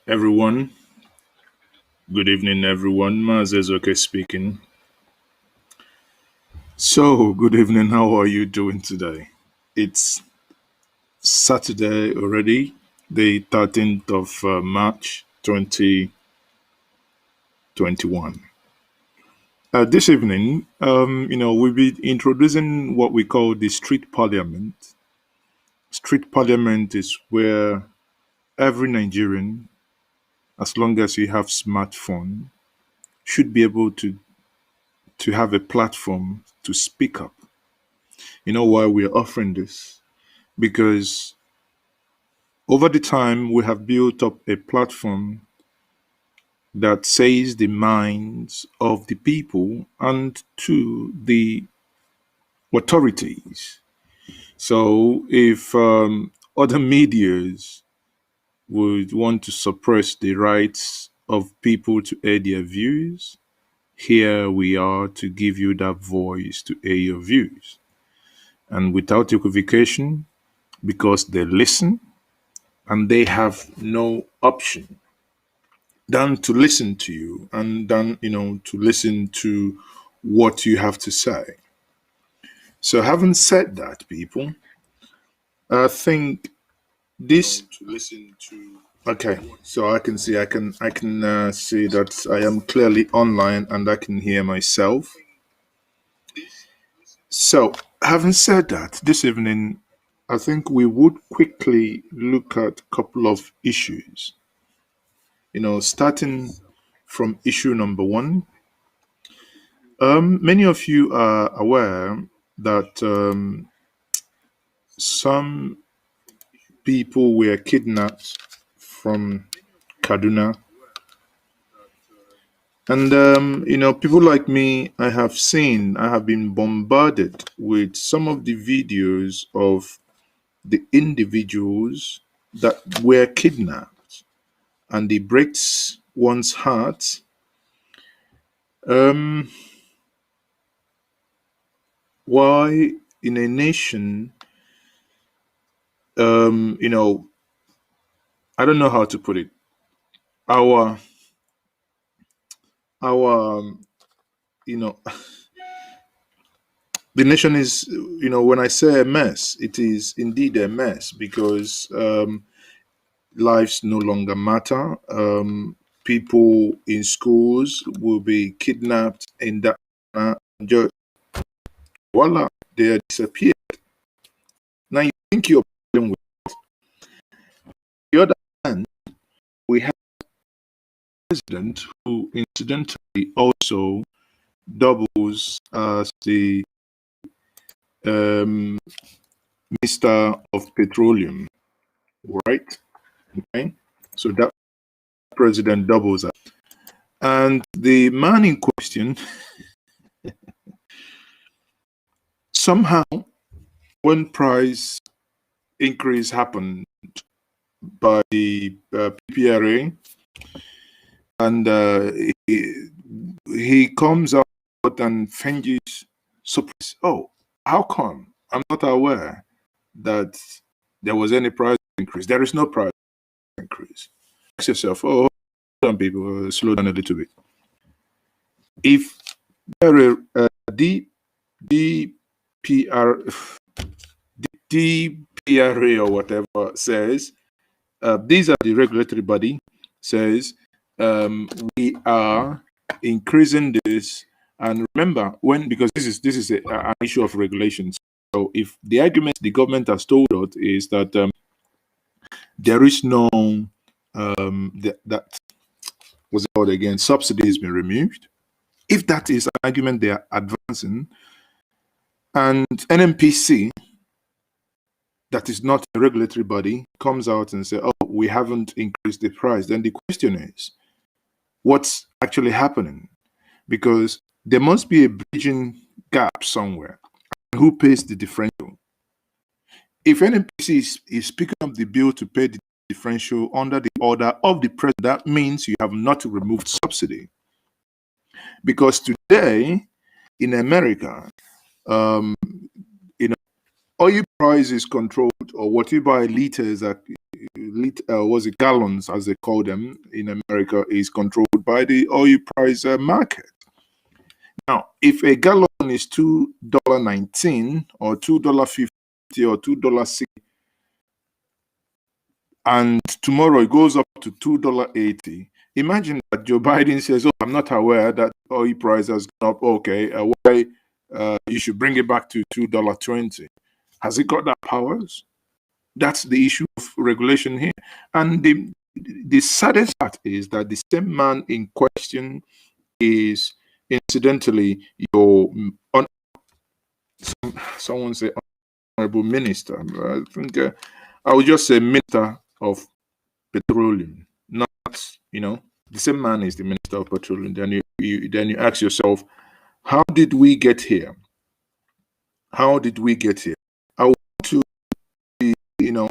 Everyone, good evening, everyone. Mazezoke speaking. So, good evening. How are you doing today? It's Saturday already, the 13th of March 2021. This evening, we'll be introducing what we call the street parliament. Street parliament is where every Nigerian, as long as you have smartphone, should be able to have a platform to speak up. You know why we're offering this? Because over the time we have built up a platform that says the minds of the people and to the authorities. So if other medias would want to suppress the rights of people to air their views, here we are to give you that voice to air your views. And without equivocation, because they listen and they have no option than to listen to you and then, to listen to what you have to say. So having said that, people, I think this to listen to. Okay, so I can see that I am clearly online and I can hear myself. So having said that, this evening I think we would quickly look at a couple of issues. Starting from issue number one. Many of you are aware that some people were kidnapped from Kaduna. And, people like me, I have been bombarded with some of the videos of the individuals that were kidnapped. And it breaks one's heart. Um, why in a nation, you know, I don't know how to put it. Our our you know the nation is, when I say a mess, it is indeed a mess because lives no longer matter. People in schools will be kidnapped in that just voila, they are disappeared. Now you think you're dealing with the other hand, we have a president who incidentally also doubles as the um, Minister of Petroleum, right? Okay, so that president doubles that. And the man in question, somehow, when price increase happened by the PPRA, and he comes out and fenges surprise. Oh, how come? I'm not aware that there was any price increase. There is no price increase. Ask yourself, oh, hold on, people, slow down a little bit. If there are DPR, DPRA or whatever says, these are the regulatory body says, we are increasing this. And remember, because this is an issue of regulations. So if the argument the government has told us is that there is no that was it called again, subsidy has been removed. If that is an argument they are advancing, and NMPC, that is not a regulatory body, comes out and say, "Oh, we haven't increased the price," then the question is, what's actually happening? Because there must be a bridging gap somewhere. Who pays the differential? If NNPC is picking up the bill to pay the differential under the order of the president, that means you have not removed subsidy. Because today in America, um, you know, oil price is controlled, or what you buy liters at was it gallons as they call them in America, is controlled by the oil price market. Now, if a gallon is $2.19 or $2.50 or $2.60, and tomorrow it goes up to $2.80, imagine that Joe Biden says, "Oh, I'm not aware that oil price has gone up. Okay, why you should bring it back to $2.20." Has it got that powers? That's the issue of regulation here. And the saddest part is that the same man in question is incidentally your someone say honorable minister. I think I would just say minister of petroleum, not the same man is the minister of petroleum. Then you ask yourself, how did we get here? How did we get here? I want to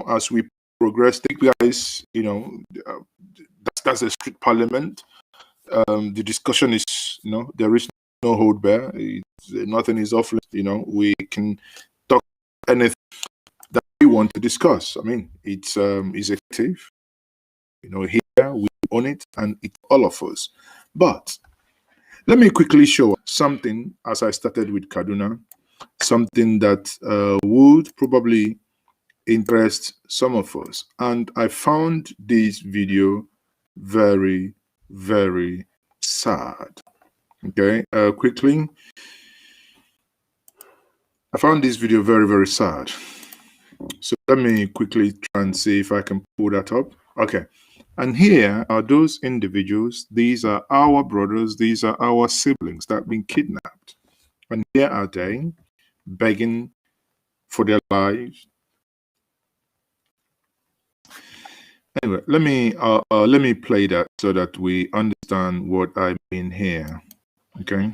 as we progress, think guys, that's a strict parliament. The discussion is, there is no hold back. Nothing is off limits. We can talk anything that we want to discuss. I mean, it's effective. Here we own it, and it's all of us. But let me quickly show something as I started with Kaduna, something that would probably interest some of us. And I found this video very, very sad. Okay, quickly. I found this video very, very sad. So let me quickly try and see if I can pull that up. Okay. And here are those individuals. These are our brothers. These are our siblings that have been kidnapped. And here are they begging for their lives. Anyway, let me play that so that we understand what I mean here. Okay.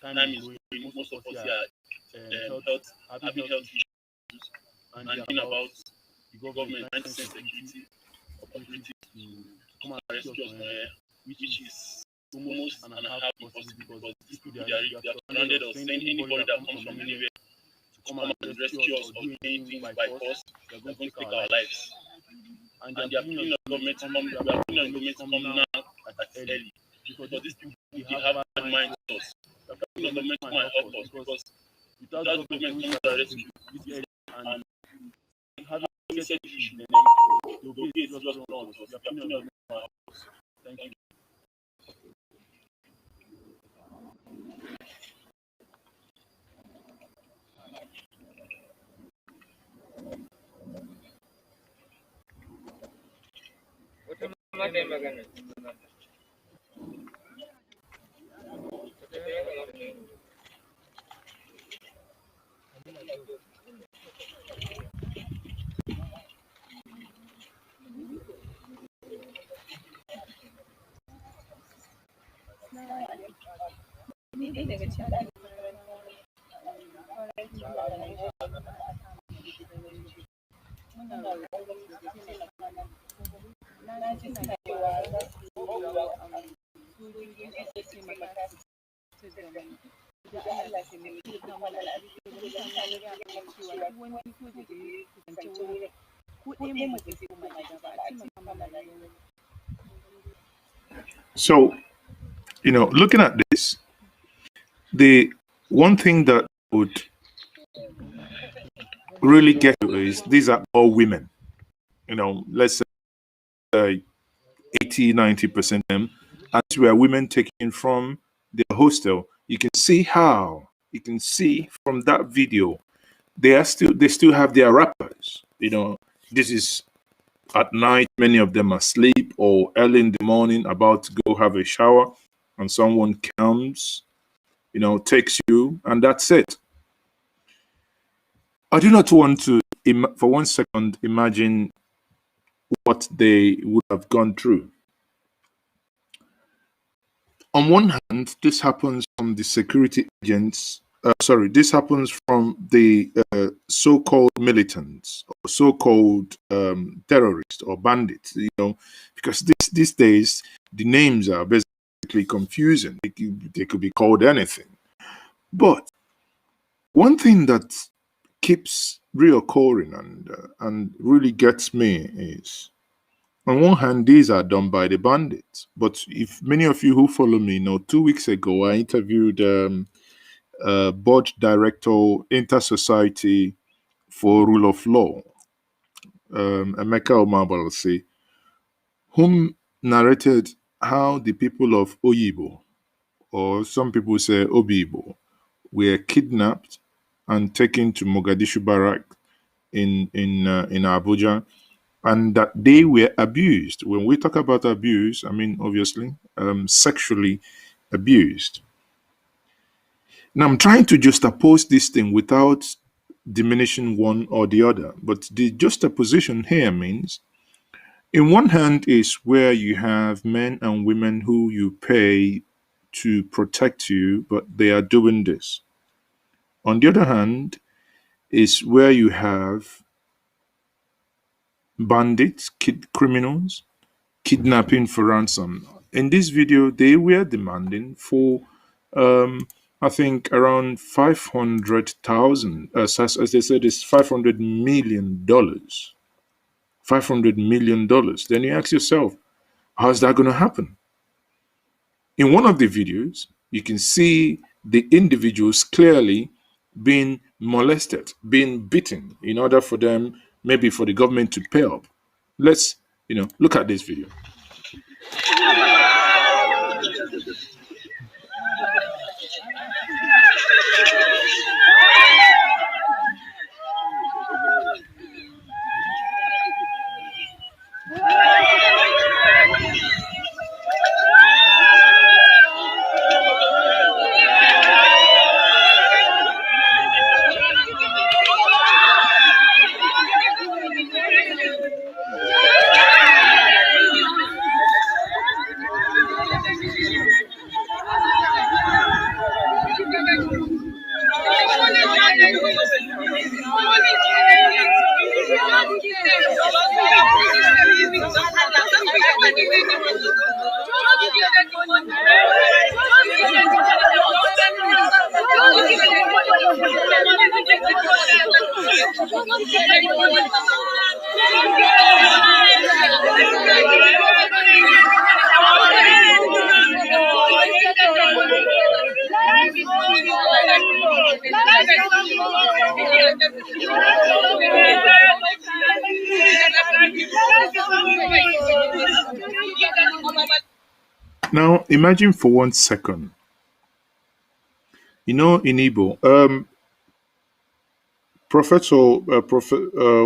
Time is going, most of us are having health issues and thinking about the government trying to send security operatives to come and rescue us from here, which is almost an half impossible because these people they are surrounded us, send anybody that comes from anywhere to come and rescue us or do anything by force, they're going to take our lives. And they are putting the government to come now at early because these people they have bad minds to us. The government might help us because without the government coming to rescue this area and having a set issue, then there will be a serious problem because the opinion of the government might help us. Thank you. So, looking at this, the one thing that would really get you is these are all women. Let's say 80-90% of them, and were women taken from the hostel. You can see from that video they still have their wrappers. This is at night. Many of them are asleep or early in the morning about to go have a shower, and someone comes, takes you, and that's it. I do not want to for 1 second imagine what they would have gone through. On one hand, this happens from the security agents. Sorry, this happens from the so-called militants or so-called terrorists or bandits. Because these days the names are basically confusing. They could be called anything. But one thing that keeps reoccurring and really gets me is, on one hand, these are done by the bandits. But if many of you who follow me know, 2 weeks ago I interviewed board director, Inter Society for Rule of Law, Emeka Omabalasi, whom narrated how the people of Oyibo, or some people say Obibo, were kidnapped and taken to Mogadishu barrack in Abuja, and that they were abused. When we talk about abuse, I mean obviously sexually abused. Now I'm trying to juxtapose this thing without diminishing one or the other, but the juxtaposition here means, in one hand is where you have men and women who you pay to protect you, but they are doing this. On the other hand is where you have bandits, criminals, kidnapping for ransom. In this video, they were demanding for, I think, around 500,000. As they said, it's $500 million. $500 million. Then you ask yourself, how's that going to happen? In one of the videos, you can see the individuals clearly being molested, being beaten in order for them, maybe for the government to pay up. Let's, look at this video. Now, imagine for 1 second, in Igbo,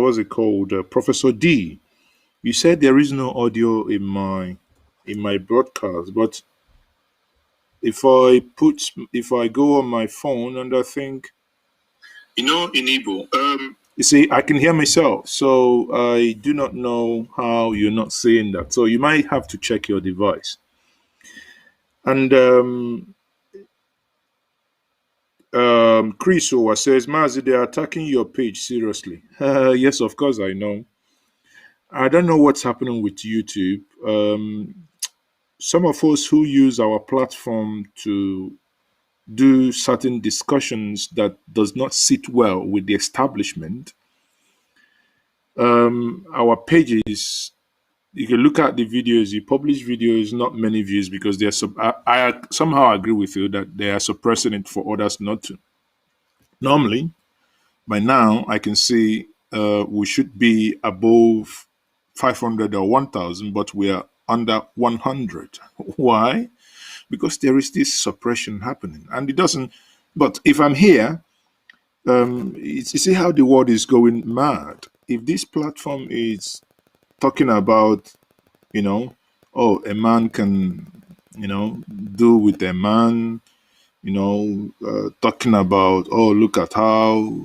what's it called? Professor D, you said there is no audio in my broadcast, but if I go on my phone and I think, in Igbo, you see, I can hear myself, so I do not know how you're not seeing that. So you might have to check your device. And Chris Owa says, Mazi, they are attacking your page seriously. Yes, of course, I know. I don't know what's happening with YouTube. Some of us who use our platform to do certain discussions that does not sit well with the establishment, our pages, you can look at the videos, you publish videos, not many views, because they're I somehow agree with you that they are suppressing it for others not to. Normally, by now, I can see we should be above 500 or 1,000, but we are under 100. Why? Because there is this suppression happening, and it doesn't. But if I'm here, you see how the world is going mad. If this platform is talking about, a man can, do with a man, talking about, look at how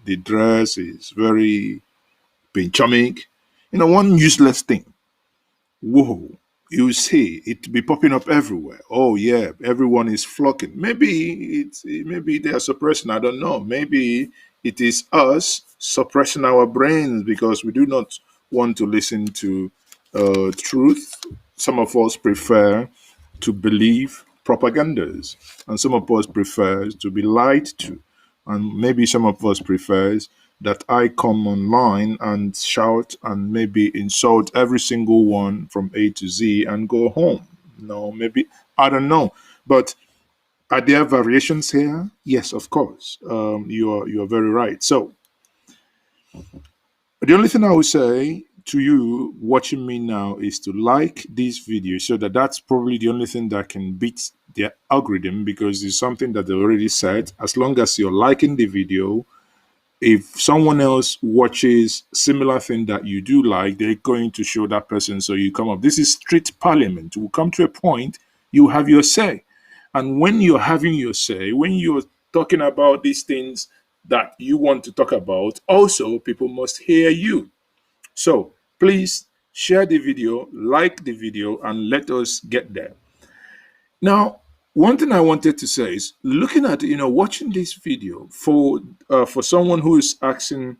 the dress is very pinchamic, one useless thing. Whoa, you see it be popping up everywhere. Oh yeah, everyone is flocking. Maybe they are suppressing. I don't know. Maybe it is us suppressing our brains because we do not want to listen to truth. Some of us prefer to believe propagandas, and some of us prefers to be lied to, and maybe some of us prefers that I come online and shout and maybe insult every single one from A to Z and go home. No, maybe I don't know, but are there variations here? Yes, of course. You are very right. So the only thing I would say to you watching me now is to like this video, so that's probably the only thing that can beat their algorithm, because it's something that they already said. As long as you're liking the video, if someone else watches similar thing that you do like, they're going to show that person. So you come up. This is street parliament. You will come to a point, you have your say. And when you're having your say, when you're talking about these things that you want to talk about, also people must hear you. So please share the video, like the video, and let us get there. Now, one thing I wanted to say is looking at, watching this video for someone who is asking,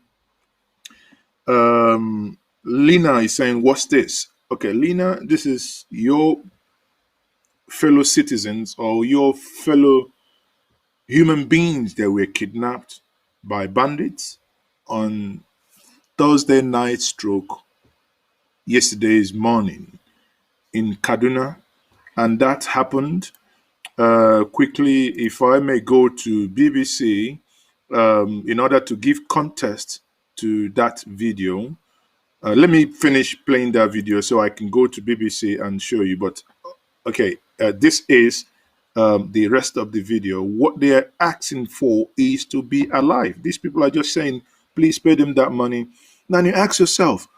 Lena is saying, what's this? Okay, Lena, this is your fellow citizens or your fellow human beings that were kidnapped by bandits on Thursday night stroke yesterday's morning in Kaduna. And that happened quickly, if I may go to BBC, in order to give context to that video. Let me finish playing that video so I can go to BBC and show you. But okay, this is the rest of the video. What they are asking for is to be alive. These people are just saying, please pay them that money. Now you ask yourself,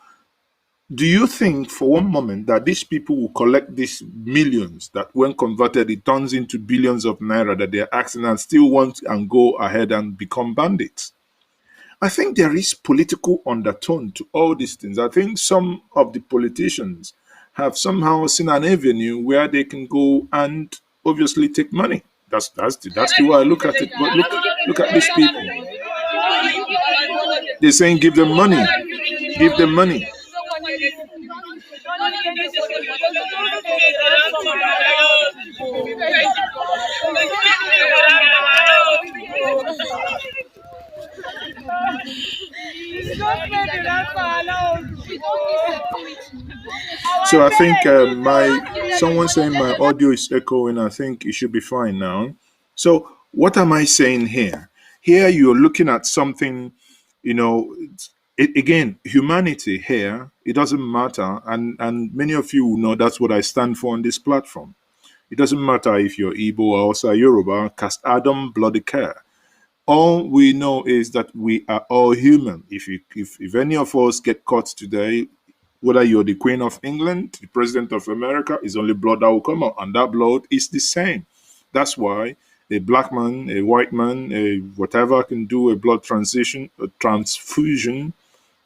do you think for one moment that these people will collect these millions that when converted it turns into billions of naira that they're asking and still want and go ahead and become bandits? I think there is political undertone to all these things. I think some of the politicians have somehow seen an avenue where they can go and obviously take money. That's the way I look at it. But look at these people. They're saying give them money. Give them money. So I think my someone saying my audio is echoing. I think it should be fine now. So what am I saying here? Here you're looking at something, again, humanity here. It doesn't matter, and many of you know that's what I stand for on this platform. It doesn't matter if you're Igbo or also Yoruba, cast Adam bloody care. All we know is that we are all human. If any of us get caught today, whether you're the Queen of England, the President of America, is only blood that will come out, and that blood is the same. That's why a black man, a white man, a whatever can do a blood transition, a transfusion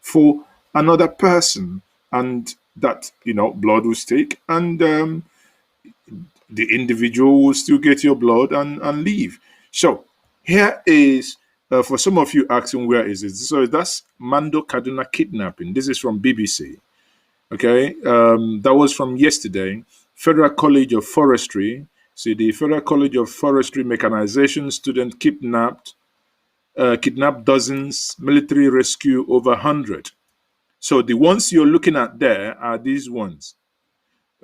for another person, and that blood will stick, and the individual will still get your blood and leave. So here is, for some of you asking, where is it? So that's Mando Kaduna kidnapping. This is from BBC. Okay, that was from yesterday. Federal College of Forestry. See, the Federal College of Forestry mechanization student kidnapped dozens, military rescue over 100. So the ones you're looking at there are these ones.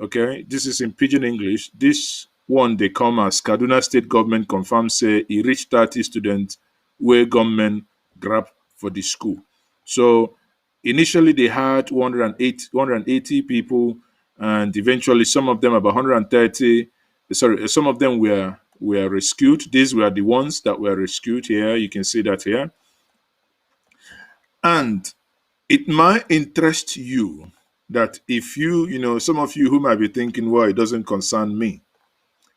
Okay, this is in pidgin English. This one they come as Kaduna State government confirms say he reached 30 students where government grab for the school. So initially they had 180 people, and eventually some of them, about 130. Sorry, some of them were rescued. These were the ones that were rescued here. You can see that here. And it might interest you that if some of you who might be thinking, well, it doesn't concern me.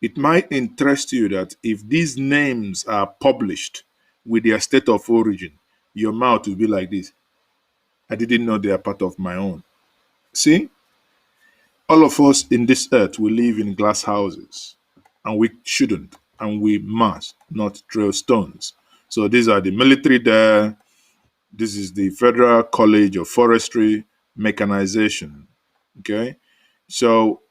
It might interest you that if these names are published with their state of origin, your mouth will be like this. I didn't know they are part of my own. See? All of us in this earth, we live in glass houses, and we shouldn't, and we must not throw stones. So these are the military there. This is the Federal College of Forestry Mechanization. Okay, so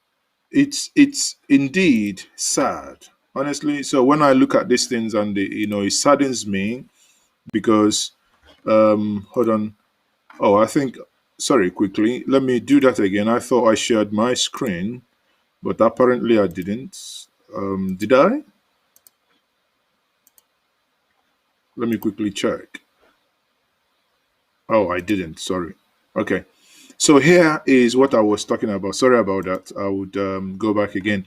it's indeed sad, honestly. So when I look at these things, and it saddens me because hold on. Oh, I think, sorry, quickly. Let me do that again. I thought I shared my screen, but apparently I didn't. Did I? Let me quickly check. Oh, I didn't. Sorry. Okay. So here is what I was talking about. Sorry about that. I would go back again.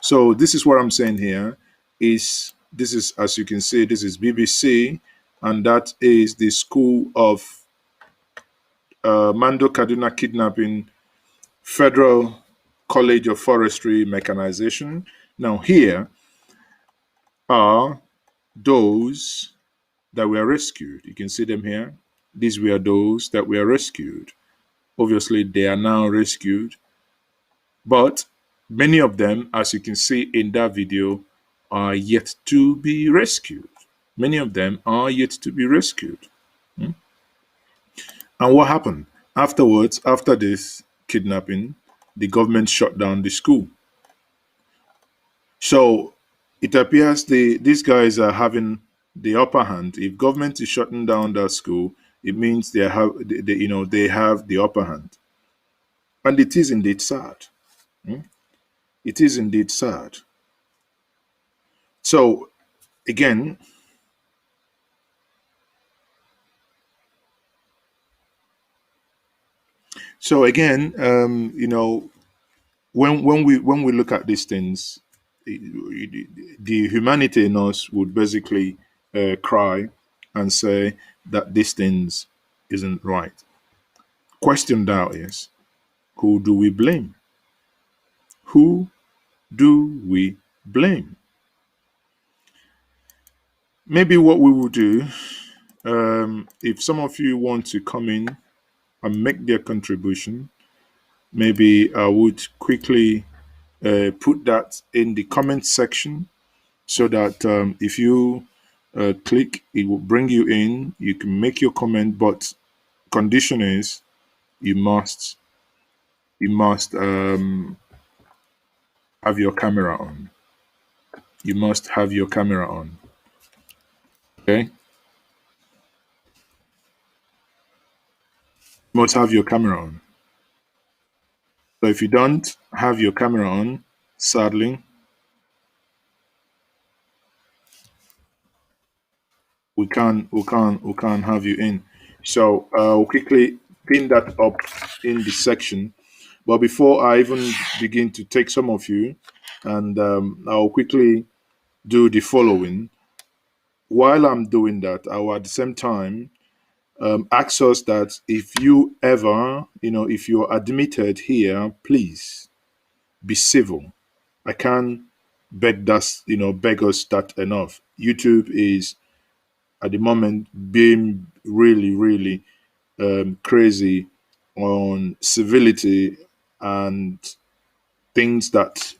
So this is what I'm saying here. Is this is, as you can see, this is BBC, and that is the School of Mando Kaduna Kidnapping Federal College of Forestry Mechanization. Now here are those that were rescued. You can see them here. These were those that were rescued. Obviously, they are now rescued, but many of them, as you can see in that video, are yet to be rescued. Many of them are yet to be rescued. Hmm? And what happened? Afterwards, after this kidnapping, the government shut down the school. So it appears these guys are having the upper hand. If government is shutting down that school, it means they have the upper hand, and it is indeed sad. Hmm? It is indeed sad. So again, when we look at these things, the humanity in us would basically cry and say that these things isn't right. Question now is, who do we blame? Who do we blame? Maybe what we will do, if some of you want to come in and make their contribution, maybe I would quickly put that in the comment section so that if you click, it will bring you in. You can make your comment, but condition is you must have your camera on. You must have your camera on. Okay, you must have your camera on. So if you don't have your camera on, sadly, we can't have you in. So we'll quickly pin that up in the section. But before I even begin to take some of you, and I'll quickly do the following. While I'm doing that, I will at the same time ask us that if you ever, if you're admitted here, please be civil. I can't beg us that enough. YouTube is at the moment being really, really crazy on civility and things that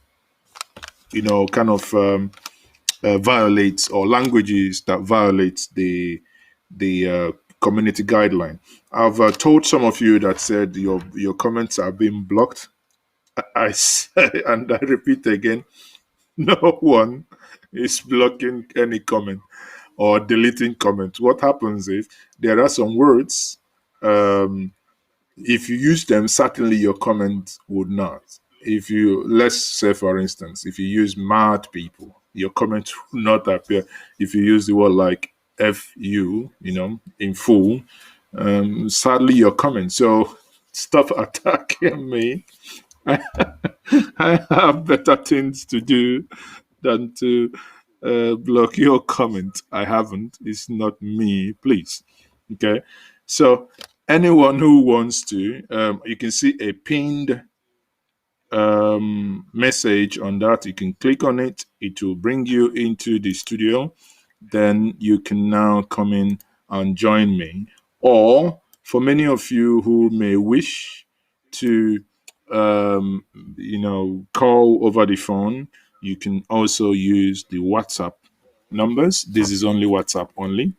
kind of violates, or languages that violates the community guideline. I've told some of you that said your comments are being blocked. I say, and I repeat again, no one is blocking any comment or deleting comments. What happens is there are some words. If you use them, certainly your comment would not. If you, let's say for instance, if you use mad people, your comment will not appear. If you use the word like "fu," in full, sadly your comment. So stop attacking me. I have better things to do than to block your comment. I haven't. It's not me, please. Okay. So anyone who wants to, you can see a pinned message on that. You can click on it. It will bring you into the studio. Then you can now come in and join me. Or for many of you who may wish to um, call over the phone. You can also use the WhatsApp numbers. This is only WhatsApp only.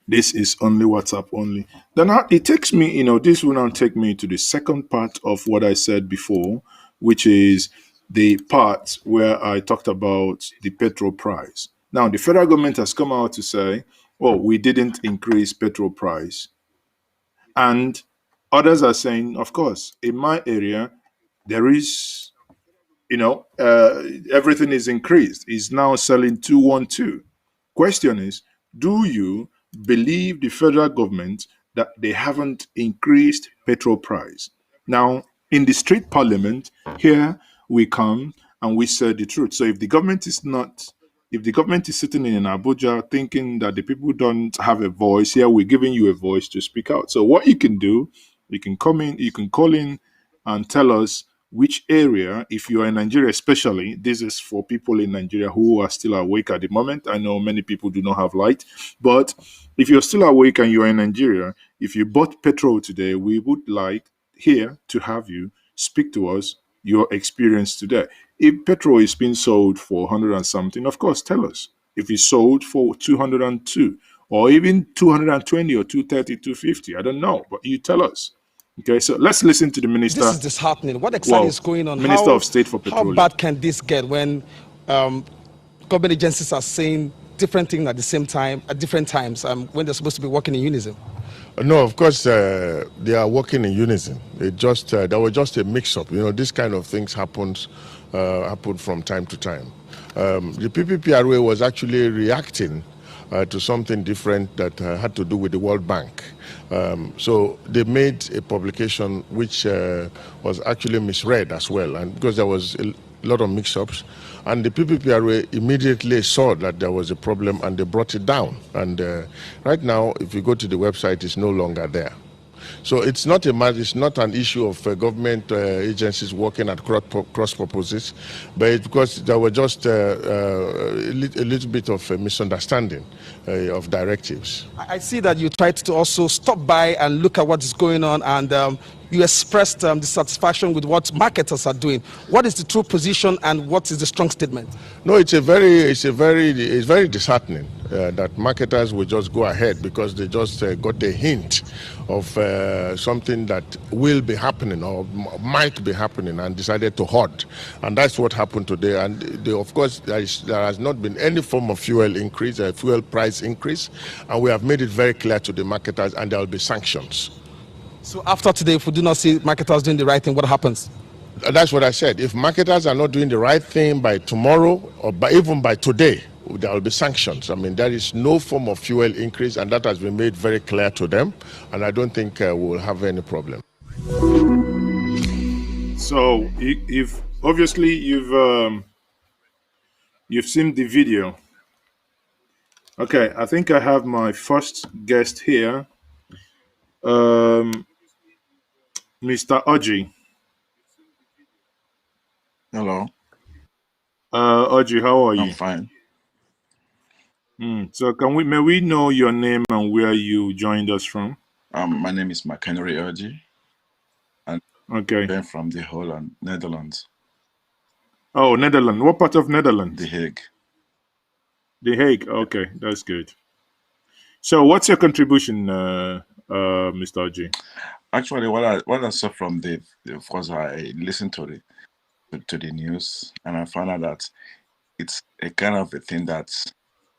This is only WhatsApp only. Then it takes me, this will now take me to the second part of what I said before, which is the part where I talked about the petrol price. Now, the federal government has come out to say, oh, we didn't increase petrol price. And others are saying, of course, in my area, there is, everything is increased. It's now selling 212. Question is, do you believe the federal government that they haven't increased petrol price? Now, in the street parliament, here we come and we say the truth. So if the government is sitting in Abuja thinking that the people don't have a voice, here we're giving you a voice to speak out. So what you can do, you can come in, you can call in and tell us which area, if you are in Nigeria, especially, this is for people in Nigeria who are still awake at the moment. I know many people do not have light, but if you're still awake and you're in Nigeria, if you bought petrol today, we would like here to have you speak to us your experience today. If petrol is being sold for 100 and something, of course, tell us. If it's sold for 202 or even 220 or 230, 250, I don't know, but you tell us. Okay, so let's listen to the This minister, is disheartening. What exactly well, is going on? Minister of State for How Petroleum. bad can this get when um, government agencies are saying different things at the same time at different times when they're supposed to be working in unison? No, of course, they are working in unison. It just there was just a mix-up. This kind of things happen from time to time. The PPPRA was actually reacting to something different that had to do with the World Bank. So they made a publication which was actually misread as well, and because there was a lot of mix-ups, and the PPPRA immediately saw that there was a problem and they brought it down. And right now, if you go to the website, it's no longer there. So it's not a matter, it's not an issue of government agencies working at cross purposes, but it's because there were just a little bit of a misunderstanding of directives. I see that you tried to also stop by and look at what is going on, and you expressed dissatisfaction with what marketers are doing. What is the true position and what is the strong statement? No, it's very disheartening that marketers will just go ahead because they just got a hint of something that will be happening or might be happening and decided to hoard. And that's what happened today. And of course, there has not been any form of fuel increase, fuel price increase. And we have made it very clear to the marketers, and there will be sanctions. So after today, if we do not see marketers doing the right thing, what happens? That's what I said. If marketers are not doing the right thing by tomorrow or even by today, there will be sanctions. I mean, there is no form of fuel increase, and that has been made very clear to them. And I don't think we will have any problem. So, if obviously you've seen the video. Okay, I think I have my first guest here, Mr. Oji. Hello, Oji, how are I'm you? fine. So, may we know your name and where you joined us from? My name is McHenry Erdi, and Okay. I'm from the Holland, Netherlands, Oh, Netherlands. What part of The Netherlands? Hague. The Hague. Okay, that's good. So, what's your contribution, Mr. Oji? Actually, what I saw from of course, I listened to the news, and I found out that it's a kind of a thing that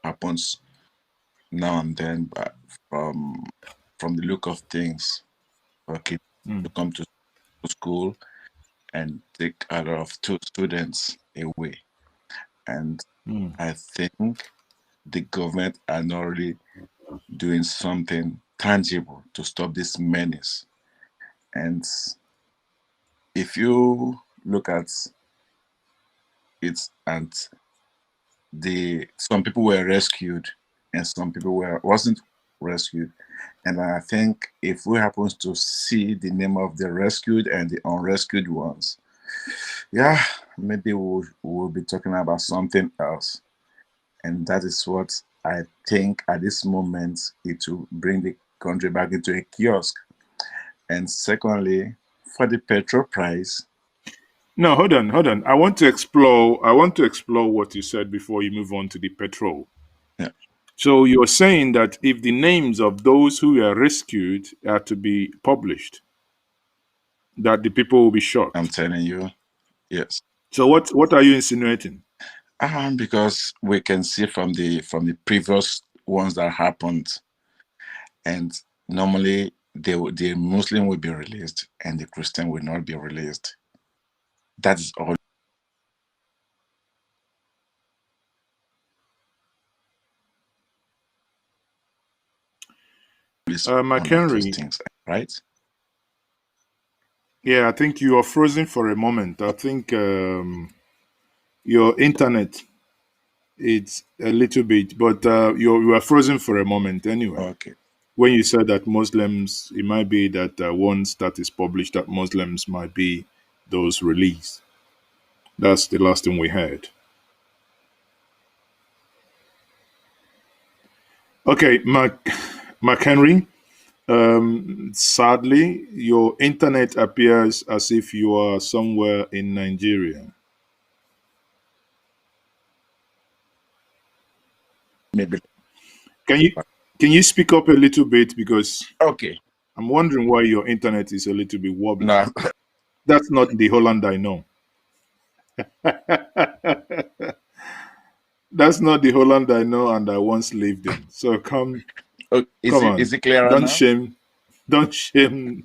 happens now and then, but from the look of things, for kids to come to school and take a lot of students away. And I think the government are not really doing something tangible to stop this menace. And if you look at it, and some people were rescued and some people wasn't rescued. And I think if we happen to see the name of the rescued and the unrescued ones, yeah, maybe we'll be talking about something else. And that is what I think at this moment it will bring the country back into a kiosk. And secondly, for the petrol price. No, hold on, hold on. I want to explore. I want to explore what you said before you move on to the petrol. Yeah, So you're saying that if the names of those who were rescued are to be published, that the people will be I'm shocked. telling you, yes. So what are you insinuating? Because we can see from the previous ones that happened, and normally the Muslim will be released and the Christian will not be released. That is always one of those McHenry, things, right? yeah, I think you are frozen for a moment. I think your internet it's a little bit, but you are frozen for a moment anyway. Okay. When you said that Muslims, it might be that once that is published, that Muslims might be those released. That's the last thing we heard. Okay, McHenry, sadly, your internet appears as if you are somewhere in Nigeria. Maybe. Can you can you speak up a little bit because Okay. I'm wondering why your internet is a little bit wobbly. No. That's not the Holland I know. That's not the Holland I know and I once lived in. So come Okay. come Is on. it clearer Don't now? shame. Don't shame.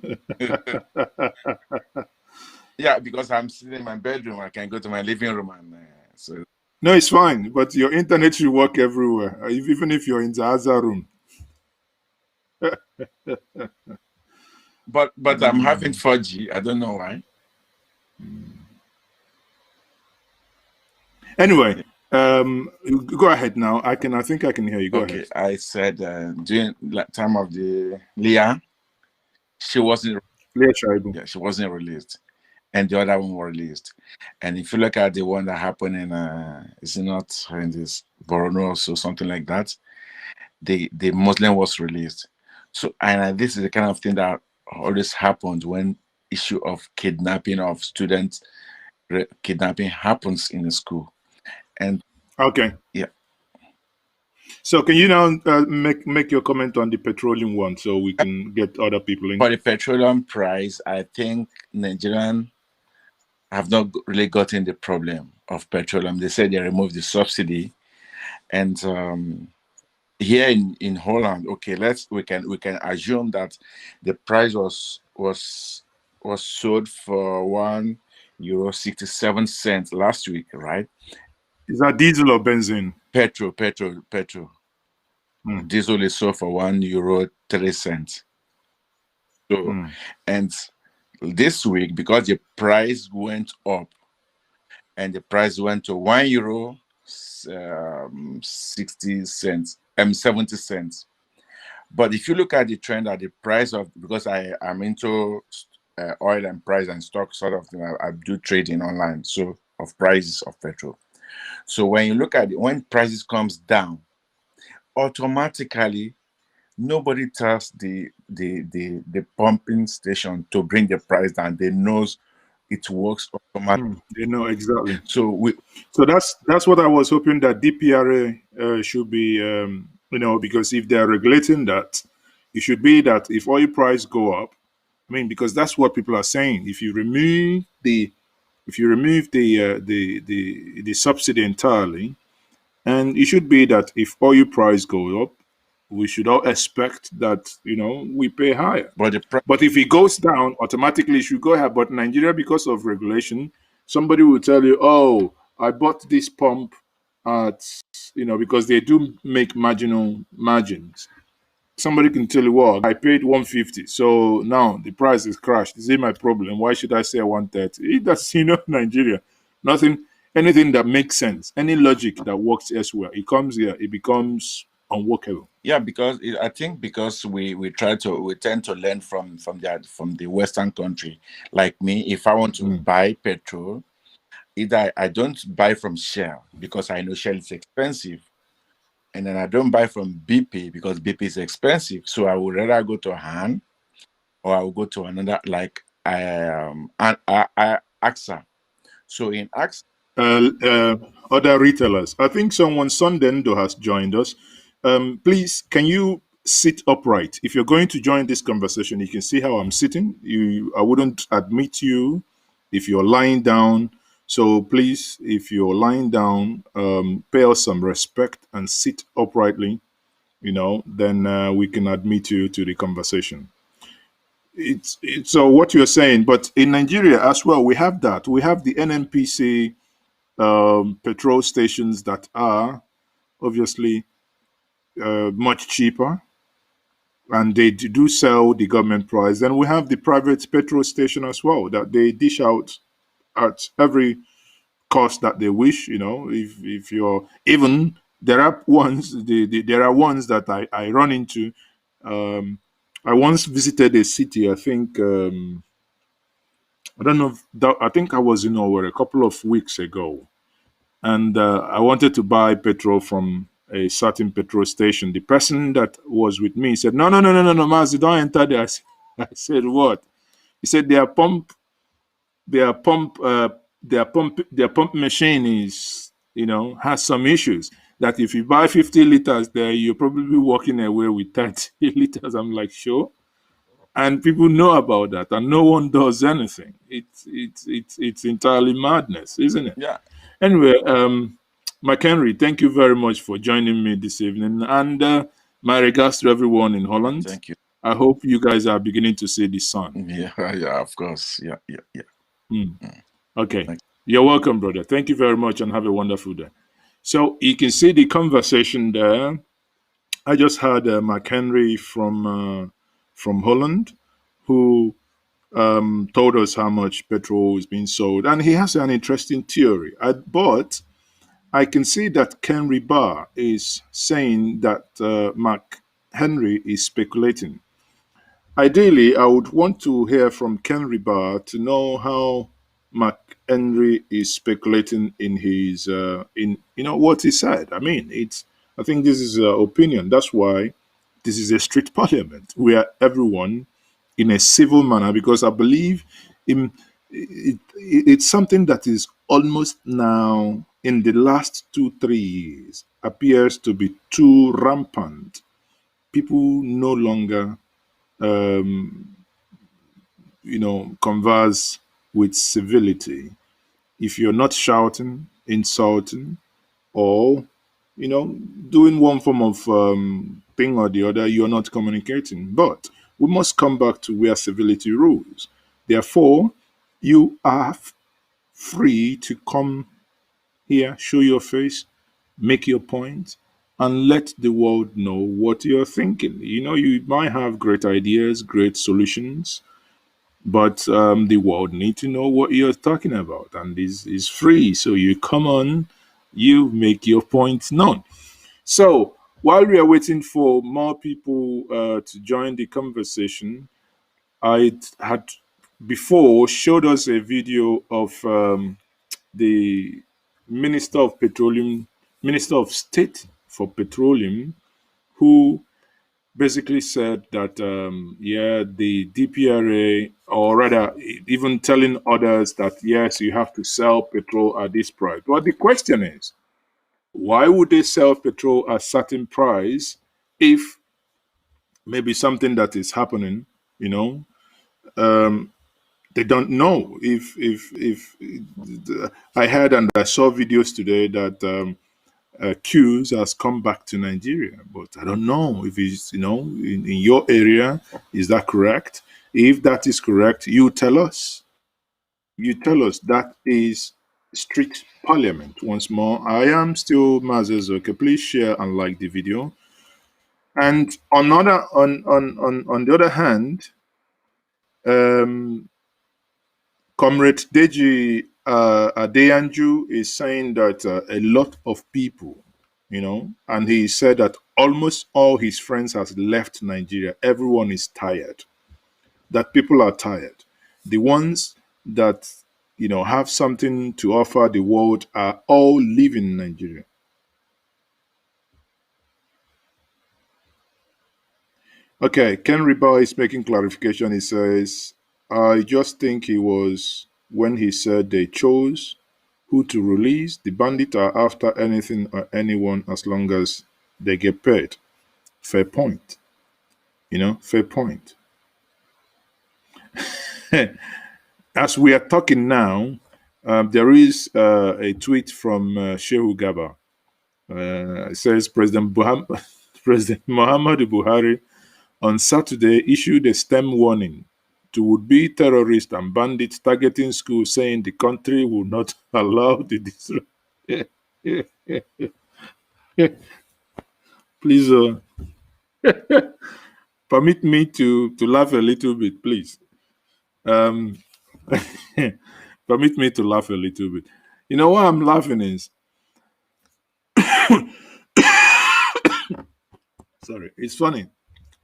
Yeah, because I'm sitting in my bedroom, I can go to my living room and so. No, it's fine. But your internet should work everywhere, even if you're in the other room. But I'm having 4G. I don't know why. Anyway, go ahead now. I think I can hear you. Go Okay, ahead. I said during time of the Leah, she wasn't. Leah Shaibu. Yeah, she wasn't released, and the other one was released. And if you look at the one that happened in, is it not in this Borno or so, something like that? The Muslim was released. So, and this is the kind of thing that always happens when issue of kidnapping of students, kidnapping happens in the school. And Okay. yeah. So can you now make your comment on the petroleum one so we can get other people in? For the petroleum price, I think Nigerian have not really gotten the problem of petroleum. They said they removed the subsidy, and here in Holland, okay, we can assume that the price was sold for €1.67 last week, right? Is that diesel or benzene? Petrol. Mm. Diesel is sold for €1.03. So, and this week, because the price went up and the price went to €1 60 cents, 70 cents. But if you look at the trend at the price of, because I'm into oil and price and stock sort of thing, I do trading online, so of prices of petrol. So when you look at it, when prices comes down, automatically nobody tells the pumping station to bring the price down. They knows it works automatically. They know exactly. So that's what I was hoping that DPRA should be, because if they're regulating that, it should be that if oil price go up, I mean, because that's what people are saying. If you remove the the subsidy entirely, and it should be that if oil price goes up, we should all expect that we pay higher. But if it goes down, automatically it should go higher. But Nigeria, because of regulation, somebody will tell you, "Oh, I bought this pump at because they do make margins." Somebody can tell you, "Well, I paid 150, so now the price is crashed. Is it my problem? Why should I say 130?" That's Nigeria. Nothing, anything that makes sense, any logic that works elsewhere, it comes here, it becomes unworkable. Yeah, because I think because we tend to learn from the Western country. Like me, if I want to buy petrol, either I don't buy from Shell because I know Shell is expensive, and then I don't buy from BP because BP is expensive. So I would rather go to Han, or I will go to another, like and AXA. So in AXA, uh, uh, other retailers. I think someone Sundendo has joined us. Please, can you sit upright? If you're going to join this conversation, you can see how I'm sitting. I wouldn't admit you if you're lying down. So please, if you're lying down, pay us some respect and sit uprightly. Then we can admit you to the conversation. It's so what you're saying, but in Nigeria as well, we have that. We have the NNPC petrol stations that are obviously much cheaper and they do sell the government price. Then we have the private petrol station as well that they dish out at every cost that they wish. If you're even there are ones there are ones that I run into. Um, I once visited a city. I think I don't know. If that, I think I was in Owerri a couple of weeks ago, and I wanted to buy petrol from a certain petrol station. The person that was with me said, "No, no, no, no, no, no, Mazi, don't enter there." I said, "What?" He said, their pump, their pump machine is, has some issues. That if you buy 50 liters there, you're probably walking away with 30 liters." I'm like, sure. And people know about that, and no one does anything. It's entirely madness, isn't it? yeah, Anyway, Mike Henry, thank you very much for joining me this evening. And my regards to everyone in Holland. thank you. I hope you guys are beginning to see the sun. Yeah, yeah, of course. Yeah, yeah, yeah. Hmm. Mm, Okay. thank You're welcome, brother. Thank you very much and have a wonderful day. So you can see the conversation there. I just had Mike Henry from Holland who told us how much petrol is being sold. And he has an interesting theory. But I can see that Henry Barr is saying that Mark Henry is speculating. Ideally, I would want to hear from Henry Barr to know how Mark Henry is speculating in his in what he said. I mean, it's I think this is opinion. That's why this is a strict parliament where everyone in a civil manner, because I believe in it's something that is almost now in the last 2 3 years appears to be too rampant. People no longer um, converse with civility. If you're not shouting, insulting, or doing one form of thing or the other, you're not communicating. But we must come back to where civility rules. Therefore, you are free to come here, show your face, make your point, and let the world know what you're thinking. You might have great ideas, great solutions, but the world need to know what you're talking about, and this is free. So you come on, you make your point known. So while we are waiting for more people to join the conversation, I had before showed us a video of the Minister of Petroleum, Minister of State for Petroleum, who basically said that yeah, the DPRA, or rather even telling others that yes, you have to sell petrol at this price. But the question is, why would they sell petrol at certain price if maybe something that is happening, you know, um, they don't know if I heard and I saw videos today that Q's has come back to Nigeria, but I don't know if it's in your area. Is that correct? If that is correct, you tell us. You tell us that is strict parliament. Once more, I am still Mazes. Okay, please share and like the video. And on the other hand, um, Comrade Deji Adeyanju is saying that a lot of people, and he said that almost all his friends has left Nigeria. Everyone is tired. That people are tired. The ones that have something to offer the world are all leaving Nigeria. Okay, Ken Riba is making clarification. He says, I just think he was when he said they chose who to release. The bandits are after anything or anyone as long as they get paid. Fair point. Fair point. As we are talking now, there is a tweet from Shehu Gaba. It says President Muhammadu Buhari on Saturday issued a STEM warning to would-be terrorists and bandits targeting schools, saying the country will not allow the Please permit me to laugh a little bit, please. Um, permit me to laugh a little bit. You know why I'm laughing is, sorry, it's funny.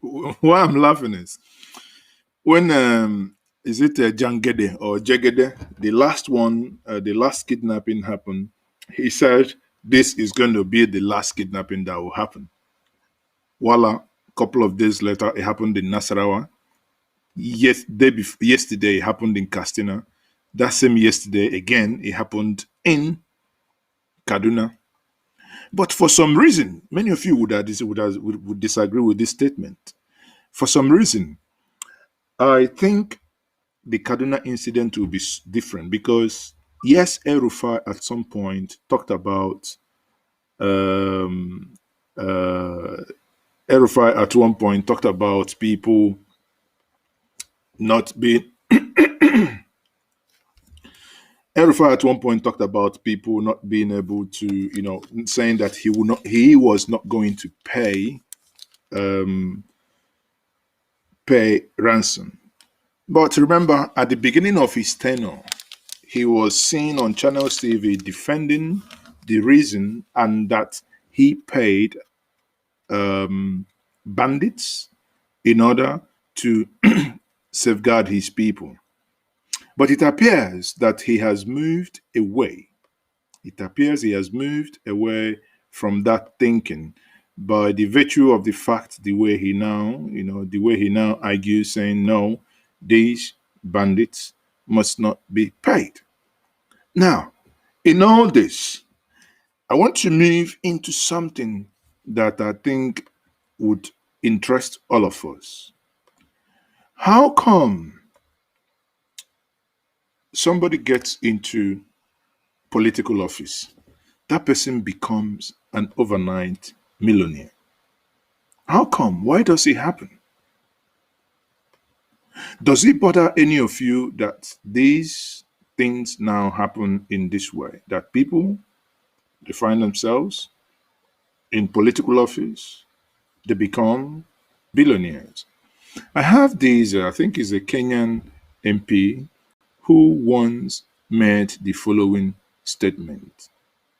Why I'm laughing is when is it Jangede or Jegede? The last one, the last kidnapping happened. He said this is going to be the last kidnapping that will happen. Voila! A couple of days later, it happened in Nasarawa. Yesterday, it happened in Kaduna. That same yesterday, again, it happened in Kaduna. But for some reason, many of you would disagree with this statement. For some reason, I think the Kaduna incident will be different because, yes, El-Rufai at some point talked about El-Rufai at one point talked about people not being El-Rufai at one point talked about people not being able to, saying that he was not going to pay ransom. But remember, at the beginning of his tenure, he was seen on Channels TV defending the reason and that he paid bandits in order to safeguard his people. But it appears that he has moved away. It appears he has moved away from that thinking by the virtue of the fact the way he now argues, saying no, these bandits must not be paid. Now, in all this, I want to move into something that I think would interest all of us. How come somebody gets into political office, that person becomes an overnight millionaire? How come? Why does it happen? Does it bother any of you that these things now happen in this way? That people, they find themselves in political office, they become billionaires. I have this, I think is a Kenyan MP who once made the following statement.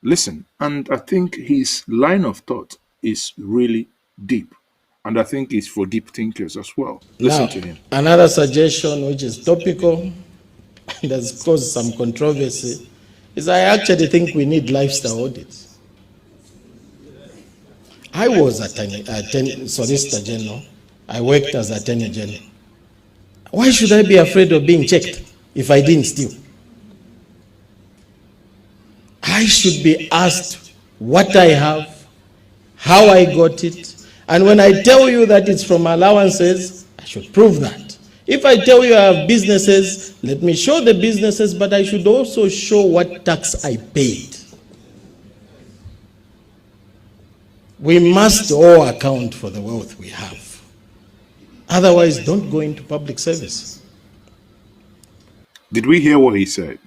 Listen, and I think his line of thought is really deep. And I think it's for deep thinkers as well. Listen to him. Another suggestion which is topical and has caused some controversy is I actually think we need lifestyle audits. I was Solicitor General. I worked as Attorney General. Why should I be afraid of being checked if I didn't steal? I should be asked what I have, how I got it, and when I tell you that it's from allowances, I should prove that. If I tell you I have businesses, let me show the businesses, but I should also show what tax I paid. We must all account for the wealth we have. Otherwise, don't go into public service. Did we hear what he said?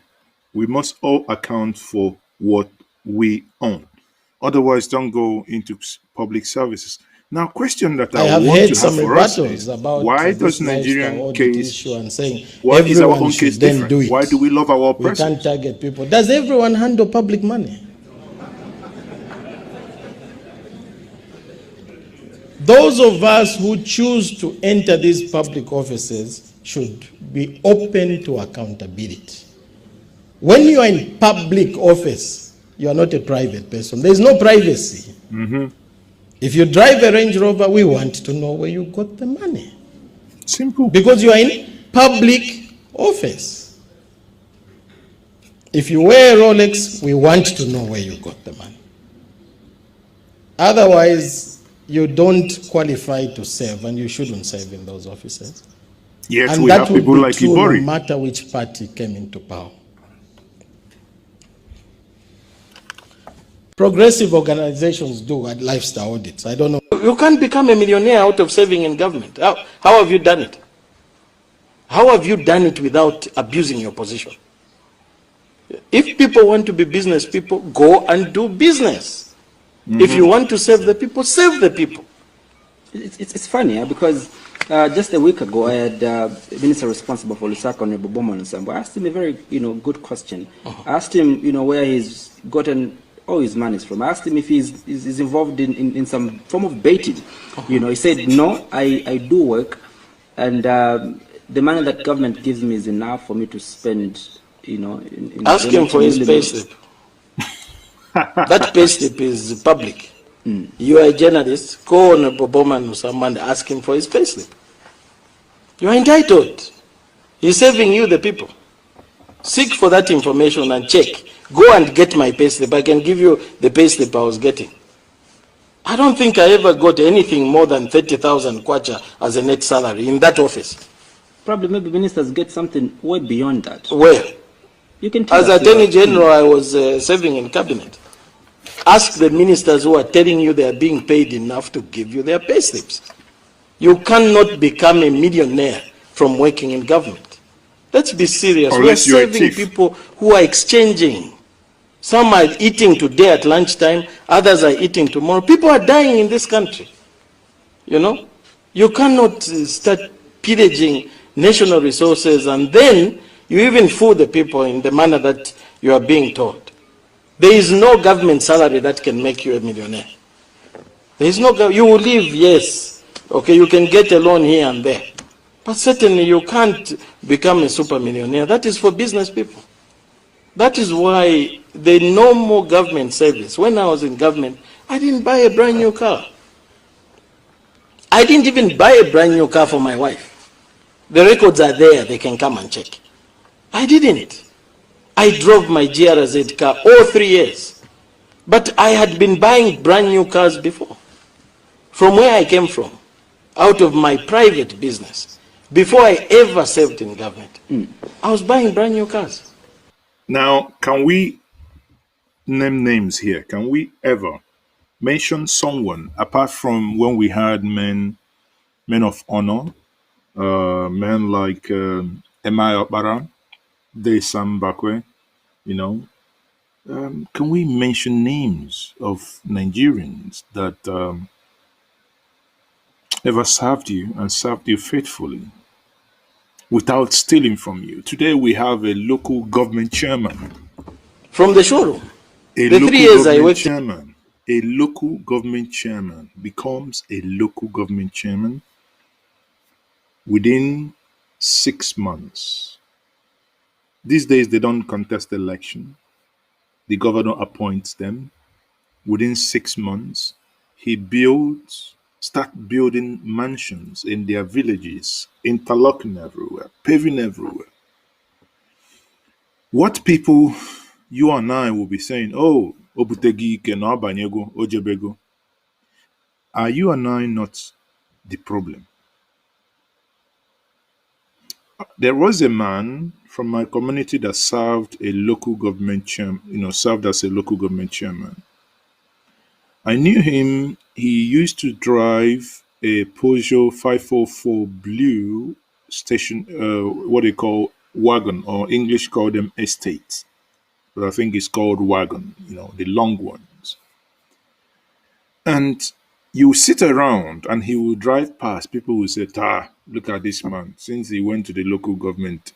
We must all account for what we own. Otherwise, don't go into public services. Now, question that I have want heard to some have for us rebuttals is, about why this does Nigerian case, issue and saying why is our everyone own case should then different? do it? Why do we love our We president? can't target people. Does everyone handle public money? Those of us who choose to enter these public offices should be open to accountability. When you are in public office, you are not a private person. There is no privacy. If you drive a Range Rover, we want to know where you got the money. Simple. Because you are in public office. If you wear a Rolex, we want to know where you got the money. Otherwise, you don't qualify to serve, and you shouldn't serve in those offices. Yet And we that have would people be like true no Ibori. matter which party came into power. Progressive organizations do lifestyle audits. I don't know. You can't become a millionaire out of serving in government. How have you done it? How have you done it without abusing your position? If people want to be business people, go and do business. If you want to serve the people, serve the people. It's funny because just a week ago, I had a minister responsible for Lusaka, Honorable Bowman Nsambo. I asked him a very good question. I asked him where he's gotten all his monies from. I asked him if he's involved in some form of baiting. He said, no, I do work, and the money that government gives me is enough for me to spend, in ask him for his payslip. That payslip is public. You are a journalist, go on a Bowman or someone, ask him for his payslip. You are entitled. He's saving you, the people. Seek for that information and check. Go and get my payslip. I can give you the payslip I was getting. I don't think I ever got anything more than 30,000 kwacha as a net salary in that office. Probably maybe ministers get something way beyond that. Where? You can tell as Attorney General, I was serving in cabinet. Ask the ministers who are telling you they are being paid enough to give you their payslips. You cannot become a millionaire from working in government. Let's be serious. We are serving people who are exchanging. Some are eating today at lunchtime, others are eating tomorrow. People are dying in this country. You cannot start pillaging national resources and then you even fool the people in the manner that you are being told. There is no government salary that can make you a millionaire. There is no, you will live, yes. Okay, you can get a loan here and there. But certainly you can't become a super millionaire. That is for business people. That is why the normal government service, when I was in government, I didn't buy a brand new car. I didn't even buy a brand new car for my wife. The records are there, they can come and check. I didn't. I drove my GRZ car all 3 years. But I had been buying brand new cars before. From where I came from, out of my private business, before I ever served in government, I was buying brand new cars. Now, can we name names here? Can we ever mention someone apart from when we had men of honor, men like Emma Okpara, De Sambakwe, can we mention names of Nigerians that ever served you and served you faithfully without stealing from you? Today we have a local government chairman. From the showroom. The 3 years I worked. A local government chairman becomes a local government chairman within 6 months. These days they don't contest election. The governor appoints them. Within 6 months, he start building mansions in their villages, interlocking everywhere, paving everywhere. What people, you and I, will be saying, oh, Obutegi Keno Abanyego, Ojebego. Are you and I not the problem? There was a man from my community that served a local government chairman, served as a local government chairman. I knew him. He used to drive a Peugeot 544 blue station, what they call wagon, or English call them estates. But I think it's called wagon, the long ones. And you sit around and he will drive past. People will say, look at this man. Since he went to the local government,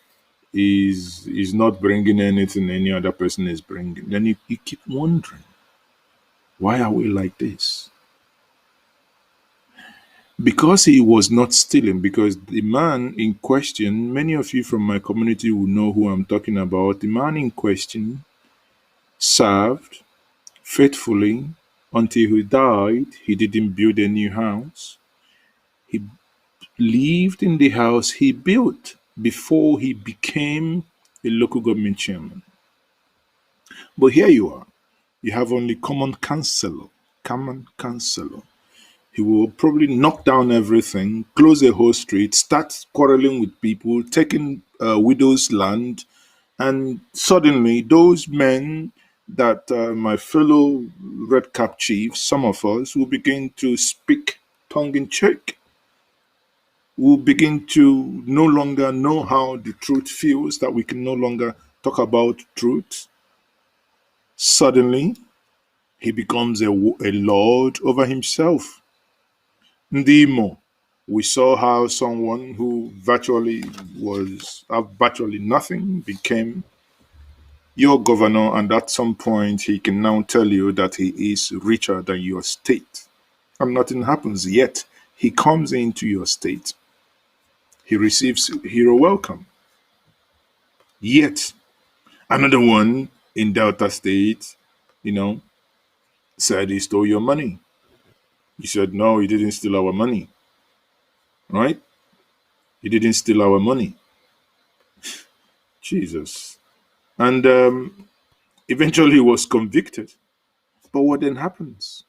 he's not bringing anything any other person is bringing. Then you keep wondering, why are we like this? Because he was not stealing, because the man in question, many of you from my community will know who I'm talking about. The man in question served faithfully until he died. He didn't build a new house. He lived in the house he built. before he became a local government chairman. But here you are. You have only common councillor. Common councillor. He will probably knock down everything, close a whole street, start quarreling with people, taking widows' land, and suddenly those men that my fellow red cap chiefs, some of us, will begin to speak tongue in cheek. Will begin to no longer know how the truth feels, that we can no longer talk about truth. Suddenly, he becomes a lord over himself. Ndimo, we saw how someone who virtually was virtually nothing became your governor, and at some point he can now tell you that he is richer than your state. And nothing happens yet. He comes into your state. He receives hero welcome. Yet another one in Delta State, said he stole your money. You said, no, he didn't steal our money. Right? He didn't steal our money. Jesus. And eventually he was convicted. But what then happens?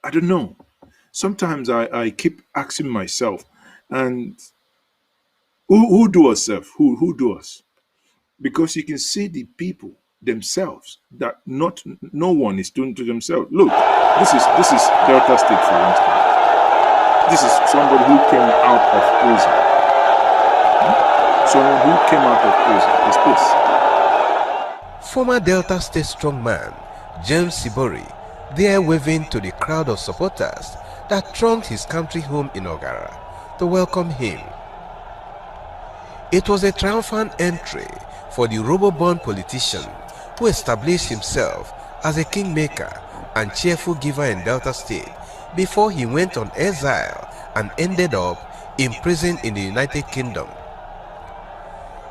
I don't know. Sometimes I keep asking myself, and who do us, Seth? Who do us? Because you can see the people themselves that no one is doing to themselves. Look, this is Delta State, for instance. This is somebody who came out of prison. Someone who came out of prison. It's this. Former Delta State strongman James Sibori, there waving to the crowd of supporters that thronged his country home in Ogara to welcome him. It was a triumphant entry for the robo-born politician who established himself as a kingmaker and cheerful giver in Delta State before he went on exile and ended up imprisoned in the United Kingdom.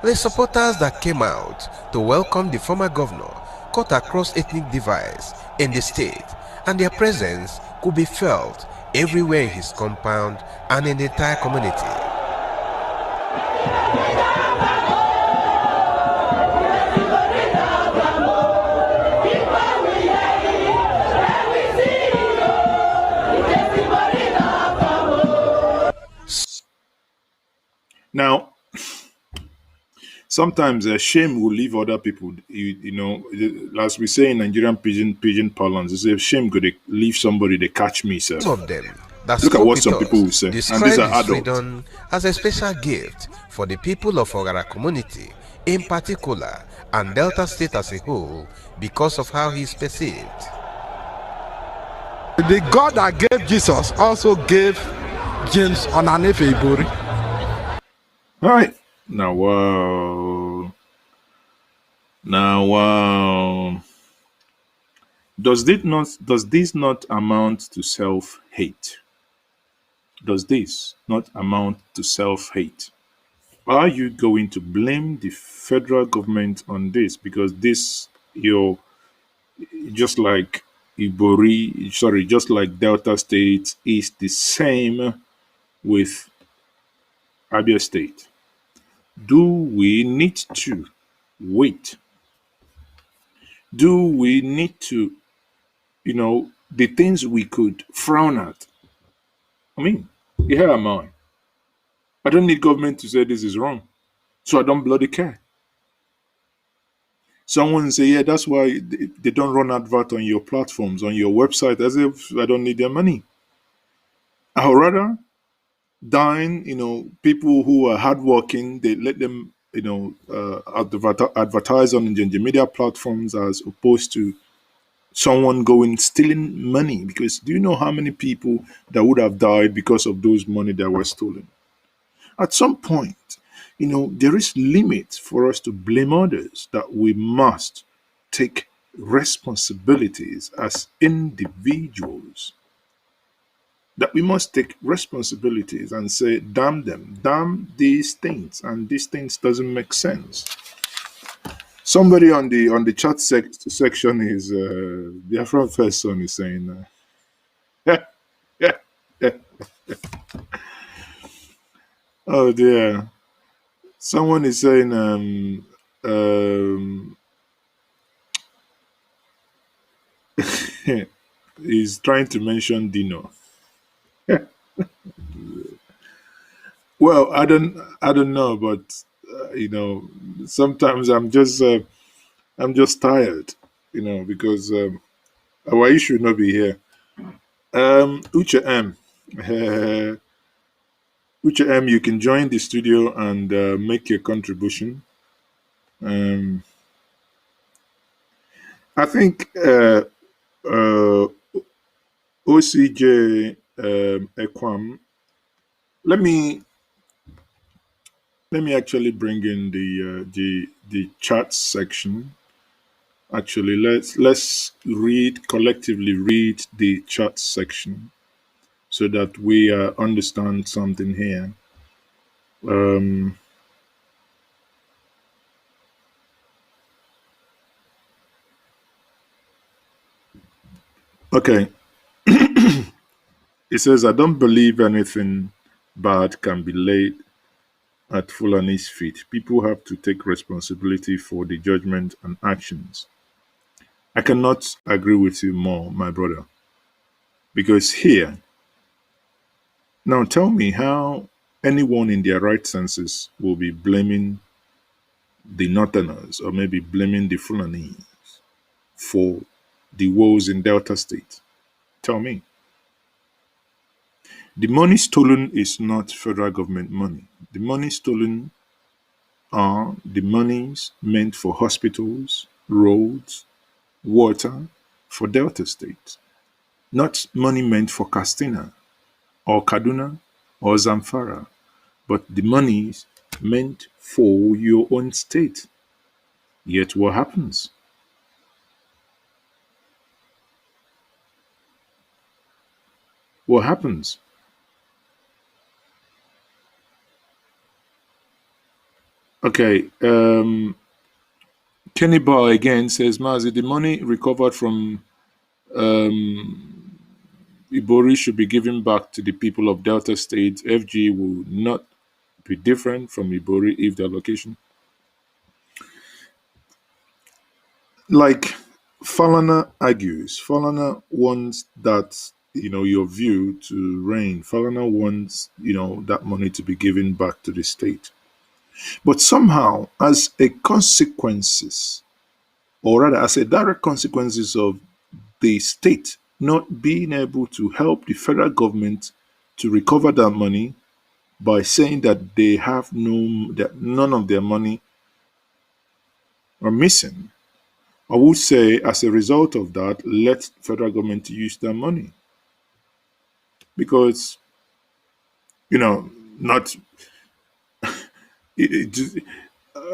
The supporters that came out to welcome the former governor cut across ethnic divides in the state, and their presence could be felt everywhere in his compound and in the entire community. Now, sometimes shame will leave other people. As we say in Nigerian pidgin parlance, they say shame could leave somebody. They catch me, sir. Some of them that Look at spoke what with some us people will say, and described these are his adults. freedom as a special gift for the people of Ogara community in particular, and Delta State as a whole, because of how he is perceived. The God that gave Jesus also gave James Onanefe Ibori. All right. Now, wow. Does this not amount to self-hate? Does this not amount to self-hate? Are you going to blame the federal government on this? Because this, just like just like Delta State, is the same with Abia State. Do we need to wait? Do we need to, the things we could frown at? I mean, here am I. I don't need government to say this is wrong, so I don't bloody care. Someone say, yeah, that's why they don't run advert on your platforms, on your website, as if I don't need their money. I would rather dine, people who are hardworking, they let them, advertise on the media platforms as opposed to someone going stealing money. Because do you know how many people that would have died because of those money that were stolen? At some point, there is limit for us to blame others, that we must take responsibilities as individuals. That we must take responsibilities and say, damn them, damn these things, and these things doesn't make sense. Somebody on the chat section is the Afro first son is saying, Oh dear. Someone is saying he's trying to mention Dino. Well, I don't know, but sometimes I'm just tired, because our should not be here. Uche M, Uche M, you can join the studio and make your contribution. Um, I think uh, OCJ Equam. Let me let me actually bring in the chat section. Actually, let's collectively read the chat section so that we understand something here. Um, okay, it says, I don't believe anything bad can be laid at Fulani's feet. People have to take responsibility for the judgment and actions. I cannot agree with you more, my brother, because here, now tell me how anyone in their right senses will be blaming the Northerners or maybe blaming the Fulani for the woes in Delta State. Tell me. The money stolen is not federal government money. The money stolen are the monies meant for hospitals, roads, water for Delta State, not money meant for Castina or Kaduna or Zamfara, but the monies meant for your own state. Yet what happens? What happens? Okay, Kenny Ball again says, Mazi, the money recovered from Ibori should be given back to the people of Delta State. FG will not be different from Ibori if the allocation. Like Falana argues, Falana wants that, your view to reign. Falana wants, that money to be given back to the state. But somehow, as a consequences, or rather as a direct consequences of the state not being able to help the federal government to recover that money by saying that they have that none of their money are missing. I would say as a result of that, let federal government use their money. Because, not it,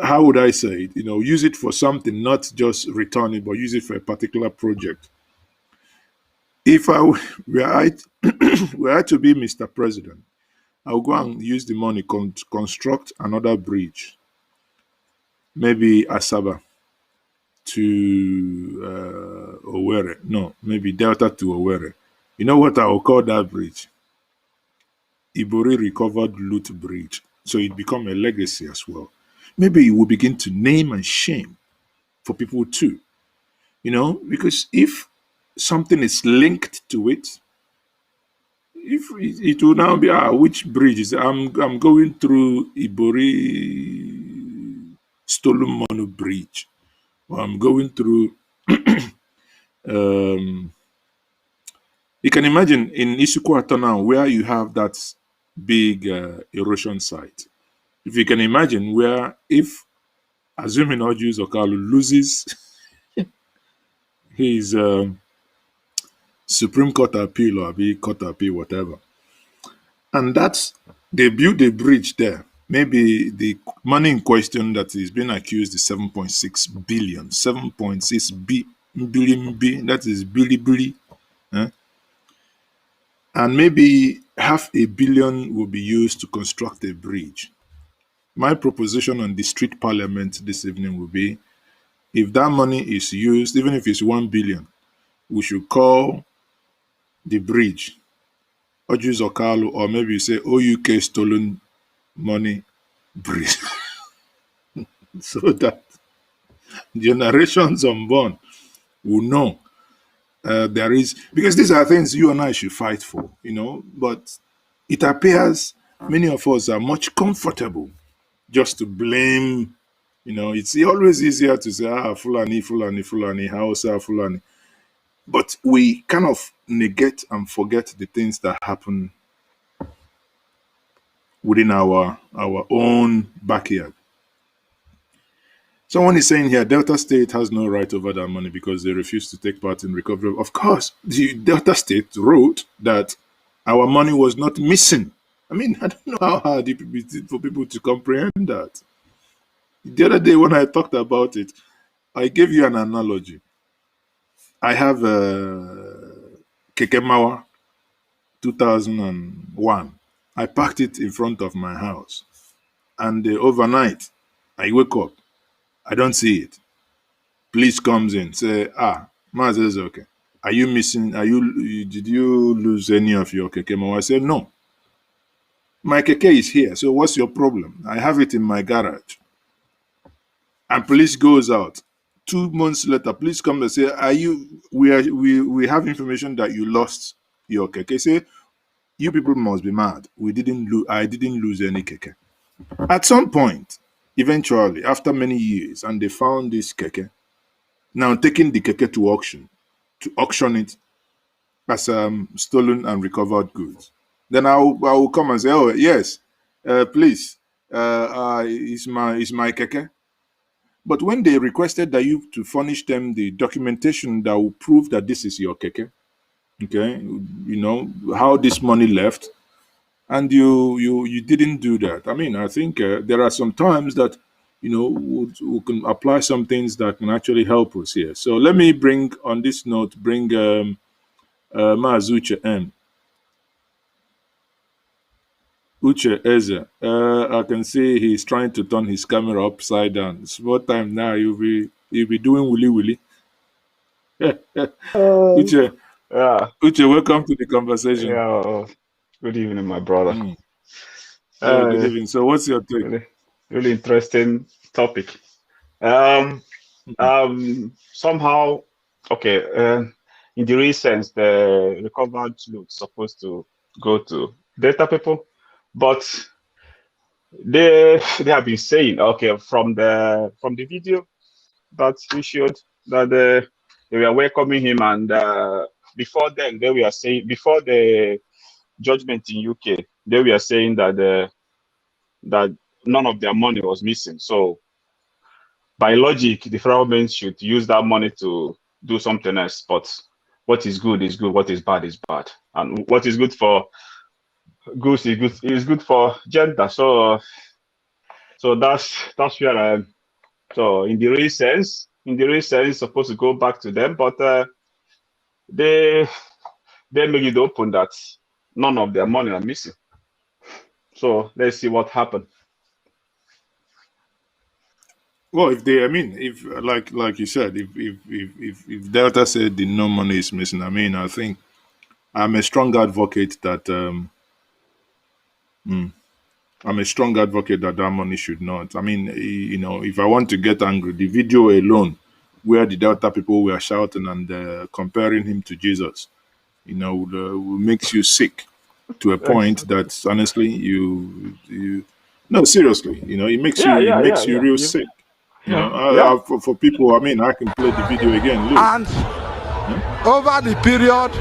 how would I say it? Use it for something, not just return it, but use it for a particular project. If I were I, were I to be Mr. President, I'll go and use the money to construct another bridge, maybe Asaba to Owerri. No, maybe Delta to Owerri. You know what I will call that bridge? Ibori Recovered Loot Bridge. So it become a legacy as well. Maybe you will begin to name and shame for people too. Because if something is linked to it, if it will now be which bridge is I'm going through Ibori Stolen Mono Bridge, or I'm going through um you can imagine in Isukwata now where you have that big erosion site. If you can imagine where if assuming Ojus Okalu loses his Supreme Court appeal or be court appeal, whatever, and that's they built a bridge there. Maybe the money in question that is being accused is 7.6 billion, 7.6 billion, that is billy billy. Eh? And maybe half a billion will be used to construct a bridge. My proposition on the street parliament this evening will be if that money is used, even if it's 1 billion, we should call the bridge Ojus Okalu, or maybe you say OUK Stolen money breathe so that generations unborn will know there is, because these are things you and I should fight for, but it appears many of us are much comfortable just to blame. It's always easier to say, Fulani, Fulani, Fulani, Hausa, Fulani. But we kind of negate and forget the things that happen within our own backyard. Someone is saying here, Delta State has no right over that money because they refuse to take part in recovery. Of course, the Delta State wrote that our money was not missing. I mean, I don't know how hard it is for people to comprehend that. The other day when I talked about it, I gave you an analogy. I have a Kekemawa 2001. I parked it in front of my house. And overnight, I wake up. I don't see it. Police comes in, say, Maz is okay. Are you missing? Did you lose any of your Kekemawa? I said, no. My Keke is here. So what's your problem? I have it in my garage. And police goes out. 2 months later, police come and say, we have information that you lost your Keke. Say, you people must be mad. I didn't lose any Keke. At some point, eventually, after many years, and they found this Keke, now taking the Keke to auction it as stolen and recovered goods. Then I will come and say, oh yes, please, is my Keke. But when they requested that you to furnish them the documentation that will prove that this is your Keke, okay, how this money left, and you didn't do that. I mean, I think there are some times that we can apply some things that can actually help us here. So let me bring on this note, Mazuche M. Uche Eze. I can see he's trying to turn his camera upside down. Small time now, you'll be doing willy willy. Uche, Yeah, welcome to the conversation. yeah. Good evening, my brother. Yeah, good evening. So, what's your take? Really interesting topic. Somehow, okay. In the recent, the recovered loot supposed to go to data people, but they have been saying, okay, from the video that we showed, that they were welcoming him, and before then they were saying, before the judgment in UK, they were saying that that none of their money was missing. So by logic, the federal government should use that money to do something else. But what is good is good, what is bad is bad, and what is good for goose is good for gender. So that's where I am. So in the real sense, it's supposed to go back to them, but they make it open that none of their money are missing. So let's see what happens. Well, if like you said, if Delta said the no money is missing, I think I'm a strong advocate that that money should not. If I want to get angry, the video alone, where the Delta people were shouting and comparing him to Jesus, makes you sick to a point that honestly, you no, seriously, it makes you real sick. For people, I can play the video again. Look. And over the period,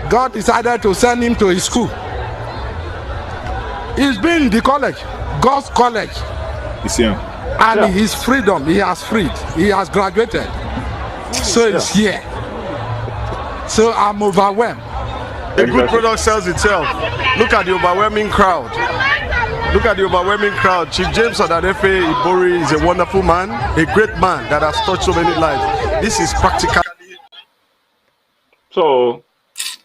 God decided to send him to his school. He's been in the college, God's college. And his freedom, he has freed. He has graduated. So it's here. So I'm overwhelmed. A good product sells itself. Look at the overwhelming crowd. Look at the overwhelming crowd. Chief James Odadefe Ibori is a wonderful man, a great man that has touched so many lives. This is practically. So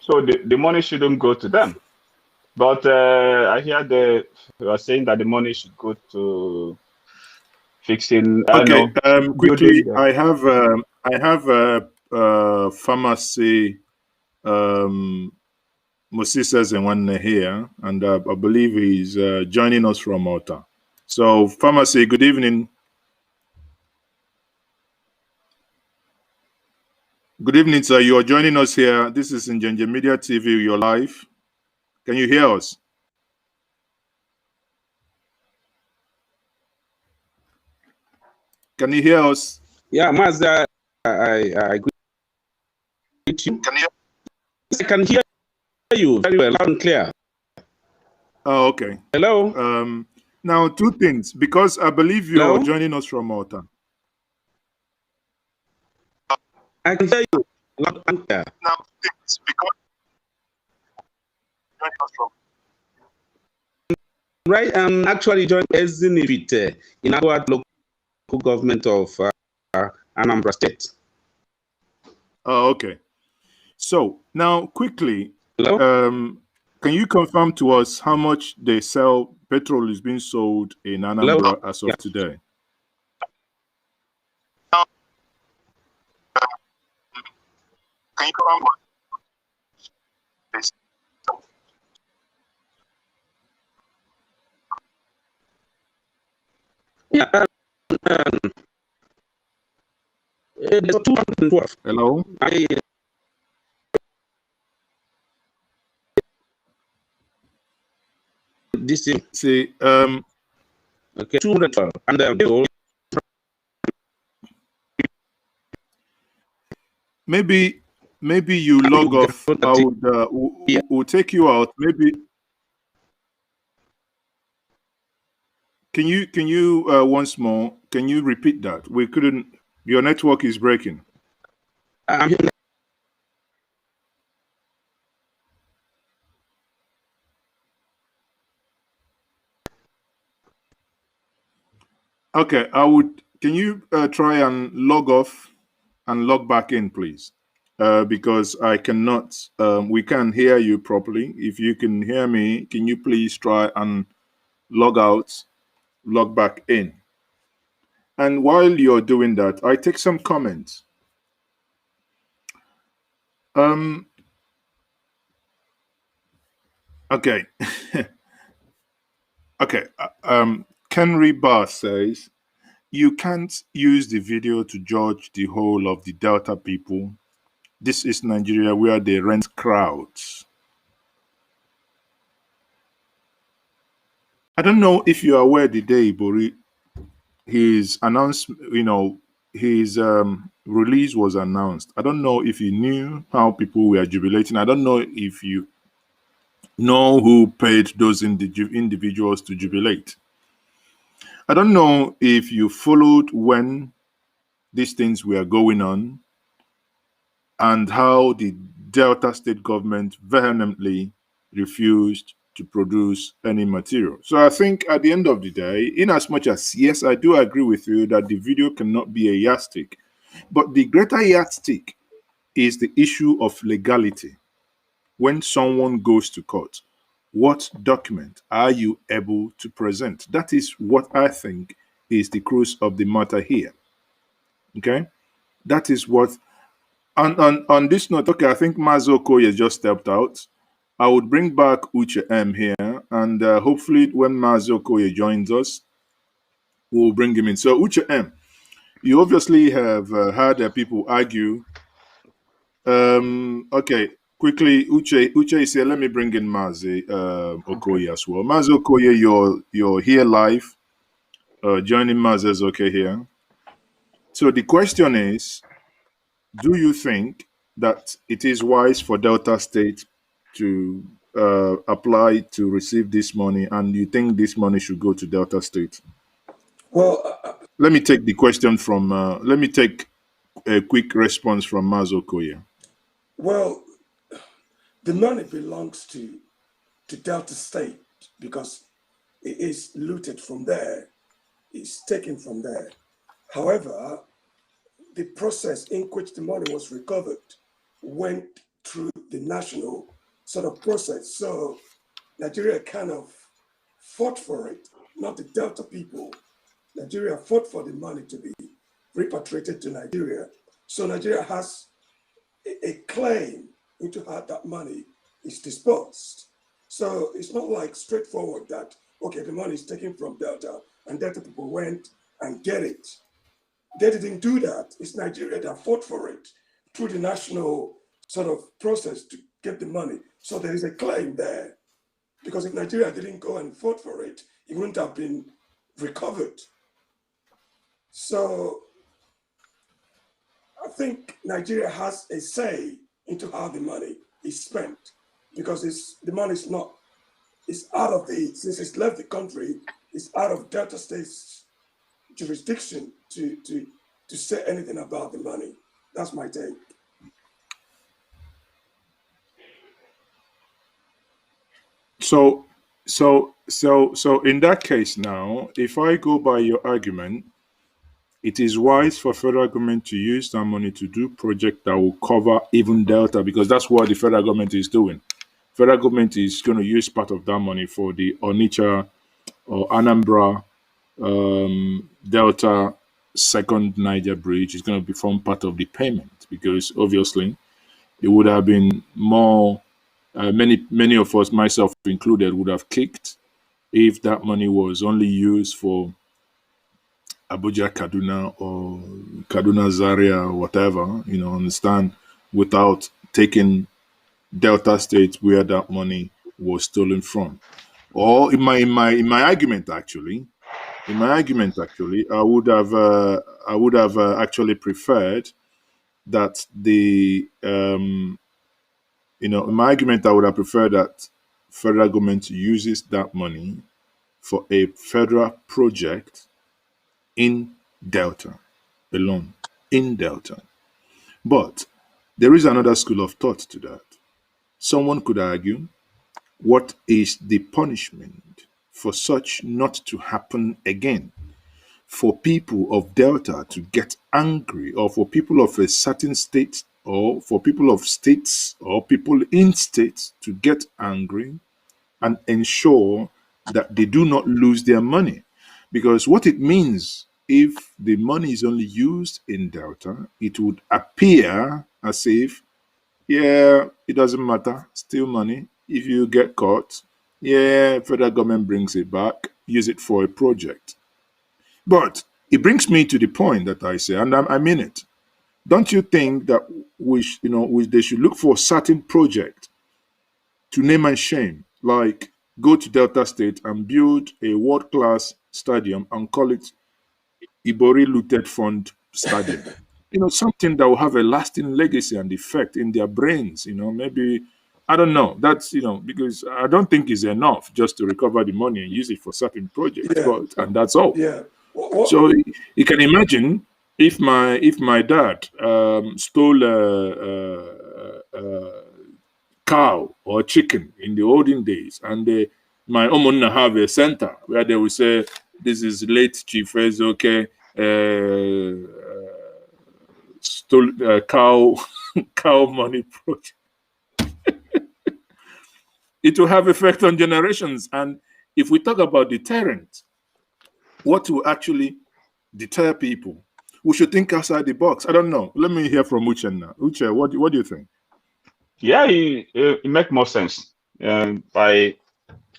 the money shouldn't go to them. But I hear they are saying that the money should go to fixing. Quickly, I have a pharmacy Moses and one here, and I believe he's joining us from Malta. So, Pharmacy, good evening. Good evening, sir. You are joining us here. This is Njenje Media TV. You're live. Can you hear us? Can you hear us? Yeah, Mazda, I greet you. I can hear you very well, loud and clear. Oh, okay. Hello. Now, two things, because I believe you're joining us from Malta. I can hear you loud and clear. Now, two things, because you're joining us from Right, I'm actually joining Ezinifit in our local government of Anambra State. Oh, okay. So now, quickly, Hello? Can you confirm to us how much they sell petrol is being sold in Anambra as of today? Can you confirm this? Yeah. It's 212. Hello? This is see, okay, 212. And maybe you log off. I would we'll take you out. Maybe can you once more? Can you repeat that? We couldn't. Your network is breaking. Okay, I would. Can you try and log off and log back in, please? Because I cannot. We can't hear you properly. If you can hear me, can you please try and log out, log back in? And while you're doing that, I take some comments. Okay. Okay. Kenry Barr says, you can't use the video to judge the whole of the Delta people. This is Nigeria where they rent crowds. I don't know if you are aware the day Ibori, his announcement, his release was announced. I don't know if you knew how people were jubilating. I don't know if you know who paid those individuals to jubilate. I don't know if you followed when these things were going on and how the Delta state government vehemently refused to produce any material. So I think at the end of the day, in as much as, yes, I do agree with you that the video cannot be a yardstick, but the greater yardstick is the issue of legality. When someone goes to court, what document are you able to present? That is what I think is the crux of the matter here. Okay? That is what, on this note, okay, I think Mazo Koye just stepped out. I would bring back Uche M here, and hopefully when Mazo Koye joins us, we'll bring him in. So Uche M, you obviously have heard people argue. Okay, quickly, Uche is here. Let me bring in Mazi Okoye as well. Mazi Okoye, you're here live. Joining Mazi is okay here. So the question is, do you think that it is wise for Delta State to apply to receive this money, and you think this money should go to Delta State? Well, let me take the question from. Let me take a quick response from Mazi Okoye. Well, the money belongs to Delta State because it is looted from there. It's taken from there. However, the process in which the money was recovered went through the national sort of process. So Nigeria kind of fought for it, not the Delta people. Nigeria fought for the money to be repatriated to Nigeria. So Nigeria has a claim into how that money is dispersed. So it's not like straightforward that, okay, the money is taken from Delta and Delta people went and get it. They didn't do that. It's Nigeria that fought for it through the national sort of process to get the money. So there is a claim there. Because if Nigeria didn't go and fought for it, it wouldn't have been recovered. So I think Nigeria has a say into how the money is spent, because the money is not, it's out of since it's left the country, it's out of Delta State's jurisdiction to say anything about the money. That's my take. So in that case now, if I go by your argument, it is wise for federal government to use that money to do projects that will cover even Delta, because that's what the federal government is doing. Federal government is going to use part of that money for the Onitsha or Anambra Delta second Niger bridge. Is going to become part of the payment, because obviously it would have been more. Many of us, myself included, would have kicked if that money was only used for Abuja, Kaduna, or Kaduna, Zaria, or whatever, understand, without taking Delta State where that money was stolen from. Or in my argument, actually, I would have actually preferred that in my argument, I would have preferred that federal government uses that money for a federal project in Delta alone, in Delta. But there is another school of thought to that. Someone could argue, what is the punishment for such not to happen again? For people of Delta to get angry, or for people of a certain state, or for people of states, or people in states to get angry and ensure that they do not lose their money. Because what it means, if the money is only used in Delta, it would appear as if, yeah, it doesn't matter, still money. If you get caught, yeah, federal government brings it back, use it for a project. But it brings me to the point that I say, and I mean it. Don't you think that they should look for a certain project to name and shame, like go to Delta State and build a world-class stadium and call it Ibori Looted Fund Stadium? Something that will have a lasting legacy and effect in their brains. Maybe, I don't know. That's because I don't think it's enough just to recover the money and use it for certain projects. Yeah. And that's all. Yeah. So you can imagine if my dad stole a cow or chicken in the olden days, and my omonna have a center where they will say, this is late Chief Ezoke, stole cow cow money project. It will have effect on generations. And if we talk about deterrent, what will actually deter people, we should think outside the box. I don't know. Let me hear from Uche now. Uche, what do you think? Yeah, it makes more sense by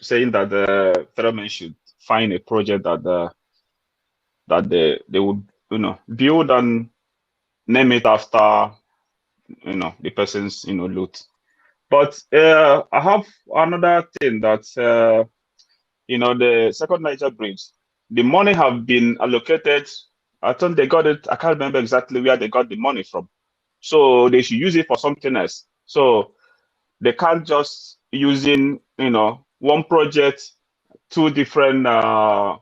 saying that the federal should find a project that they would build and name it after the person's loot. But I have another thing that the second Niger bridge, the money have been allocated. I think they got it. I can't remember exactly where they got the money from. So they should use it for something else. So they can't just using one project, two different I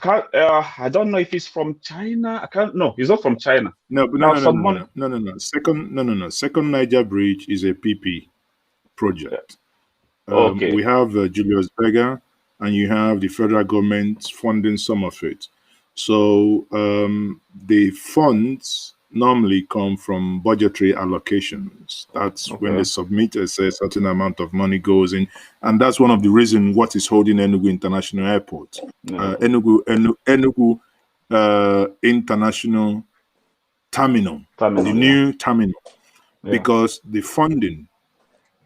can't. I don't know if it's from China. I can't. No, it's not from China. No. Second Niger Bridge is a PP project. Okay. We have Julius Berger, and you have the federal government funding some of it. So the funds normally come from budgetary allocations. That's when they submit a certain amount of money goes in, and that's one of the reasons what is holding Enugu International Airport. Enugu International terminal, the Terminal, new terminal, yeah. because the funding,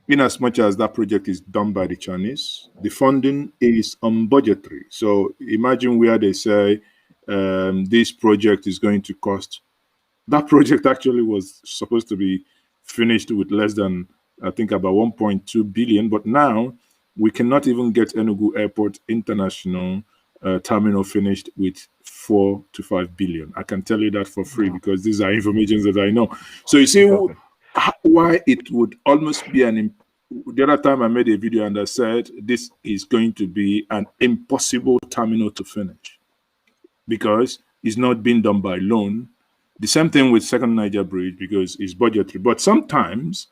in as much as that project is done by the Chinese, the funding is unbudgetary. So imagine where they say this project is going to cost. That project actually was supposed to be finished with less than, I think, about 1.2 billion. But now we cannot even get Enugu Airport International terminal finished with 4 to 5 billion. I can tell you that for free because these are information that I know. So you see why it would almost be the other time I made a video and I said this is going to be an impossible terminal to finish because it's not being done by loan. The same thing with Second Niger Bridge because it's budgetary. But sometimes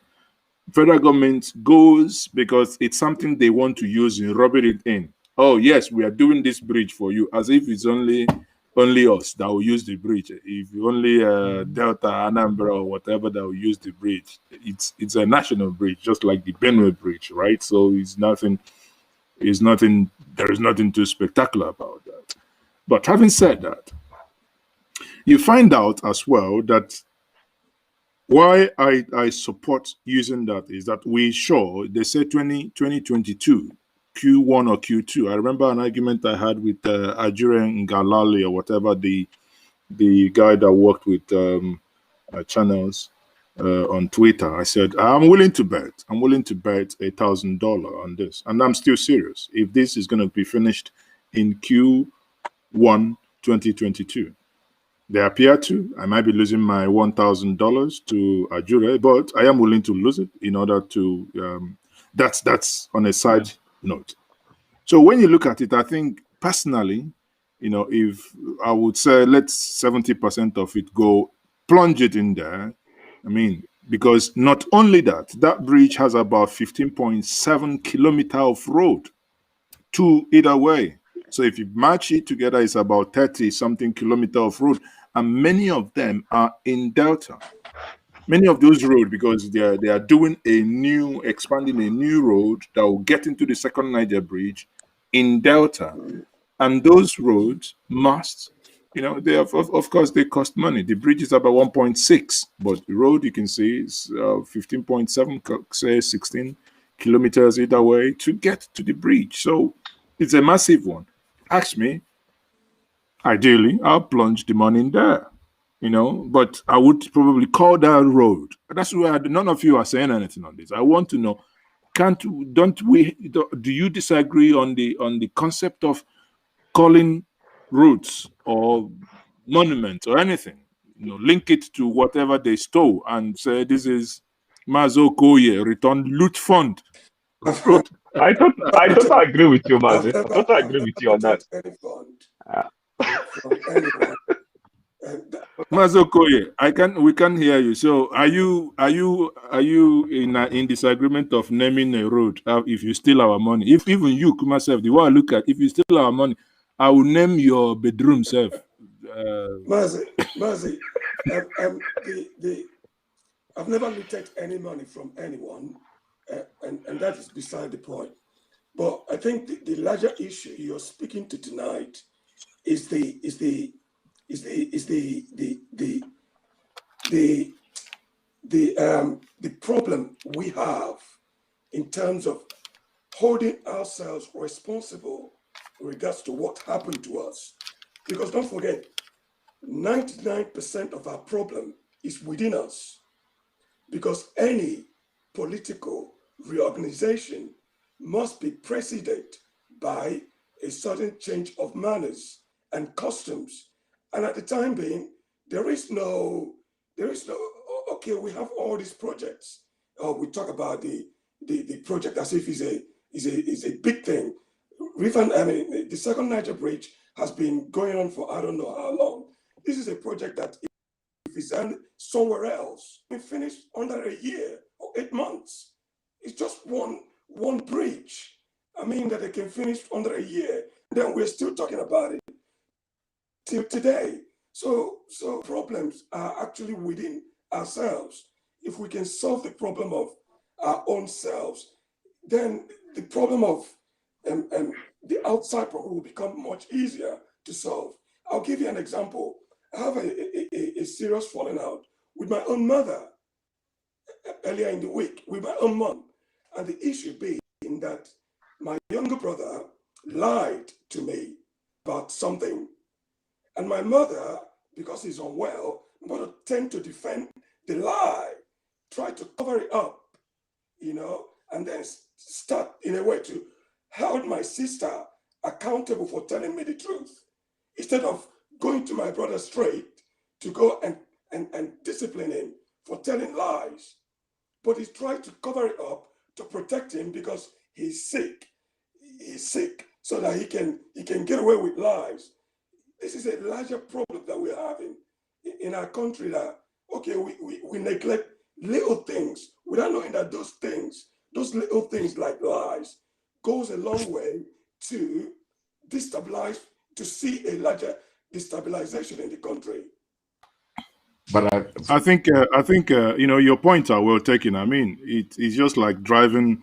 federal government goes because it's something they want to use and rub it in. Oh yes, we are doing this bridge for you, as if it's only us that will use the bridge. If only Delta, Anambra, or whatever that will use the bridge, it's a national bridge, just like the Benue Bridge, right? So it's nothing. There is nothing too spectacular about that. But having said that, you find out as well that why I support using that is that we show, they say 2022, Q1 or Q2. I remember an argument I had with Ajure Ngalali or whatever, the guy that worked with channels on Twitter. I said, I'm willing to bet $1,000 on this. And I'm still serious. If this is going to be finished in Q1 2022. They appear to. I might be losing my $1,000 to Ajure, but I am willing to lose it in order to. That's on a side note. So when you look at it, I think personally, if I would say let's 70% of it go, plunge it in there. I mean, because not only that bridge has about 15.7 kilometers of road, two either way. So if you match it together, it's about 30 something kilometers of road. And many of them are in Delta. Many of those roads, because they are doing expanding a new road that will get into the Second Niger Bridge in Delta. And those roads must, they have, of course, they cost money. The bridge is about 1.6, but the road you can see is 15.7, say 16 kilometers either way to get to the bridge. So it's a massive one. Ask me, ideally, I'll plunge the money in there, but I would probably call that road. That's why none of you are saying anything on this. I want to know, do you disagree on the concept of calling roads or monuments or anything, link it to whatever they stole and say this is Mazo Koye return loot fund. I totally agree with you, I've Mazi. I never, totally I've agree never with you on that. looted any fund Uh, from anyone. And Mazo Koye, we can hear you. So are you in disagreement of naming a road if you steal our money? If even you, myself, the way I look at, if you steal our money, I will name your bedroom self. Mazi, I've never looted any money from anyone, and that is beside the point. But I think the larger issue you're speaking to tonight is the problem we have in terms of holding ourselves responsible in regards to what happened to us. Because don't forget, 99% of our problem is within us. Because any political reorganization must be preceded by a certain change of manners and customs. And at the time being, there is no, okay, we have all these projects. We talk about the project as if it's a big thing. The Second Niger Bridge has been going on for I don't know how long. This is a project that if it's somewhere else, we finished under a year or 8 months. It's just one bridge. I mean that they can finish under a year. Then we're still talking about it till today. So problems are actually within ourselves. If we can solve the problem of our own selves, then the problem of the outside problem will become much easier to solve. I'll give you an example. I have a serious falling out with my own mother earlier in the week, with my own mom. And the issue being that my younger brother lied to me about something. And my mother, because he's unwell, my mother tend to defend the lie, try to cover it up, and then start in a way to hold my sister accountable for telling me the truth, instead of going to my brother straight to go and discipline him for telling lies. But he's trying to cover it up to protect him because he's sick. He's sick so that he can get away with lies. This is a larger problem that we're having in our country, that, okay, we neglect little things without knowing that those little things like lies, goes a long way to destabilize, to see a larger destabilization in the country. But I think your points are well taken. I mean, it's just like driving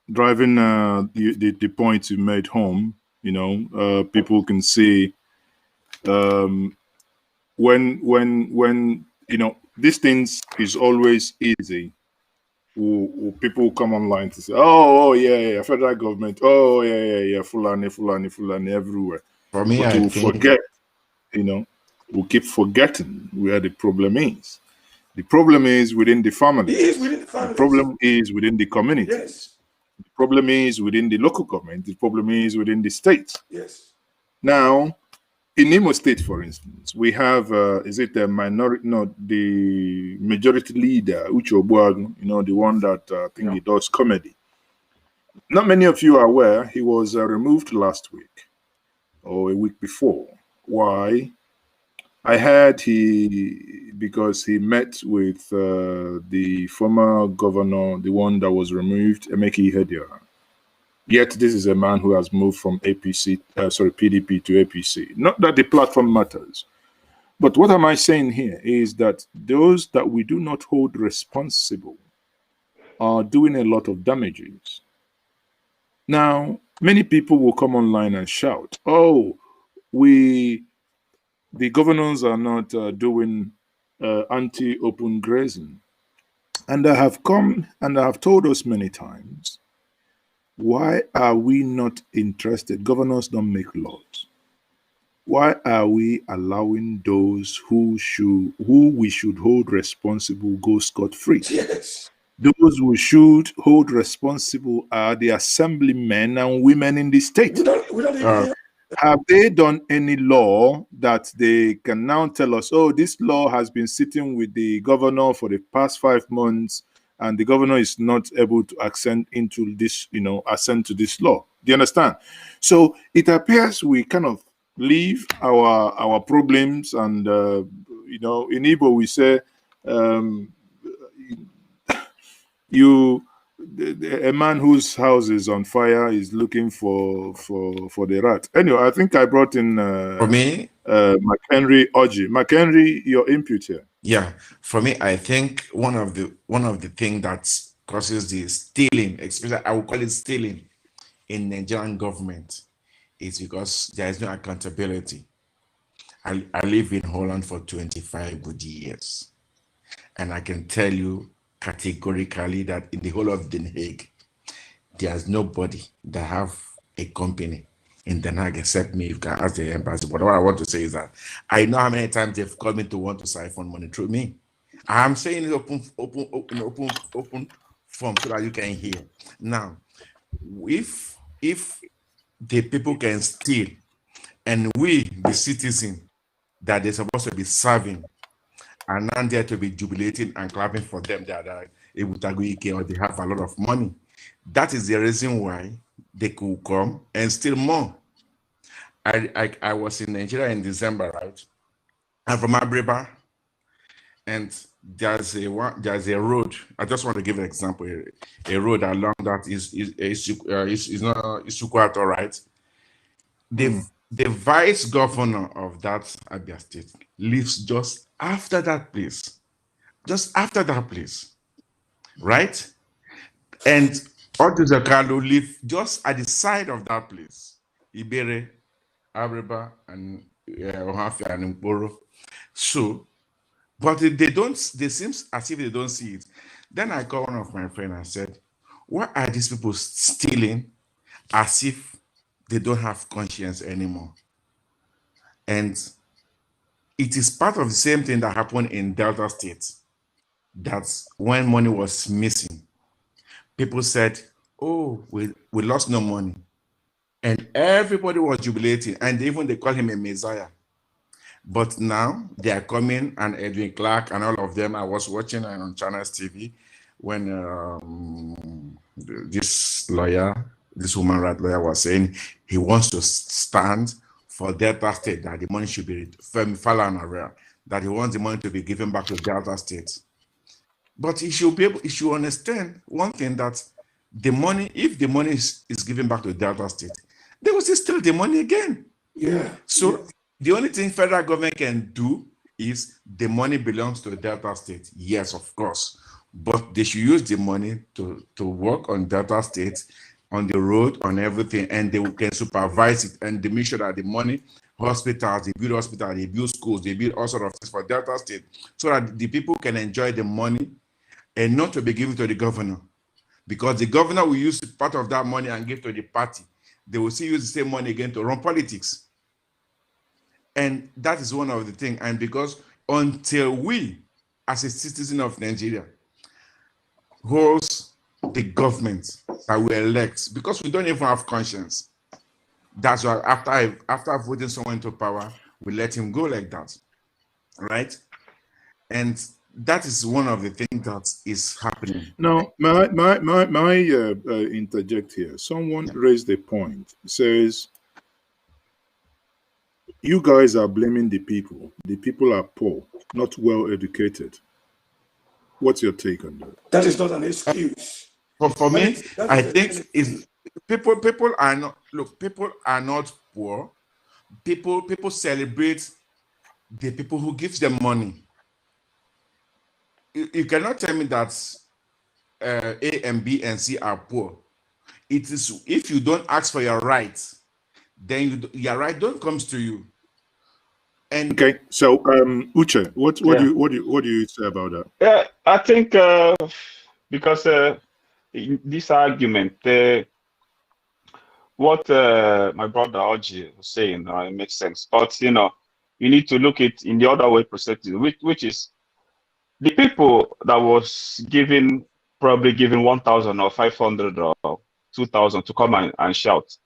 the points you made home. People can see when these things is always easy. People come online to say, oh yeah, federal government, oh yeah, Fulani everywhere. for me, But I we'll think forget, we'll keep forgetting where the problem is. The problem is within the families. It is within the The families. problem is within the communities. Yes, The problem is within the local government. The problem is within the state. yes. Now, in Imo State, for instance, we have is it the minority? No, the majority leader, Uche Obuagu. The one that I think he does comedy. Not many of you are aware he was removed last week or a week before. Why? I heard because he met with the former governor, the one that was removed, Emeki Ihedioha. Yet this is a man who has moved from PDP to APC. Not that the platform matters, but what am I saying here is that those that we do not hold responsible are doing a lot of damages. Now, many people will come online and shout, "Oh, the governors are not doing anti-open grazing," and I have come and I have told us many times. Why are we not interested? Governors don't make laws. Why are we allowing those who we should hold responsible go scot-free? Yes. Those who should hold responsible are the assemblymen and women in the state. We don't even hear. Have they done any law that they can now tell us, oh, this law has been sitting with the governor for the past 5 months, and the governor is not able to assent to this law? Do you understand? So it appears we kind of leave our problems, and in Igbo we say, a man whose house is on fire is looking for the rat. Anyway, I think I brought in for me, McHenry Oji. McHenry, your input here. yeah, for me, I think one of the things that causes the stealing, especially I would call it stealing, in Nigerian government, is because there is no accountability. I live in Holland for 25 good years, and I can tell you categorically that in the whole of Den Haag, there's nobody that have a company in Den Haag except me. You can ask the embassy. But what I want to say is that I know how many times they've called me to want to siphon money through me. I'm saying it open form so that you can hear. Now, if the people can steal, and we, the citizen that they're supposed to be serving, are not there to be jubilating and clapping for them that are able to go, or they have a lot of money. That is the reason why they could come and steal more. I was in Nigeria in December, right? I'm from Abriba, and there's a road. I just want to give an example. A road along that is not Isukwata, right? The vice governor of that Abia State lives just after that place. Just after that place, right? And Oduzakalu live just at the side of that place. Ibere, Abriba, and Ohafia and Mboro. So, but they don't, they seem as if they don't see it. Then I called one of my friends and said, why are these people stealing as if they don't have conscience anymore? And it is part of the same thing that happened in Delta State. That when money was missing, people said, oh, we lost no money. And everybody was jubilating. And even they call him a messiah. But now they are coming, and Edwin Clark and all of them. I was watching on Channels TV when this lawyer, this human rights lawyer, was saying he wants to stand for Delta State, that the money should be Femi Falana, that he wants the money to be given back to Delta State. But he should be able, he should understand one thing, that the money, if the money is given back to Delta State, they will still steal the money again. Yeah. So the only thing federal government can do is the money belongs to the Delta State. Yes, of course. But they should use the money to work on Delta State, on the road, on everything, and they can supervise it, and they make sure that the money, hospitals, they build hospitals, they build schools, they build all sorts of things for Delta State, so that the people can enjoy the money and not to be given to the governor. Because the governor will use part of that money and give to the party. They will still use the same money again to run politics. And that is one of the things. And because until we, as a citizen of Nigeria, holds the government that we elect, because we don't even have conscience, that's why after voting someone into power, we let him go like that, right? And that is one of the things that is happening. Now, my interject here. Someone raised a point. Says, you guys are blaming the people. The people are poor, not well educated. What's your take on that? That is not an excuse. For me, I think is people are not, look, people are not poor. People celebrate the people who gives them money. You cannot tell me that A and B and C are poor. It is, if you don't ask for your rights, then your right don't comes to you. And okay, so Uche, what do you say about that? Yeah, I think because in this argument, what my brother Oji was saying, it makes sense. But you need to look it in the other way perspective, which is the people that was probably given 1,000 or 500 or 2,000 to come and shout,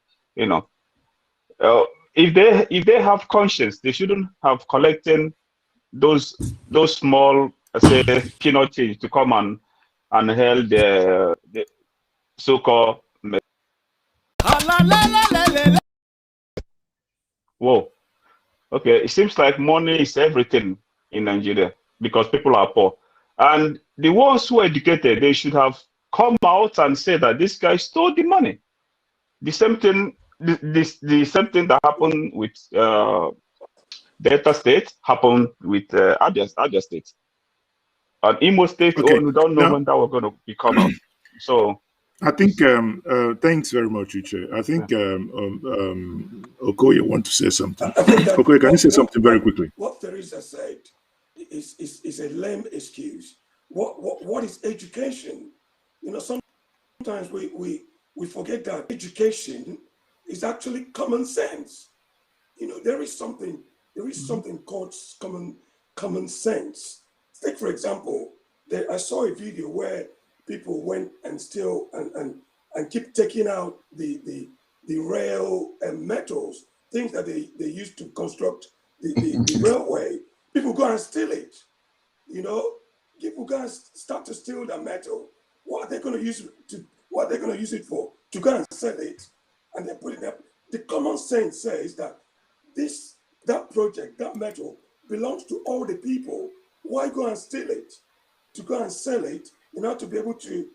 if they have conscience, they shouldn't have collected those small, say, peanut change to come and held the so-called. Whoa. Okay, it seems like money is everything in Nigeria because people are poor. And the ones who are educated, they should have come out and say that this guy stole the money. The same thing, the same thing that happened with Delta State happened with Abia State. And Imo State, okay. We don't know when that was going to be come out. So I think thanks very much, Uche. I think Okoye want to say something. Okoye, can you say something very quickly? What Teresa said is a lame excuse. What is education? Sometimes we forget that education is actually common sense. There is something called common sense. Take, for example, I saw a video where people went and steal and keep taking out the rail and metals, things that they used to construct the railway. People go and steal it. People go and start to steal the metal. What are they going to use it for? To go and sell it, and they put it up. The common sense says that that project, that metal, belongs to all the people. Why go and steal it? To go and sell it in order to be able to,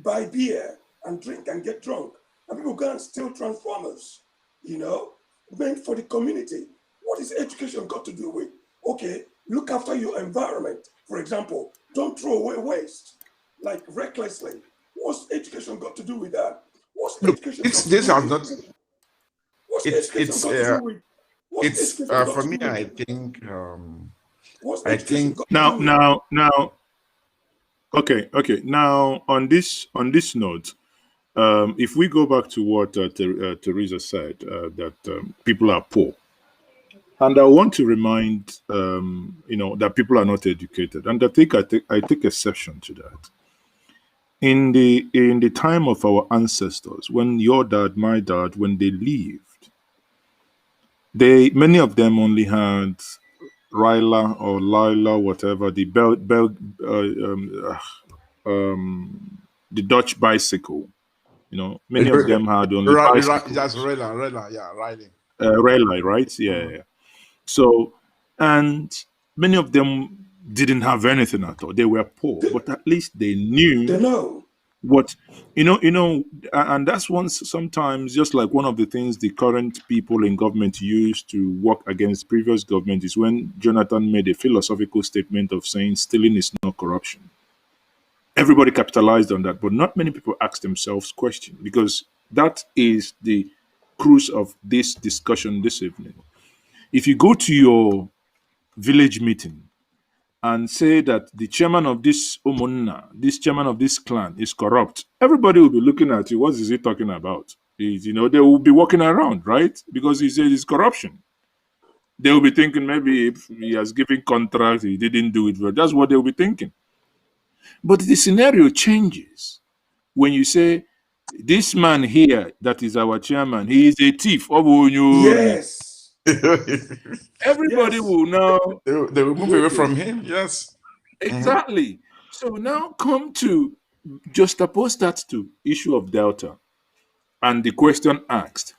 buy beer and drink and get drunk. And people go and steal transformers, meant for the community. What is education got to do with? Okay, look after your environment. For example, don't throw away waste, like recklessly. What's education got to do with that? What's education got to do with? What's the It's escape from for God's me. I glory? think What's the I education think God's Now, glory? now, now. Okay. Now, on this note, if we go back to what Teresa said, that people are poor, and I want to remind that people are not educated, and I take exception to that. In the time of our ancestors, when your dad, my dad, when they lived, they many of them only had Ryla or Lila, whatever the the Dutch bicycle. Many of them had only That's bicycles. Rela, yeah, riding. Rally, right? Yeah, yeah. So, and many of them didn't have anything at all. They were poor, They, but at least they knew they know. what and that's sometimes just like one of the things the current people in government use to work against previous government is when Jonathan made a philosophical statement of saying stealing is not corruption. Everybody capitalized on that, but not many people asked themselves question, because that is the cruise of this discussion this evening. If you go to your village meeting and say that the chairman of this Umunna, this chairman of this clan is corrupt, everybody will be looking at you. What is he talking about? They will be walking around, right? Because he said it's corruption. They will be thinking maybe if he has given contract, he didn't do it well. That's what they will be thinking. But the scenario changes when you say, this man here that is our chairman, he is a thief. Yes. Everybody Yes. will now. They will move away from Moving. him. Yes. Mhm. Exactly. So now come to juxtapose that to issue of Delta and the question asked.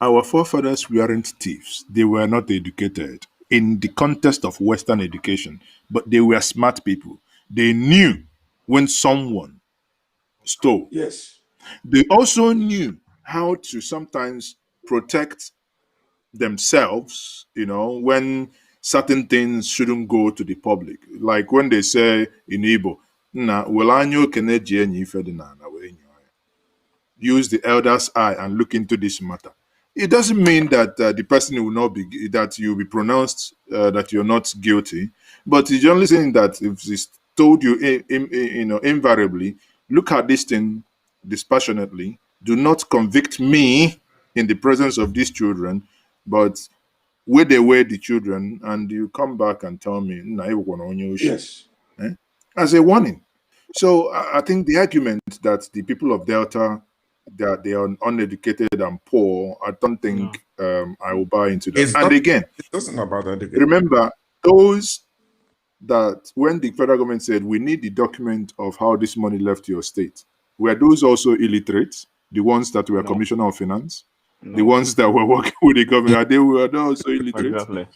Our forefathers weren't thieves. They were not educated in the context of Western education, but they were smart people. They knew when someone stole. Yes. They also knew how to sometimes protect themselves, when certain things shouldn't go to the public. Like when they say in Igbo, "Nna, were anyị okenye ji enyi ife dị n'ala wee nyụọ ya." Use the elder's eye and look into this matter. It doesn't mean that the person will not be, that you'll be pronounced that you're not guilty, but it's only saying that if it's told you, invariably, look at this thing dispassionately. Do not convict me in the presence of these children, but where they were the children, and you come back and tell me, "Nna, ị bụkwa na onye oshi." Yes. As a warning. So I think the argument that the people of Delta, that they are uneducated and poor, I don't Yeah. think I will buy into that. It's And not. again, It doesn't about that. remember those that when the federal government said we need the document of how this money left your state, were those also illiterate? The ones that were No, commissioner of finance, the no, ones that were working with the government, are they also illiterate? exactly.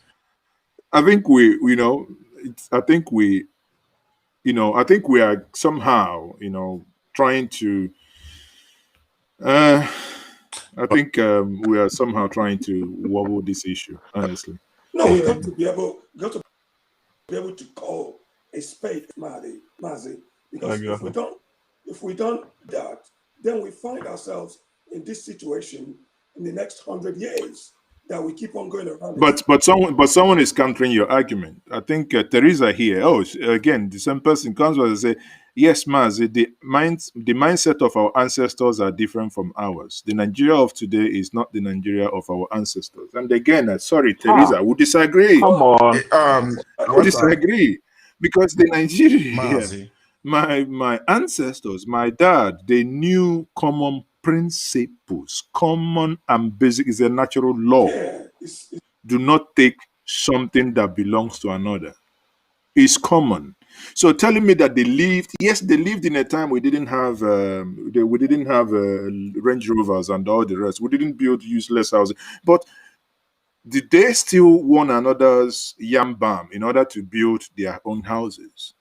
I think I think we are somehow, trying to. I think we are somehow trying to wobble this issue. Honestly, No, we got to be able to call a spade Mazi, because Exactly. if we don't do that, then we find ourselves in this situation in the next 100 years that we keep on going around the but someone is countering your argument. I think Teresa here. Oh, again, the same person comes and say, "Yes, Maz, the mindset of our ancestors are different from ours. The Nigeria of today is not the Nigeria of our ancestors." And again, sorry, Teresa, Ah, I would disagree. come on. I would What disagree because the Nigeria, Mazi? my ancestors, my dad, they knew common principles, common and basic is a natural law. yeah, Do not take something that belongs to another. It's common. So telling me that they lived, yes, they lived in a time we didn't have Range Rovers and all the rest. We didn't build useless houses, but did they still one another's yam bam in order to build their own houses?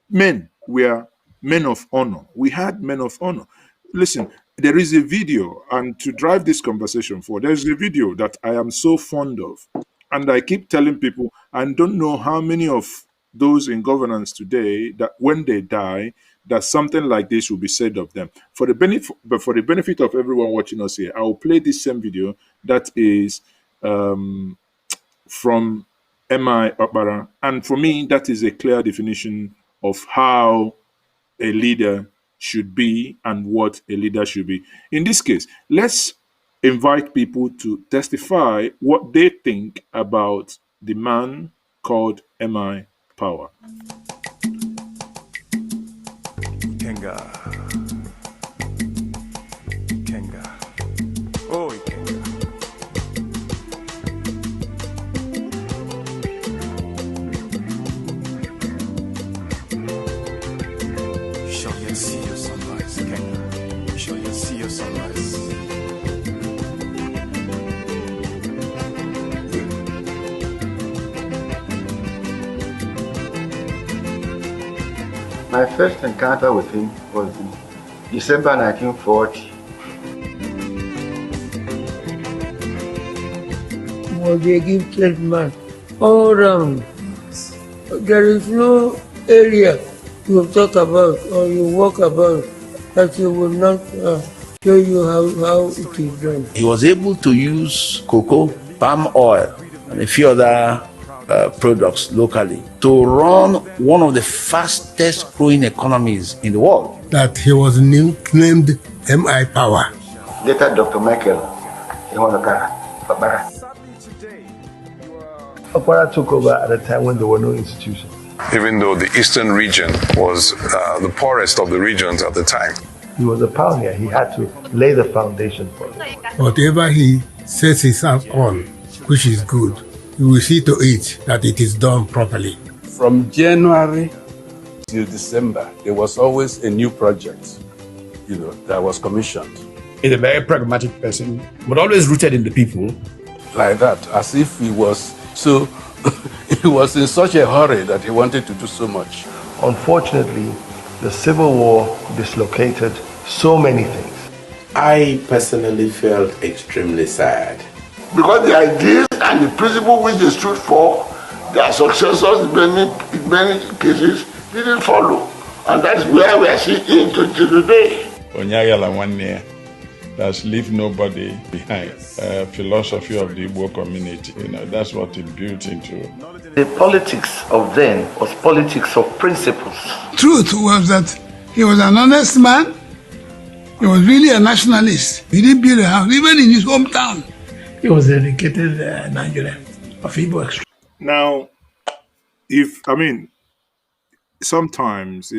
Men were men of honor. We had men of honor. Listen, there is a video, and to drive this conversation forward, there's a video that I am so fond of. And I keep telling people, I don't know how many of those in governance today that when they die, that something like this will be said of them. For the benefit of everyone watching us here, I will play this same video that is um, from M.I. Okpara. And for me, that is a clear definition of how a leader should be and what a leader should be. In this case, let's invite people to testify what they think about the man called M.I. Power. Kenga. Kenga. Oh, Kenga. Shall yet see your sunrise, Kenga. Shall yet see your sunrise. My first encounter with him was in December 1940. He was a gifted man all round. There is no area you talk about or you walk about that he will not show you how it is done. He was able to use cocoa, palm oil, and a few other products locally to run one of the fastest growing economies in the world. That he was nicknamed M.I. Power. Later, Dr. Michael Okpara. Okpara took over at a time when there were no institutions. Even though the eastern region was the poorest of the regions at the time. He was a pioneer. He had to lay the foundation for it. Whatever he sets his hands on, which is good, he will see to it that it is done properly. From January till December, there was always a new project, that was commissioned. He's a very pragmatic person, but always rooted in the people. Like that, as if he was so, he was in such a hurry that he wanted to do so much. Unfortunately, the Civil War dislocated so many things. I personally felt extremely sad. Because the ideas and the principle which they stood for, their successors in many cases didn't follow. And that's where we are seeing to today. Onyagala 1 year that's leave nobody behind. Philosophy of the Igbo community, that's what it built into. The politics of then was politics of principles. Truth was that he was an honest man. He was really a nationalist. He didn't build a house, even in his hometown. He was a dedicated Nigerian of Igbo extraction. Now, sometimes,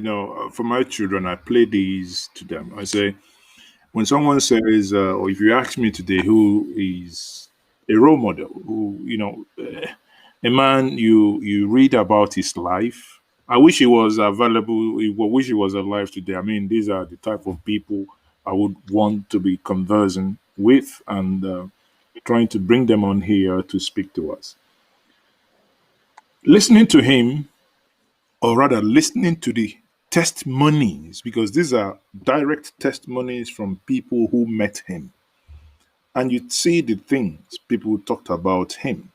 for my children, I play these to them. I say, when someone says, or if you ask me today who is a role model, who, a man you read about his life, I wish he was available, I wish he was alive today. These are the type of people I would want to be conversing with and trying to bring them on here to speak to us. Listening to him, or rather listening to the testimonies, because these are direct testimonies from people who met him, and you see the things people talked about him,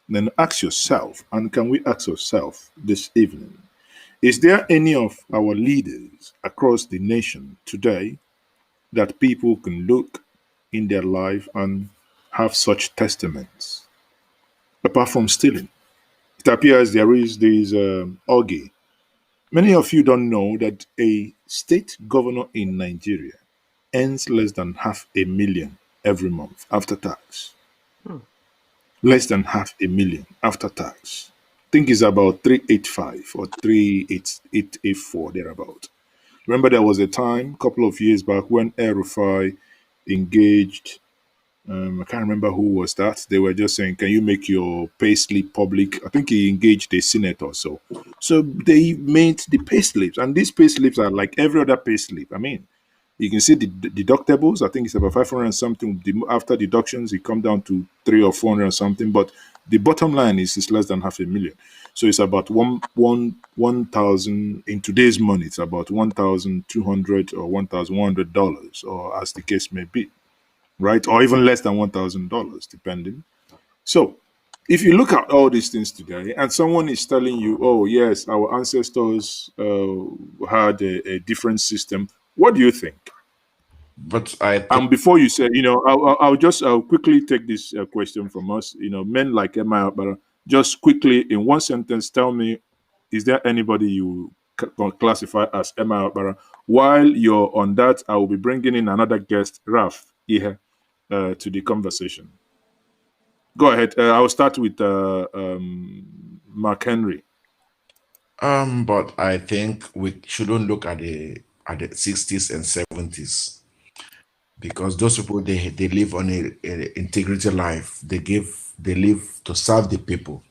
then ask yourself, and can we ask ourselves this evening, is there any of our leaders across the nation today that people can look in their life and have such testaments? Apart from stealing, it appears there is this Augie. Many of you don't know that a state governor in Nigeria earns less than $500,000 every month after tax. Less than $500,000 after tax. I think it's about 385 or 384 thereabout. Remember, there was a time, a couple of years back, when El Rufai engaged. I can't remember who was that. They were just saying, can you make your pay slip public? I think he engaged a senator. So they made the pay slips. And these pay slips are like every other pay slip. You can see the deductibles. I think it's about 500 and something. After deductions, it comes down to 300 or 400 and something. But the bottom line is less than $500,000. So it's about 1,000 in today's money. It's about $1,200 or $1,100, or as the case may be. Right? Or even less than $1,000, depending. So, if you look at all these things today, and someone is telling you, oh, yes, our ancestors had a different system, what do you think? But before you say, I'll quickly take this question from us. Men like Emma, but just quickly in one sentence, tell me, is there anybody you classify as Emma Bara? While you're on that, I will be bringing in another guest, Raf, here, to the conversation. Go ahead. I'll start with Mark Henry. But I think we shouldn't look at the 60s and 70s, because those people they live on a integrity life. They live to serve the people.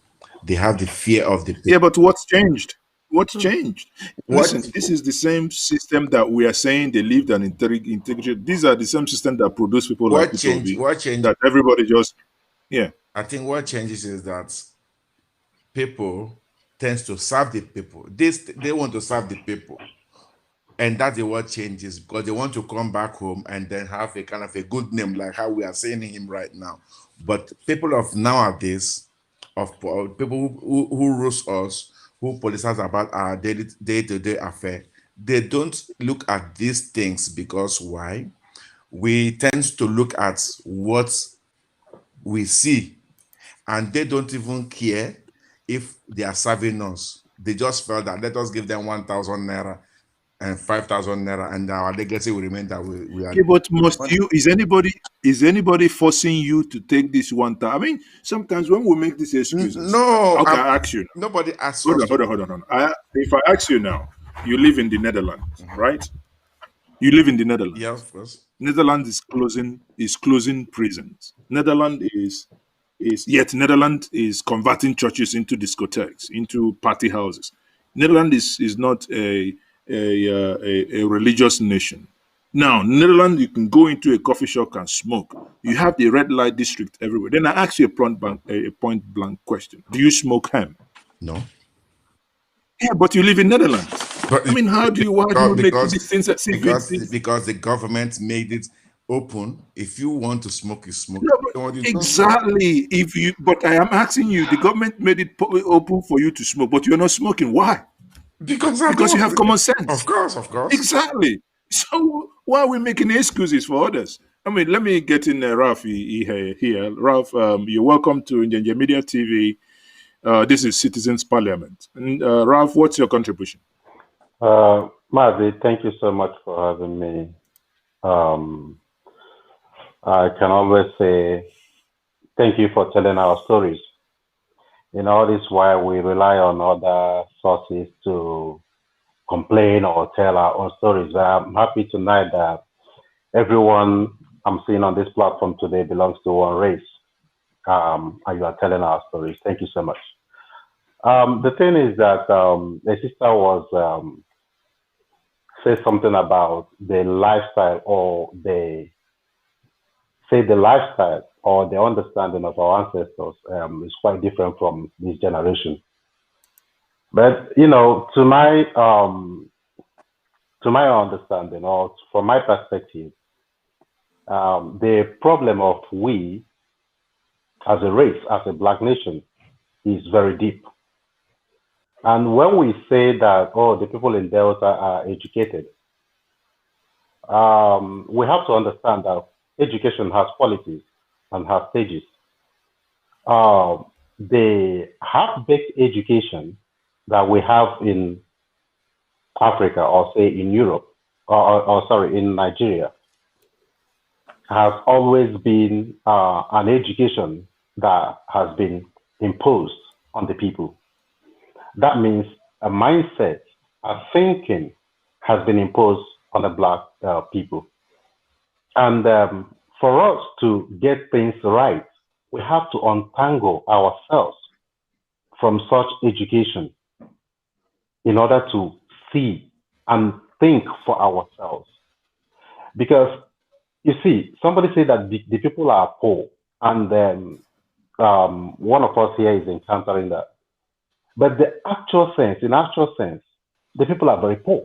They have the fear of the people. Yeah, but what's changed? What's changed? Listen, this is the same system that we are saying they lived an integrity. These are the same system that produce people like Peter Obi, that everybody just, yeah. I think what changes is that people tends to serve the people. They want to serve the people. And that's the what changes, because they want to come back home and then have a kind of a good name, like how we are saying him right now. But people of nowadays, people who rules us, who politicize about our day-to-day affair, they don't look at these things, because why? We tend to look at what we see, and they don't even care if they are serving us. They just felt that let us give them 1,000 naira and 5,000 naira, and our legacy will remain that we are. Yeah, but is anybody forcing you to take this one time? I mean, sometimes when we make these excuses, okay, I ask you. Nobody asks. Hold on. If I ask you now, you live in the Netherlands, right? You live in the Netherlands. Yeah, of course. Netherlands is closing prisons. Netherlands is converting churches into discotheques, into party houses. Netherlands is not a religious nation. Now, Netherlands, you can go into a coffee shop and smoke. You have the red light district everywhere. Then I ask you a point blank question: do you smoke hemp? No. Yeah, but you live in Netherlands. But I mean, why do you make these things because the government made it open. If you want to smoke, you smoke. No, exactly. But I am asking you, the government made it open for you to smoke, but you're not smoking. Why? Because you have common sense. Of course. Exactly. So why are we making excuses for others? I mean, let me get in Ralph here. Ralph, you're welcome to Njenje Media TV. This is Citizens Parliament. And Ralph, what's your contribution? Mazi, thank you so much for having me. I can always say thank you for telling our stories. This is why we rely on other sources to complain or tell our own stories. But I'm happy tonight that everyone I'm seeing on this platform today belongs to one race. And you are telling our stories. Thank you so much. The thing is that the sister was say something about the lifestyle or the lifestyle or the understanding of our ancestors is quite different from this generation. But to my understanding or from my perspective, the problem of we as a race, as a black nation, is very deep. And when we say that, the people in Delta are educated, we have to understand that education has qualities and has stages. The half-baked education that we have in Africa, or say in Europe, or in Nigeria, has always been an education that has been imposed on the people. That means a mindset, a thinking has been imposed on the black people. And for us to get things right, we have to untangle ourselves from such education in order to see and think for ourselves. Because you see, somebody said that the people are poor, and one of us here is encountering that. But in actual sense, the people are very poor.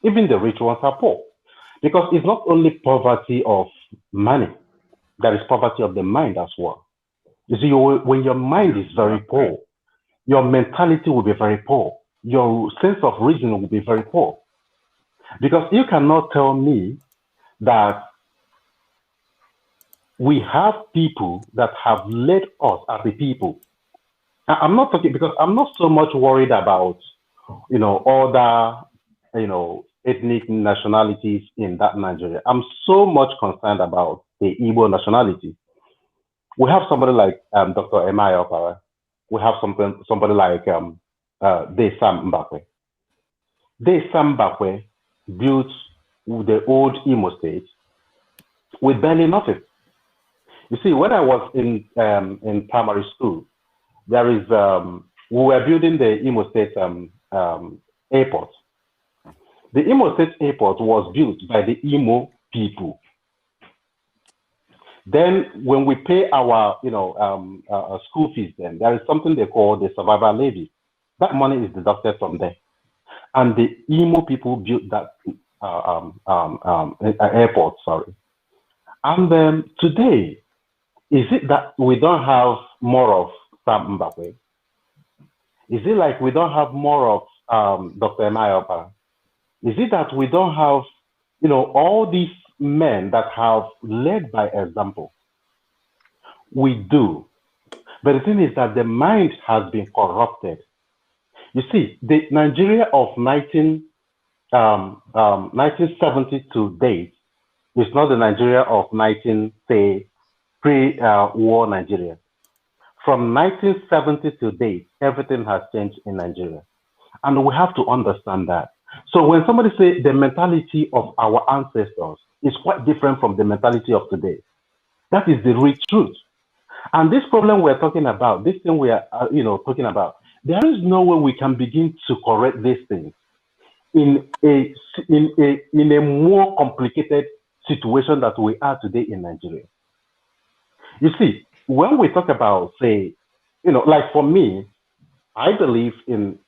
Even the rich ones are poor. Because it's not only poverty of money, there is poverty of the mind as well. You see, when your mind is very poor, your mentality will be very poor. Your sense of reason will be very poor. Because you cannot tell me that we have people that have led us as a people. I'm not talking because I'm not so much worried about, other, ethnic nationalities in that Nigeria. I'm so much concerned about the Igbo nationality. We have somebody like Dr. Emma Opara. We have somebody like Desam Mbakwe. Desam Mbakwe built the old Imo State with barely nothing. You see, when I was in primary school, there is we were building the Imo State airport. The Imo State airport was built by the Imo people. Then, when we pay our school fees, then there is something they call the survival levy. That money is deducted from there, and the Imo people built that airport. Sorry, and today, is it that we don't have more of Sam Mbakwe? Is it like we don't have more of Dr. Emayopa? Is it that we don't have, all these men that have led by example? We do. But the thing is that the mind has been corrupted. You see, the Nigeria of 1970 to date is not the Nigeria of pre-war Nigeria. From 1970 to date, everything has changed in Nigeria. And we have to understand that. So when somebody says the mentality of our ancestors is quite different from the mentality of today, that is the real truth. And this problem we're talking about, this thing we are, talking about, there is no way we can begin to correct these things in a more complicated situation that we are today in Nigeria. You see, when we talk about, say, like for me, I believe in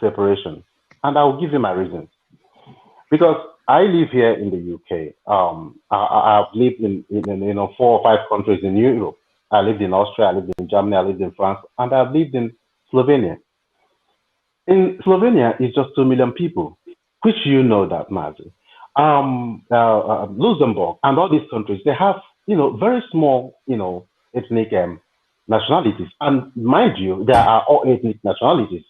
separation, and I'll give you my reasons. Because I live here in the UK. I've lived in 4 or 5 countries in Europe. I lived in Austria, I lived in Germany, I lived in France, and I've lived in Slovenia. In Slovenia, it's just 2 million people, which that, Mazi. Luxembourg and all these countries, they have, very small, ethnic nationalities. And mind you, there are all ethnic nationalities.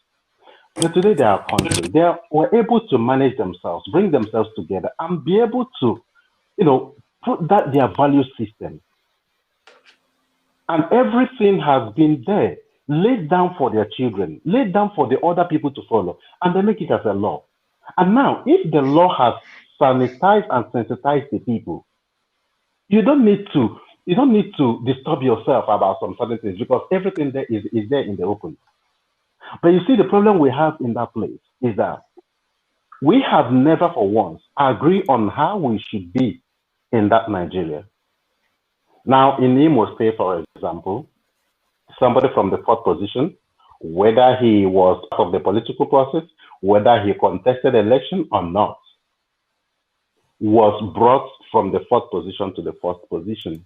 But today they are countries. They were able to manage themselves, bring themselves together, and be able to, put that their value system. And everything has been there, laid down for their children, laid down for the other people to follow, and they make it as a law. And now, if the law has sanitized and sensitized the people, you don't need to disturb yourself about some certain things because everything there is there in the open. But you see, the problem we have in that place is that we have never for once agreed on how we should be in that Nigeria. Now, in Imo State, for example, somebody from the 4th position, whether he was part of the political process, whether he contested election or not, was brought from the 4th position to the 1st position.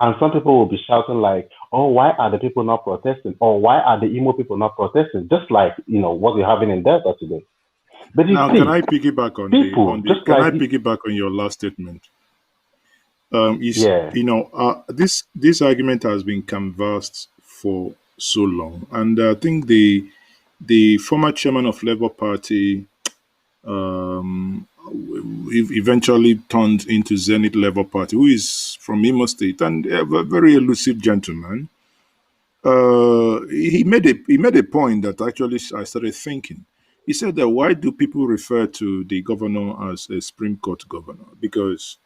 And some people will be shouting like, oh, why are the people not protesting? Or why are the Imo people not protesting? Just like, what we're having in Delta today. But now, can I piggyback on piggyback on your last statement? This argument has been canvassed for so long. And I think the former chairman of Labour Party eventually turned into Zenith Labour Party, who is from Imo State and a very elusive gentleman. He made a point that actually I started thinking. He said that why do people refer to the governor as a Supreme Court governor? Because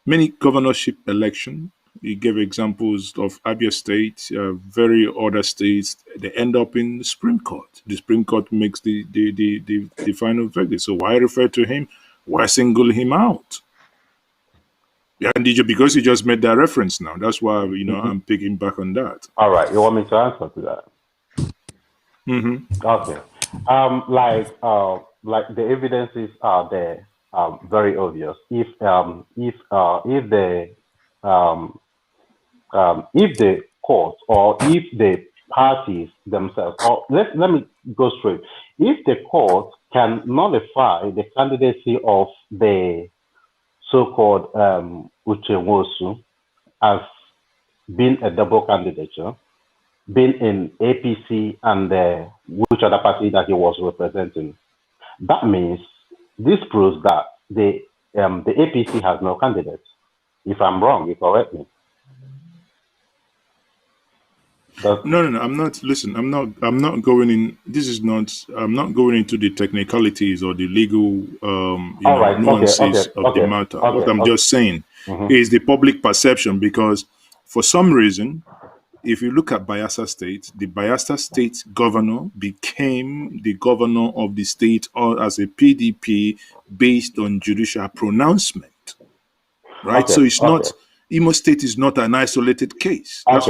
many governorship elections, he gave examples of Abia State, very other states, they end up in the Supreme Court. The Supreme Court makes the final verdict. So why refer to him? Why single him out? Yeah, and because you just made that reference now. That's why, I'm picking back on that. All right. You want me to answer to that? Mm-hmm. Okay. Like the evidences are there, very obvious. If the court or if the parties themselves, or let me go straight. If the court can nullify the candidacy of the so-called Uche Nwosu as being a double candidature, being in APC and which other party that he was representing. That means this proves that the APC has no candidate. If I'm wrong, you correct me. No. I'm not. Listen, I'm not going in. This is not. I'm not going into the technicalities or the legal, nuances of the matter. What I'm just saying is the public perception, because for some reason, if you look at Bayelsa State, the Bayelsa State governor became the governor of the state as a PDP based on judicial pronouncement, right? So it's not. Imo State is not an isolated case. That's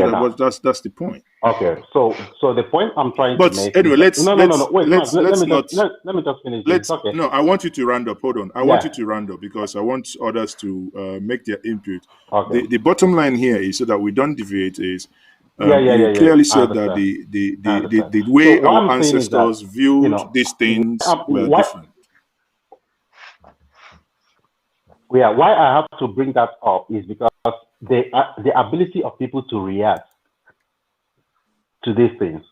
that's the point. Okay, so the point I'm trying to make. Anyway, let me just finish this. Okay. No, I want you to round up. Hold on. I want you to round up because I want others to make their input. Okay. The bottom line here is, so that we don't deviate, is you clearly said that the way so our ancestors viewed these things were different. Yeah, why I have to bring that up is because the ability of people to react to these things.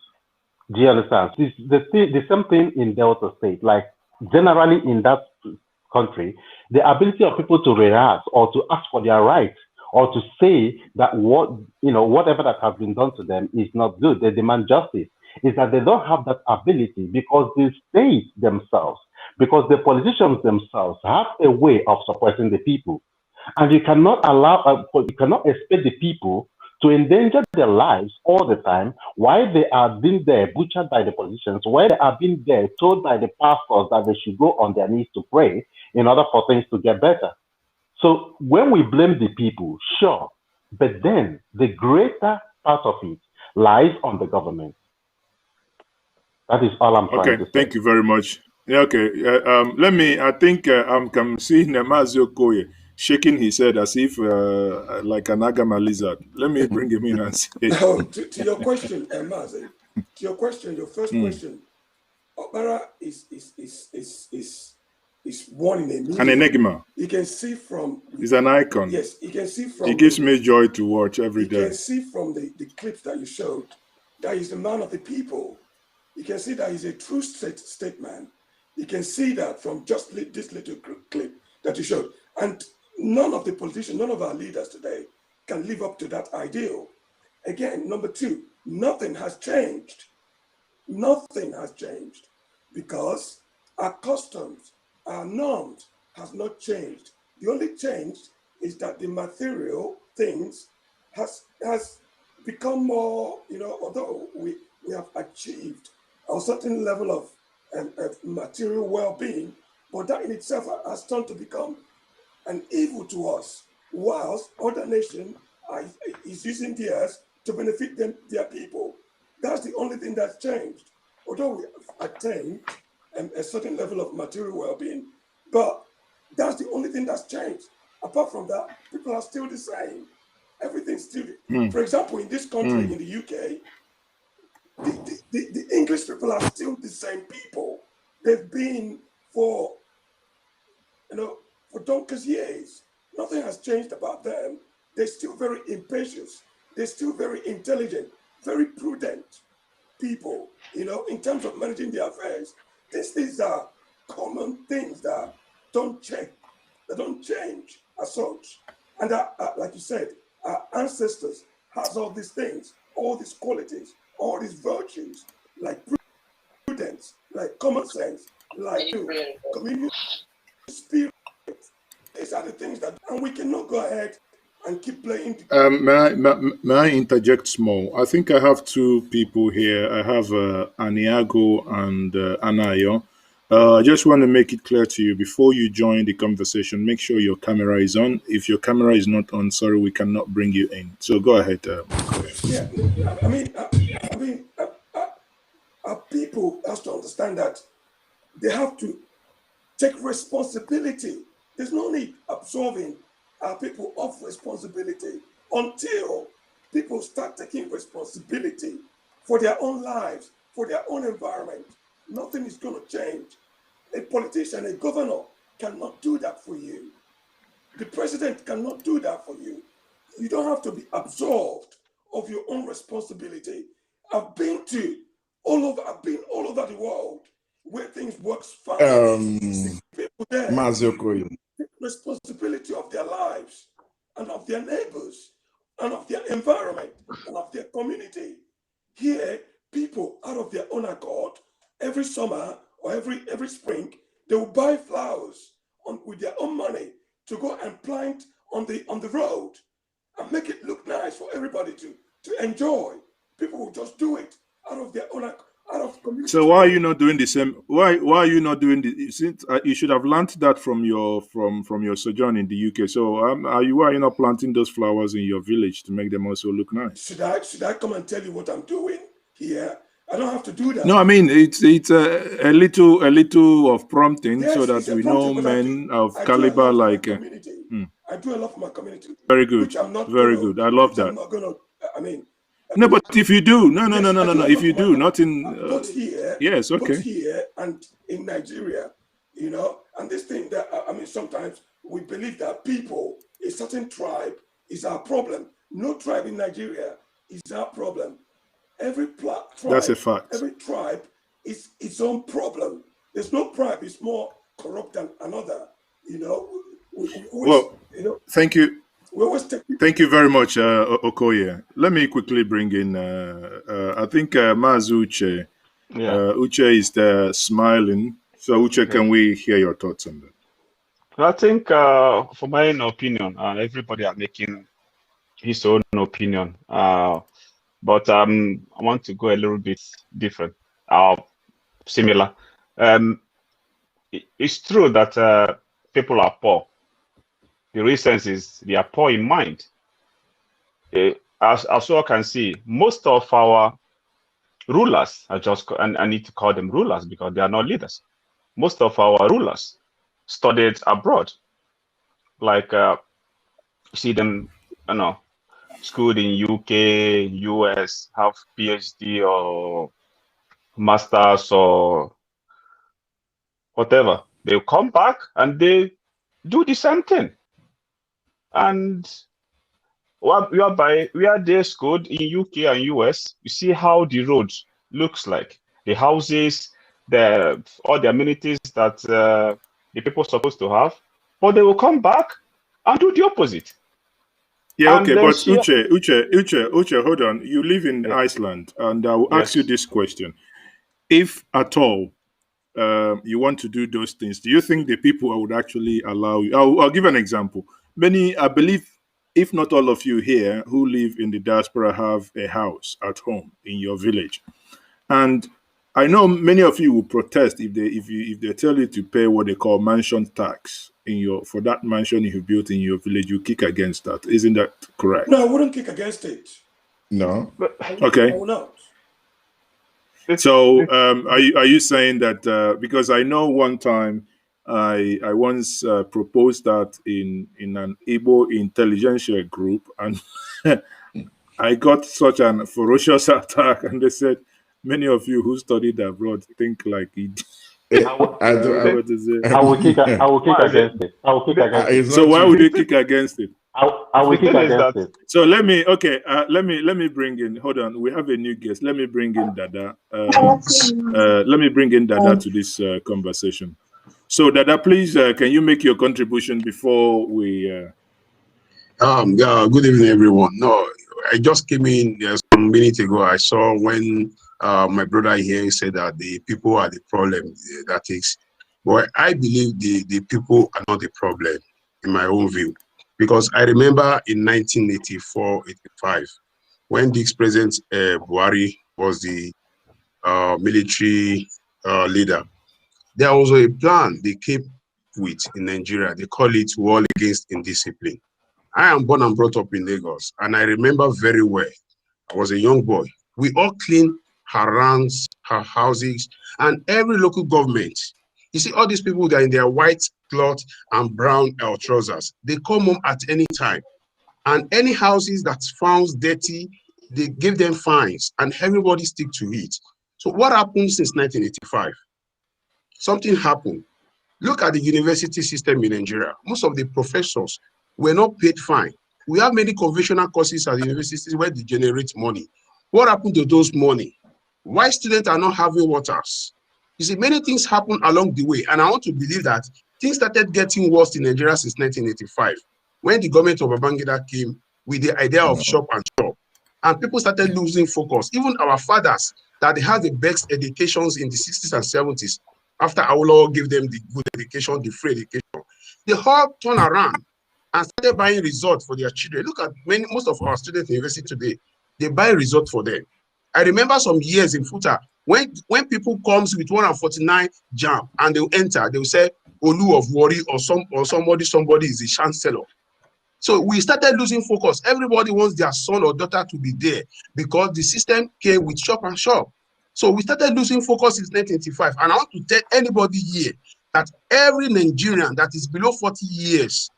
Do you understand? The same thing in Delta State. Like generally in that country, the ability of people to react or to ask for their rights or to say that whatever that has been done to them is not good, they demand justice, is that they don't have that ability because the state themselves, because the politicians themselves have a way of suppressing the people. And you cannot you cannot expect the people to endanger their lives all the time while they are being there butchered by the politicians, while they are being there told by the pastors that they should go on their knees to pray in order for things to get better. So when we blame the people, sure, but then the greater part of it lies on the government. That is all I'm trying to say. Thank you very much. Yeah, okay. Let me, I think I'm seeing Mazio Koye shaking his head as if like an agama lizard. Let me bring him in and say. Now, to your question, Mazi, to your question, your first question, Okpara is one in a million. An enigma. You can see from... He's an icon. Yes, you can see from... He gives me joy to watch every day. You can see from the clips that you showed that he's the man of the people. You can see that he's a true statesman. You can see that from just this little clip that you showed. And none of the politicians, none of our leaders today can live up to that ideal. Again, number two, nothing has changed. Nothing has changed because our customs, our norms has not changed. The only change is that the material things has become more, although we have achieved a certain level of material well-being, but that in itself has turned to become an evil to us, whilst other nations is using theirs to benefit their people. That's the only thing that's changed. Although we have attained a certain level of material well-being, but that's the only thing that's changed. Apart from that, people are still the same. Everything's still. For example, in this country, in the UK, the English people are still the same people. They've been for donkey's years. Nothing has changed about them. They're still very impatient. They're still very intelligent, very prudent people, in terms of managing their affairs. These are common things that don't change as such. And like you said, our ancestors has all these things, all these qualities, all these virtues, like prudence, like common sense, like community spirit. These are the things that, and we cannot go ahead and keep playing. May I interject small? I think I have two people here. I have Aniago and Anayo. I just want to make it clear to you, before you join the conversation, make sure your camera is on. If your camera is not on, sorry, we cannot bring you in. So go ahead. Yeah, I mean, our people have to understand that they have to take responsibility. There's no need absolving our people of responsibility until people start taking responsibility for their own lives, for their own environment. Nothing is going to change. A politician, a governor cannot do that for you. The president cannot do that for you. You don't have to be absolved of your own responsibility. I've been all over the world where things work fine. People there take responsibility of their lives and of their neighbors and of their environment and of their community. Here, people out of their own accord, every summer or every spring, they will buy flowers with their own money to go and plant on the road and make it look nice for everybody to enjoy. People will just do it out of their own, out of community. So why are you not doing the same? Why are you not doing the? Since you should have learned that from your sojourn in the UK. So why are you not planting those flowers in your village to make them also look nice? Should I come and tell you what I'm doing here? I don't have to do that. No, I mean it's a little of prompting, Yes, so that it's a we know prompting, men of I do a caliber lot for my like. community. I do a lot for my community. Very good. Which I'm not Very gonna, good. I love which I'm that. not gonna. I mean, No, but if you do, no. yes, I do a If lot you for my do, not in. both here, Yes, both okay. here and in Nigeria, you know. And this thing that I mean, sometimes we believe that people, a certain tribe, is our problem. No tribe in Nigeria is our problem. Every tribe, That's a fact. every tribe is its own problem. There's no tribe is more corrupt than another. You know. We always, Well, you know, thank you. we always take. Thank you very much, Okoye. Let me quickly bring in, I think Maz Uche. Yeah. Uche is there smiling. So, Uche, Okay. can we hear your thoughts on that? I think, for my own opinion, everybody are making his own opinion. But I want to go a little bit different, similar. It's true that people are poor. The reason is they are poor in mind. As all can see, most of our rulers are just, and I need to call them rulers because they are not leaders. Most of our rulers studied abroad, like see them, schooled in UK, US, have PhD or masters or whatever. They come back and they do the same thing. And where they schooled in UK and US, you see how the road looks like, the houses, all the amenities that the people are supposed to have, but they will come back and do the opposite. Yeah, And okay, then but Uche, hold on. You live in Iceland, and I will ask you Yes. this question: if at all you want to do those things, do you think the people would actually allow you? I'll give an example. Many, I believe, if not all of you here who live in the diaspora have a house at home in your village, and I know many of you will protest if they tell you to pay what they call mansion tax for that mansion you built in your village. You kick against that, isn't that correct? No, I wouldn't kick against it. No. I Okay. will not. So, are you saying that because I know one time I once proposed that in an Igbo intelligentsia group, and I got such an ferocious attack, and they said many of you who studied abroad think like it. I will kick against it. I will kick against it. So why would you kick against it? I will kick against it. So let me bring in. Hold on, we have a new guest. Let me bring in Dada. Let me bring in Dada to this conversation. So Dada, please, can you make your contribution before we? Yeah, good evening, everyone. No, I just came in some minutes ago. I saw when my brother here said that the people are the problem. That is, but I believe the people are not the problem, in my own view, because I remember in 1984-85 when the President Buhari was the military leader. There was a plan they came with in Nigeria. They call it War Against Indiscipline. I am born and brought up in Lagos, and I remember very well. I was a young boy. We all cleaned her ranks, her houses, and every local government. You see, all these people that are in their white cloth and brown trousers, they come home at any time. And any houses that's found dirty, they give them fines, and everybody stick to it. So what happened since 1985? Something happened. Look at the university system in Nigeria. Most of the professors were not paid fine. We have many conventional courses at the universities where they generate money. What happened to those money? Why students are not having waters? You see, many things happen along the way, and I want to believe that things started getting worse in Nigeria since 1985, when the government of Babangida came with the idea of shop and shop, and people started losing focus. Even our fathers that they had the best educations in the 60s and 70s, after Awolowo gave them the good education, the free education, they all turned around and started buying results for their children. Look at most of our students in university today, they buy results for them. I remember some years in FUTA, when people comes with 149 jam and they'll enter, they'll say Olu of Wari or somebody is a chancellor. So we started losing focus. Everybody wants their son or daughter to be there because the system came with shop and shop. So we started losing focus in 1985. And I want to tell anybody here that every Nigerian that is below 40 years,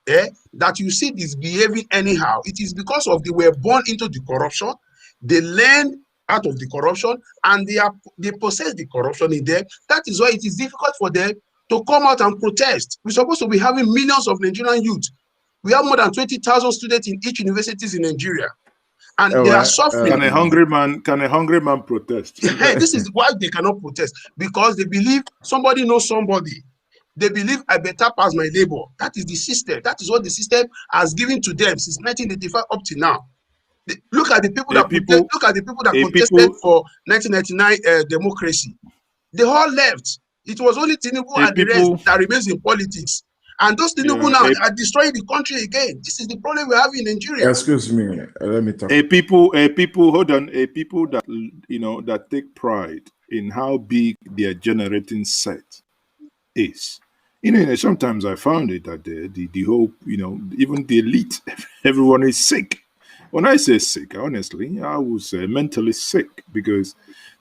that you see this behaving anyhow, it is because of they were born into the corruption, they learned out of the corruption, and they possess the corruption in them. That is why it is difficult for them to come out and protest. We're supposed to be having millions of Nigerian youth. We have more than 20,000 students in each universities in Nigeria, and they are suffering. Can a hungry man protest? This is why they cannot protest, because they believe somebody knows somebody. They believe I better pass my labor. That is the system. That is what the system has given to them since 1985 up to now. Look at the people that contested for 1999 democracy. They all left. It was only Tinubu and the rest that remains in politics. And those Tinubu now are destroying the country again. This is the problem we have in Nigeria. Excuse me, let me talk. People that that take pride in how big their generating set is. Sometimes I found it that the whole, even the elite, everyone is sick. When I say sick, honestly, I would say mentally sick, because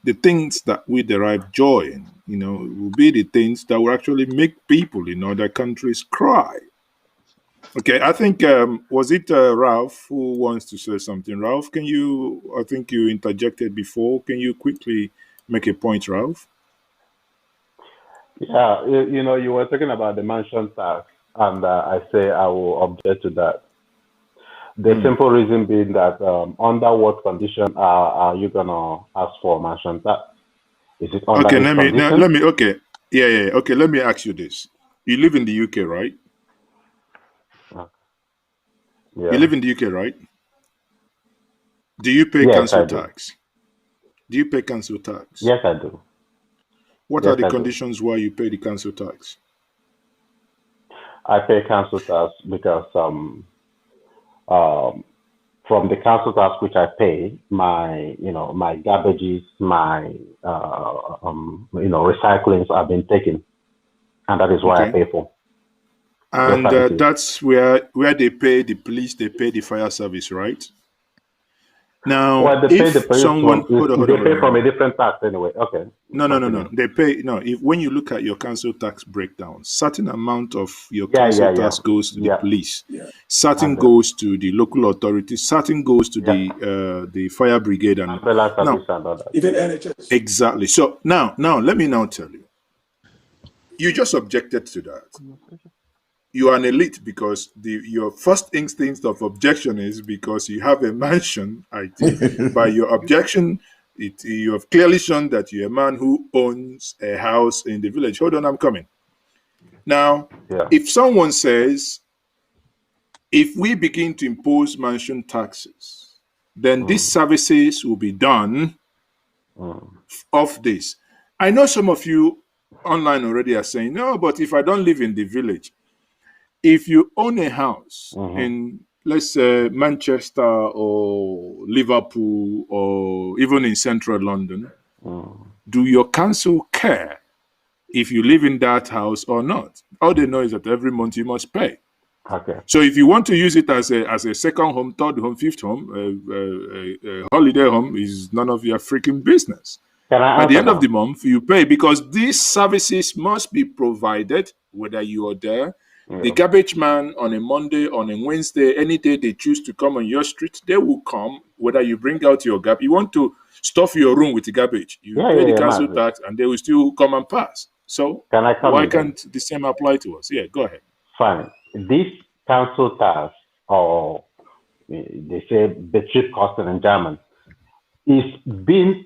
the things that we derive joy in, will be the things that will actually make people in other countries cry. Okay, I think, was it Ralph who wants to say something? Ralph, I think you interjected before. Can you quickly make a point, Ralph? Yeah, you were talking about the mansion tax, and I say I will object to that. The simple reason being that under what condition are you gonna ask for mansion tax? Is it under okay? Okay, let me ask you this: you live in the UK, right? Yeah. You live in the UK, right? Do you pay council tax? Do you pay council tax? Yes, I do. What are the conditions why you pay the council tax? I pay council tax because from the council tax which I pay, my my garbages, my recyclings have been taken, and that is why I pay for. And that's where they pay the police, they pay the fire service, right? Now, well, they pay the police someone they pay from a different tax anyway. Okay. No. They pay when you look at your council tax breakdown, certain amount of your council tax goes to the police, certain goes to the local authorities, certain goes to the fire brigade and even NHS. Exactly. So now let me now tell you. You just objected to that. You are an elite because your first instinct of objection is because you have a mansion. I think by your objection, you have clearly shown that you're a man who owns a house in the village. Hold on, I'm coming. Now, if someone says, if we begin to impose mansion taxes, then these services will be done of this. I know some of you online already are saying, no, but if I don't live in the village, if you own a house in, let's say, Manchester or Liverpool or even in central London, do your council care if you live in that house or not? All they know is that every month you must pay. Okay. So if you want to use it as a second home, third home, fifth home, holiday home is none of your freaking business. At the end of the month, you pay because these services must be provided, whether you are there. The garbage man on a Monday, on a Wednesday, any day they choose to come on your street, they will come, whether you bring out your garbage. You want to stuff your room with the garbage, you pay the council tax and they will still come and pass. So Can I why comment then? can't the same apply to us? Yeah, go ahead. Fine. This council tax, or they say Betriebskosten in German, is being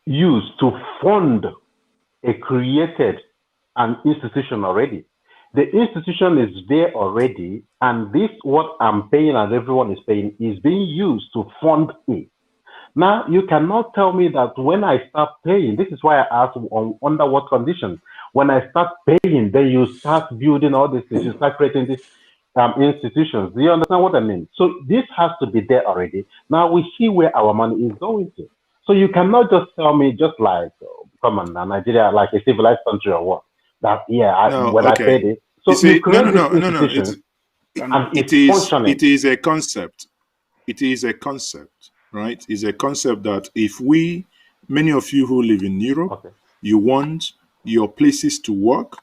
used to fund a created an institution already. The institution is there already, and this what I'm paying and everyone is paying is being used to fund it. Now you cannot tell me that when I start paying, this is why I asked under what conditions. When I start paying, then you start building all these things, you start creating these institutions. Do you understand what I mean? So this has to be there already. Now we see where our money is going to. So you cannot just tell me, just like, come on, now, Nigeria, like a civilized country or what? That yeah, No, when I okay. paid it. You So you see, no, create no, these no, no, no. institutions and It it's is functioning. it is a concept. It is a concept, right? It's a concept that if we, many of you who live in Europe, Okay. you want your places to work,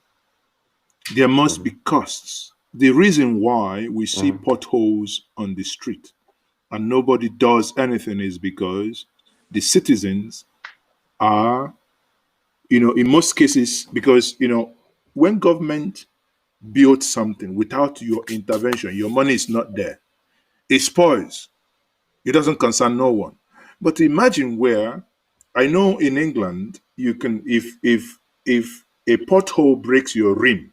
there must be Mhm. costs. The reason why we see Mhm. potholes on the street and nobody does anything is because the citizens are, in most cases, because, when government builds something without your intervention, your money is not there. It spoils. It doesn't concern no one. But imagine where I know in England you can, if a pothole breaks your rim,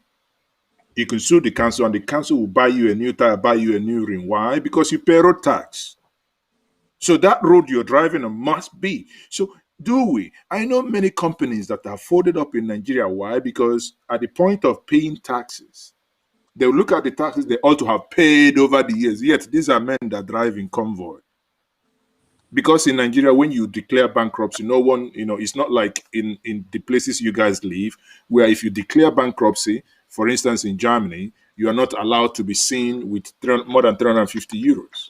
you can sue the council and the council will buy you a new tire, buy you a new rim. Why? Because you pay road tax. So that road you're driving on must be. So do we? I know many companies that are folded up in Nigeria. Why? Because at the point of paying taxes, they'll look at the taxes they ought to have paid over the years. Yet these are men that drive in convoy. Because in Nigeria, when you declare bankruptcy, no one, it's not like in the places you guys live, where if you declare bankruptcy, for instance, in Germany, you are not allowed to be seen with more than 350 euros.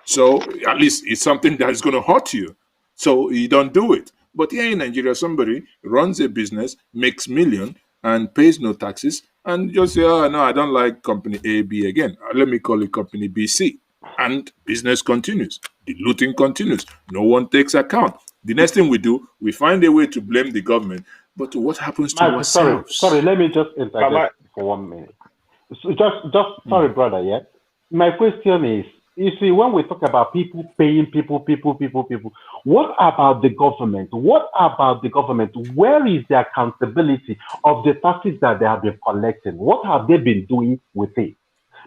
So at least it's something that is going to hurt you. So you don't do it. But here in Nigeria, somebody runs a business, makes million, and pays no taxes, and just say, "Oh no, I don't like company A, B again. Let me call it company B, C," and business continues. The looting continues. No one takes account. The next thing we do, we find a way to blame the government. But what happens to Mike, sorry, ourselves? let me just Baba, interject for 1 minute. So just sorry, Mm. brother. Yeah, my question is, you see, when we talk about people paying people, what about the government? What about the government? Where is the accountability of the taxes that they have been collecting? What have they been doing with it?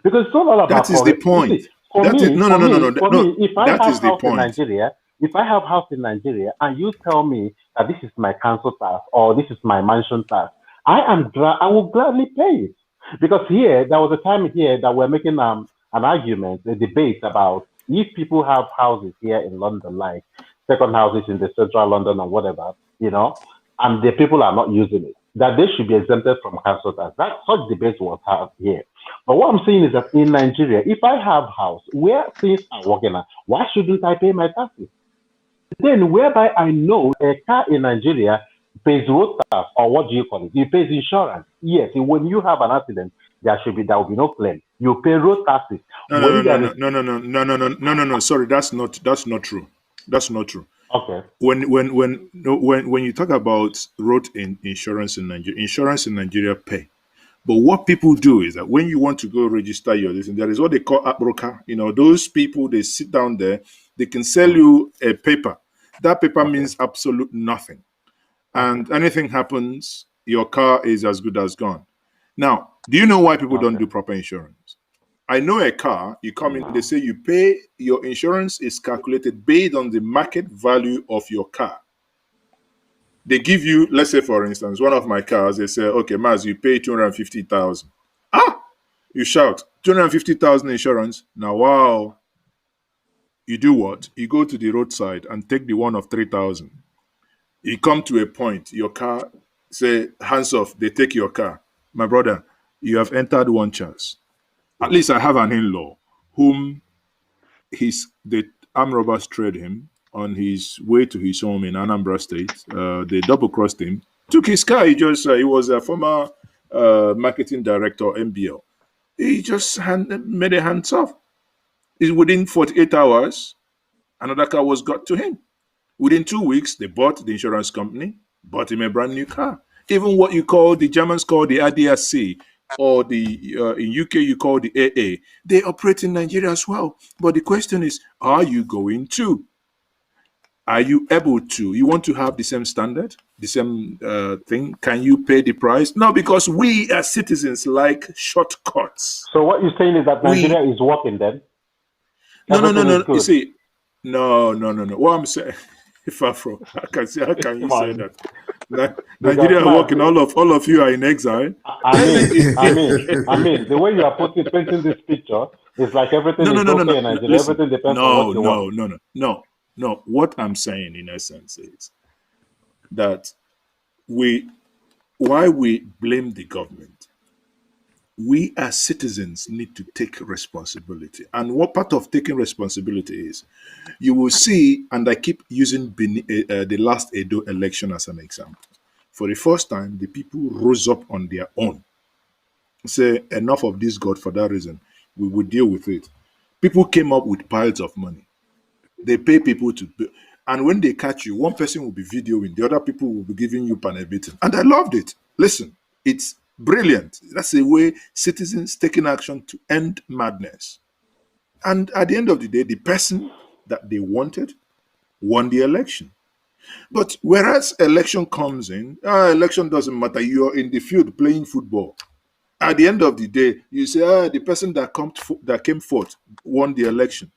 Because it's not all That about is the correct. You point. see, for That is me, no, no, for no, no, me, no, for no. me, if I That have is the house in point. Nigeria, if I have house in Nigeria, and you tell me that this is my council tax or this is my mansion tax, I will gladly pay it. Because here, there was a time here that we're making an argument, a debate about if people have houses here in London, like second houses in the central London or whatever, and the people are not using it, that they should be exempted from council tax. That such debate was had here. But what I'm saying is that in Nigeria, if I have house where things are working out, why shouldn't I pay my taxes? Then whereby I know a car in Nigeria pays road tax, or what do you call it? You pays insurance. Yes, when you have an accident, there will be no claim. You pay road taxes. No, no, When no, there no, is no, no, no, no, no, no, no, no, no. Sorry, that's not true. That's not true. okay, When no, when you talk about insurance in Nigeria, insurance in Nigeria pay. But what people do is that when you want to go register your listing, there is what they call a broker. Those people, they sit down there, they can sell you a paper. That paper okay, means absolute nothing. okay, And anything happens, your car is as good as gone. Now, do you know why people don't okay. do proper insurance? I know a car, you come in, they No. say you pay, your insurance is calculated based on the market value of your car. They give you, let's say for instance, one of my cars, they say, okay, Maz, you pay 250,000. Ah, you shout, 250,000 insurance. Now, wow, you do what? You go to the roadside and take the one of 3,000. You come to a point, your car, say, hands off, they take your car. My brother, you have entered one chance. At least I have an in-law whom the armed robbers trailed him on his way to his home in Anambra State. They double crossed him, took his car. He was a former marketing director, MBL. He just made a hands off. Within 48 hours, another car was got to him. Within 2 weeks, they bought the insurance company, bought him a brand new car. even what you call the Germans call the ADRC, or the in UK you call the AA, they operate in Nigeria as well. But the question is, are you going to? Are you able to? You want to have the same standard, the same thing? Can you pay the price? No, because we as citizens like shortcuts. So what you're saying is that Nigeria is working then? No. Everything is You good. see, no. What I'm saying, Fafro, how can you say that? Nigeria are working. All of you are in exile. I mean, the way you are painting this picture is like everything is okay in Nigeria. Listen, Everything depends on what you want. No. What I'm saying in essence is that why we blame the government, we as citizens need to take responsibility. And what part of taking responsibility is, you will see, and I keep using the last Edo election as an example. For the first time, the people rose up on their own. Say, enough of this, God, for that reason. We will deal with it. People came up with piles of money. They pay people to pay. And when they catch you, one person will be videoing, the other people will be giving you panel-beating. And I loved it. Listen, it's brilliant. That's a way citizens taking action to end madness. And at the end of the day, the person that they wanted won the election. But whereas election comes in, election doesn't matter. You're in the field playing football. At the end of the day, you say, the person that came forth won the election.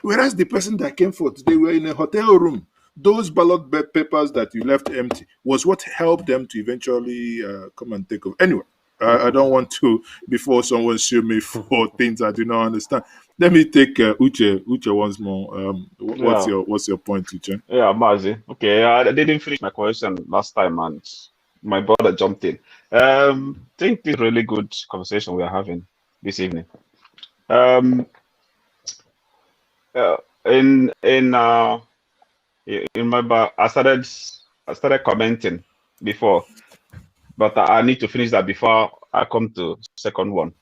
Whereas the person that came forth, they were in a hotel room. Those ballot papers that you left empty was what helped them to eventually come and take over. Anyway, I don't want to, before someone sue me for things I do not understand. Let me take Uche once more. What's your point, Uche? Yeah, Mazi. Okay, I didn't finish my question last time, and my brother jumped in. I think this is a really good conversation we are having this evening. In my I started commenting before, but I need to finish that before I come to second one.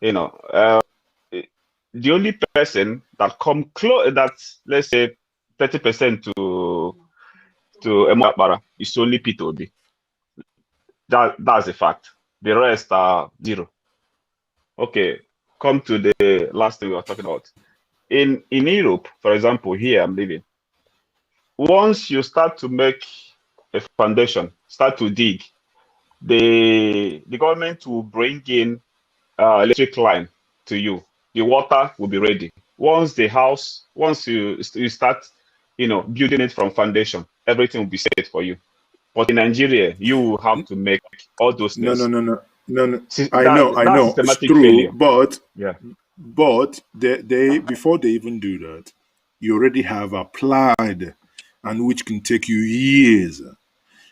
The only person that come close, that's, let's say, 30% to Emokpara is only Peter Obi. That's a fact. The rest are zero. Okay, come to the last thing we were talking about. In Europe, for example, here I'm living. Once you start to make a foundation, start to dig, the government will bring in electric line to you. The water will be ready. Once you start, building it from foundation, everything will be set for you. But in Nigeria, you will have to make all those things. No. I That's know. It's systematic true, failure. but Yeah. But they before they even do that, you already have applied, and which can take you years.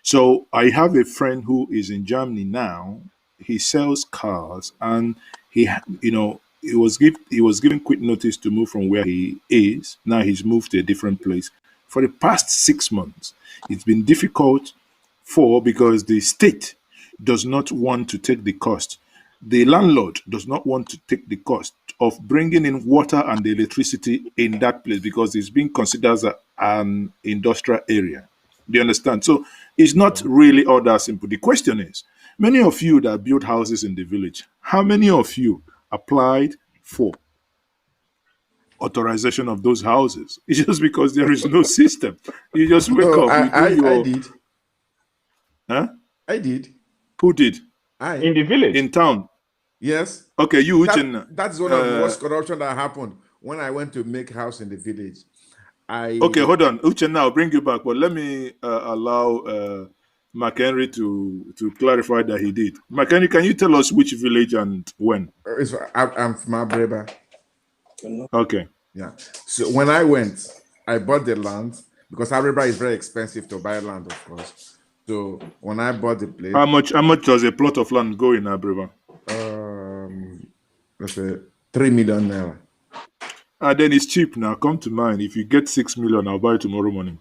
So I have a friend who is in Germany now. He sells cars, and he was given quick notice to move from where he is. Now he's moved to a different place. For the past 6 months, it's been difficult because the state does not want to take the cost. The landlord does not want to take the cost of bringing in water and electricity in that place because it's being considered as an industrial area. Do you understand? So it's not really all that simple. The question is, many of you that build houses in the village, how many of you applied for authorization of those houses? It's just because there is no system. You just wake up, you do your... I did. Huh? I did. Who did? In the village? In town? Yes. Okay, you Uchenna. That's one of the worst corruption that happened when I went to make house in the village. Okay, hold on. Uchenna, I'll bring you back, but let me allow McHenry to clarify that he did. McHenry, can you tell us which village and when? I'm from Abreba. Okay. Yeah. So when I went, I bought the land because Abreba is very expensive to buy land, of course. So when I bought the place, how much does a plot of land go in Abreba? Let's say 3 million naira. Then it's cheap now. Come to mind. If you get 6 million, I'll buy it tomorrow morning.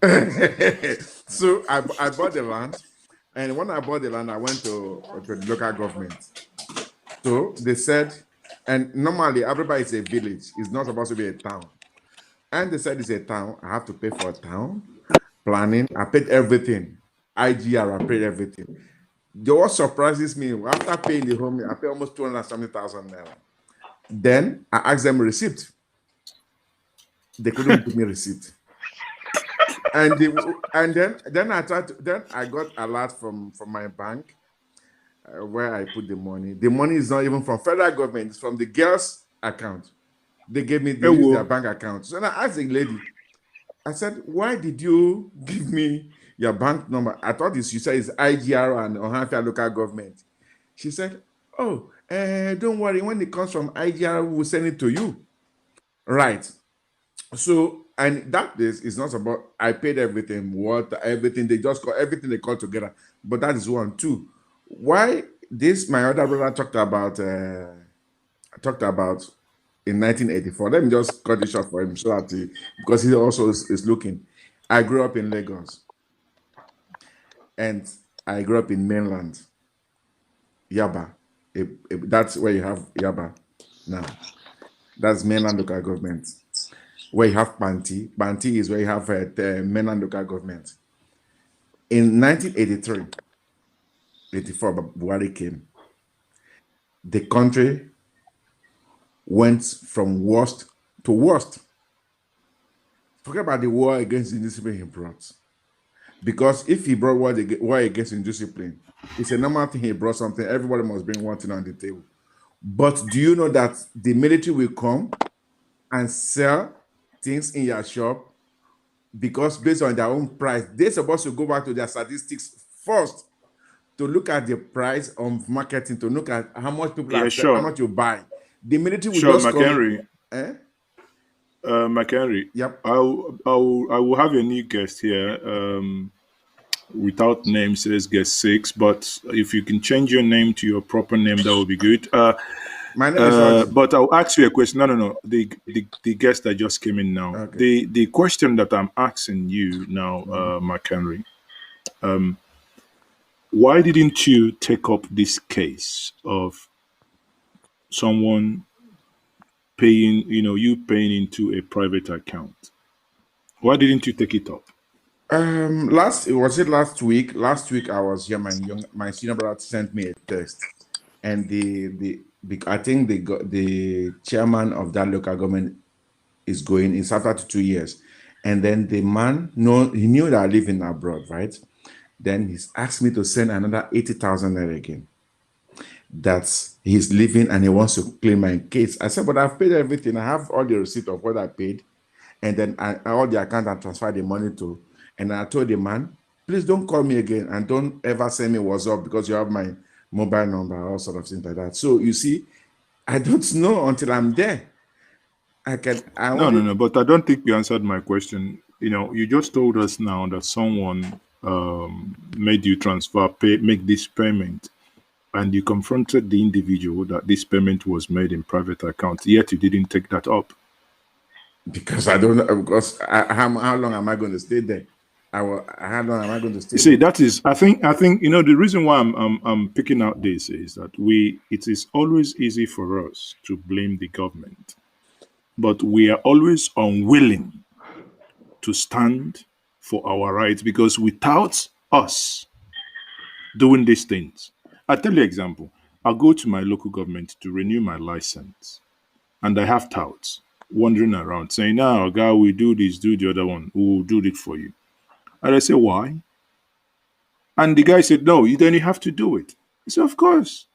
So I bought the land, and when I bought the land, I went to the local government. So they said, and normally everybody is a village. It's not supposed to be a town. And they said it's a town. I have to pay for a town planning. I paid everything. IGR, I paid everything. what surprises me, after paying the home, I pay almost 270,000 naira. Then I asked them receipt. They couldn't give me receipt. And then I tried to, then I got a lot from my bank where I put the money. The money is not even from federal government, it's from the girls' account. They use their bank account. So then I asked the lady, I said, why did you give me your bank number? I thought you said it's IGR and Ohanfia local government. She said, oh, don't worry. When it comes from IGR, we'll send it to you. Right. So, and that is not about, I paid everything, everything. They just got everything they call together. But that is one. Two, why this, my other brother talked about in 1984. Let me just cut it short for him so that because he also is looking. I grew up in Lagos and I grew up in mainland, Yaba. That's where you have Yaba now. That's mainland local government. Where you have Banti. Banti is where you have the mainland local government. In 1983, 84, Buhari came. The country went from worst to worst. Forget about the war against indiscipline he brought. Because if he brought war against indiscipline, it's a normal thing he brought something. Everybody must bring one thing on the table. But do you know that the military will come and sell things in your shop because based on their own price, they're supposed to go back to their statistics first to look at the price of marketing, to look at how much people are selling, how much you buy. The military will just McHenry. come. McHenry. Yep. I will have a new guest here. Without names, let's get 6. But if you can change your name to your proper name, that would be good. My name is but I'll ask you a question. No. The guest that just came in now. Okay. The question that I'm asking you now, McHenry, why didn't you take up this case of someone paying, you paying into a private account? Why didn't you take it up? Last week? Last week I was here. My senior brother sent me a text, and I think the chairman of that local government is going. It's after 2 years, and then the man he knew that I live in abroad, right? Then he's asked me to send another 80,000 naira again. That's he's leaving and he wants to claim my case. I said, but I've paid everything. I have all the receipt of what I paid, and then all the account and transfer the money to. And I told the man, please don't call me again and don't ever send me WhatsApp because you have my mobile number, all sort of things like that. So you see, I don't know until I'm there. No. But I don't think you answered my question. You just told us now that someone made you make this payment, and you confronted the individual that this payment was made in private account. Yet you didn't take that up. Because I don't know. Because how long am I going to stay there? How long am I going to stay? See, that is, I think the reason why I'm picking out this is that it is always easy for us to blame the government, but we are always unwilling to stand for our rights, because without us doing these things, I'll tell you an example. I'll go to my local government to renew my license, and I have touts wandering around saying, "Now, guy, we do this, do the other one, we'll do it for you." And I say, "Why?" And the guy said, "No, then you have to do it." I said, "Of course."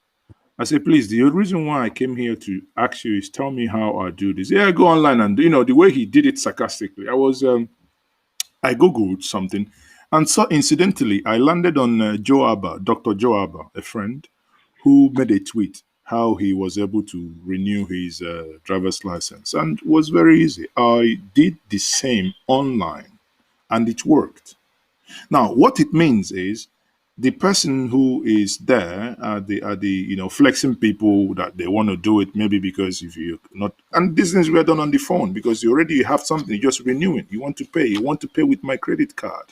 I said, "Please, the reason why I came here to ask you is tell me how I do this." Yeah, go online. And the way he did it sarcastically, I googled something, and so incidentally I landed on Dr. Joe Abba, a friend, who made a tweet how he was able to renew his driver's license, and it was very easy. I did the same online, and it worked. Now, what it means is the person who is there are the flexing people that they want to do it, maybe because if you're not, and these things were done on the phone because you already have something, you just renew it. You want to pay with my credit card.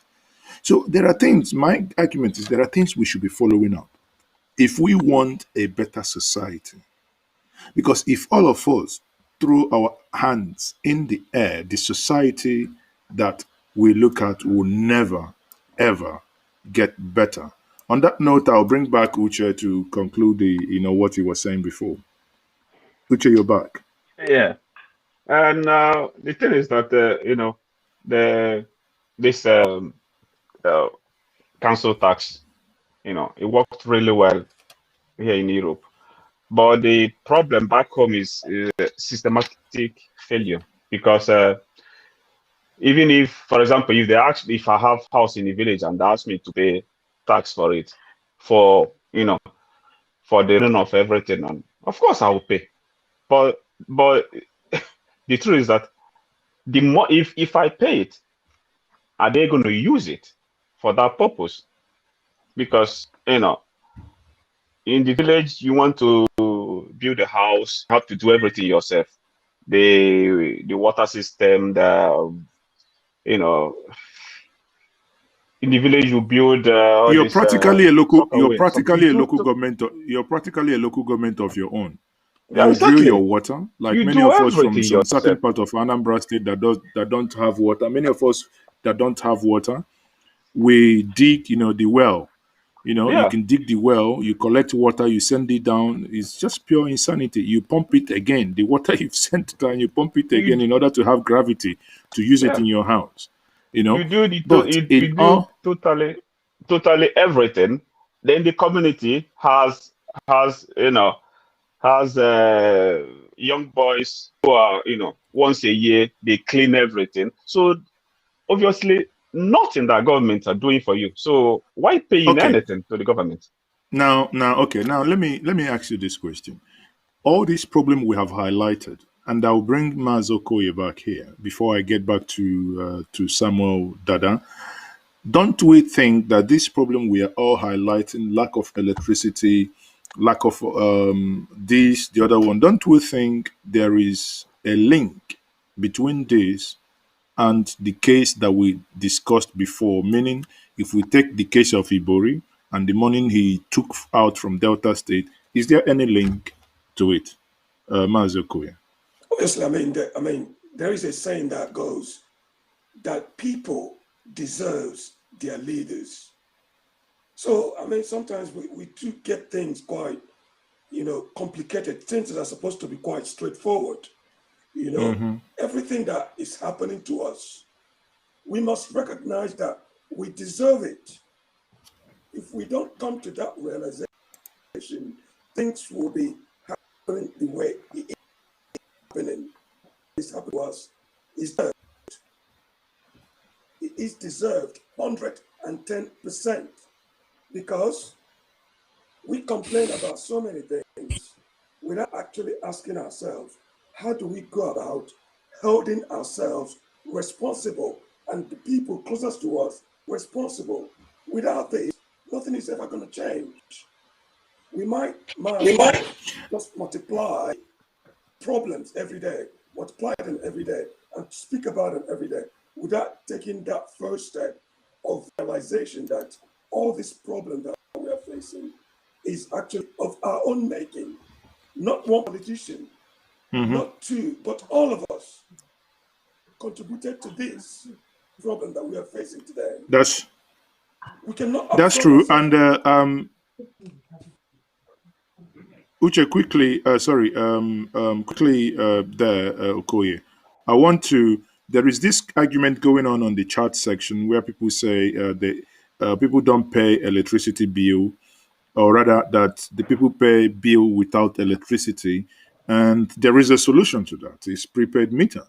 So there are things, my argument is there are things we should be following up if we want a better society. Because if all of us throw our hands in the air, the society that we look at will never, ever get better. On that note, I'll bring back Uche to conclude what he was saying before. Uche, you're back. Yeah. And the thing is that the this uh, council tax, it worked really well here in Europe. But the problem back home is systematic failure because even if, for example, if I have house in a village and they ask me to pay tax for it, for for the run of everything, and of course I will pay. But the truth is that the more if I pay it, are they going to use it for that purpose? Because in the village you want to build a house, you have to do everything yourself. The water system, you know in the village you build all You're this practically a local. You're sockaway. practically a local government. You're practically a local government of your own. Yeah, You drill your exactly. water, like You many do of us from everything some certain yourself. part of Anambra State that don't have water. Many of us that don't have water, we dig, the well. You Yeah. can dig the well, you collect water, you send it down. It's just pure insanity. You pump it again. The water you've sent down, you pump it You again in order to have gravity to use it yeah. in your house. You do But in you do all, totally everything. Then the community has has young boys who are once a year they clean everything. So obviously nothing that governments are doing for you. So why paying okay, anything to the government? okay, now let me ask you this question. All these problems we have highlighted, and I'll bring Mazokoye back here before I get back to Samuel Dada. Don't we think that this problem we are all highlighting, lack of electricity, lack of this, the other one, don't we think there is a link between this and the case that we discussed before? Meaning, if we take the case of Ibori and the money he took out from Delta State, is there any link to it? Mazokoya. Obviously, there is a saying that goes that people deserves their leaders. So, sometimes we do get things quite, complicated. Things that are supposed to be quite straightforward. Everything that is happening to us, we must recognize that we deserve it. If we don't come to that realization, things will be happening the way it is happening. It's happened to us. It is deserved 110% because we complain about so many things without actually asking ourselves, how do we go about holding ourselves responsible and the people closest to us responsible? Without this, nothing is ever going to change. We might just multiply problems every day, multiply them every day, and speak about them every day without taking that first step of realization that all this problem that we are facing is actually of our own making. Not one politician, not two, but all of us contributed to this problem that we are facing today. We cannot That's absolve true. ourselves. And Uche, quickly, quickly there, Okoye. I want to. There is this argument going on the chat section where people say people don't pay electricity bill, or rather that the people pay bill without electricity, and there is a solution to that. It's prepaid meter.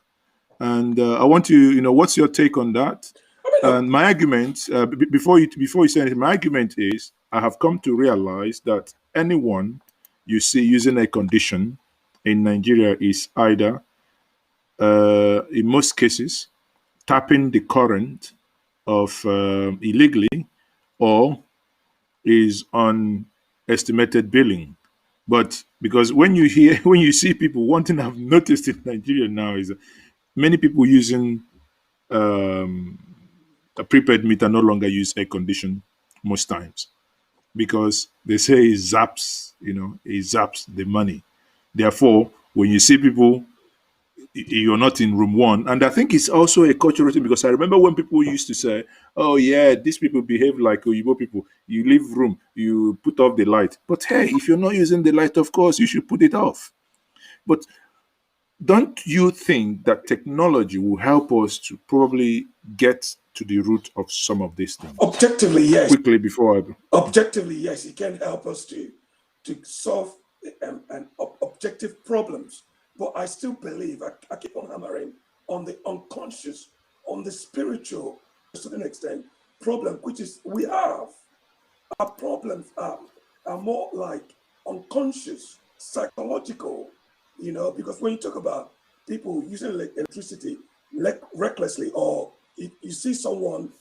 And I want to, what's your take on that? And my argument, before you say anything, my argument is I have come to realize that anyone you see using a condition in Nigeria is either, in most cases, tapping the current of illegally, or is on estimated billing. But because when you see people, one thing I've noticed in Nigeria now is many people using a prepaid meter no longer use air condition most times because they say it zaps, it zaps the money. Therefore, when you see people you're not in room one. And I think it's also a cultural thing, because I remember when people used to say, oh yeah, these people behave like Oyibo people. You leave room, you put off the light. But hey, if you're not using the light, of course, you should put it off. But don't you think that technology will help us to probably get to the root of some of these things? Objectively, yes. Quickly before I... Objectively, yes, it can help us to solve objective problems. But I still believe, I keep on hammering on the unconscious, on the spiritual, to a certain extent, problem, which is we have. Our problems are more like unconscious, psychological, because when you talk about people using electricity recklessly, or if you see someone,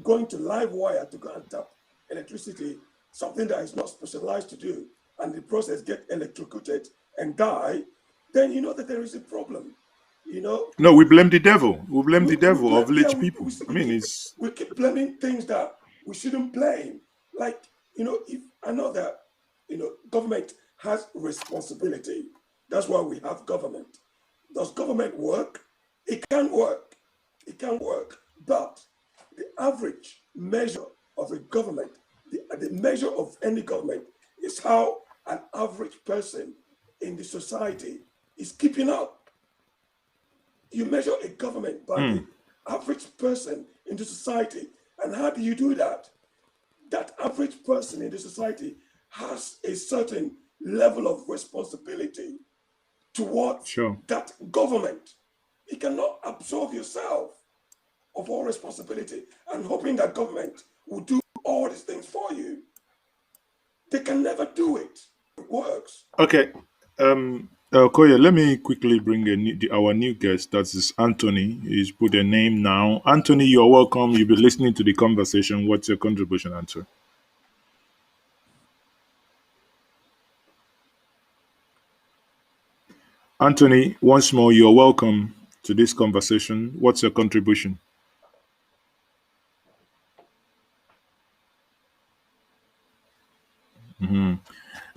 going to live wire to go and tap electricity, something that is not specialized to do, and the process get electrocuted and die, then you know that there is a problem. No, we blame the devil. We blame the devil of village people. We keep blaming things that we shouldn't blame. Like, if I know that, government has responsibility. That's why we have government. Does government work? It can work. It can work. But the average measure of a government, the measure of any government, is how an average person in the society is keeping up. You measure a government by the average person in the society. And how do you do that? That average person in the society has a certain level of responsibility towards that government. You cannot absolve yourself of all responsibility and hoping that government will do all these things for you. They can never do it. It works. Okay. Koya, let me quickly bring our new guest. That is Anthony. He's put a name now. Anthony, you're welcome. You'll be listening to the conversation. What's your contribution, Anthony? Anthony, once more, you're welcome to this conversation. What's your contribution?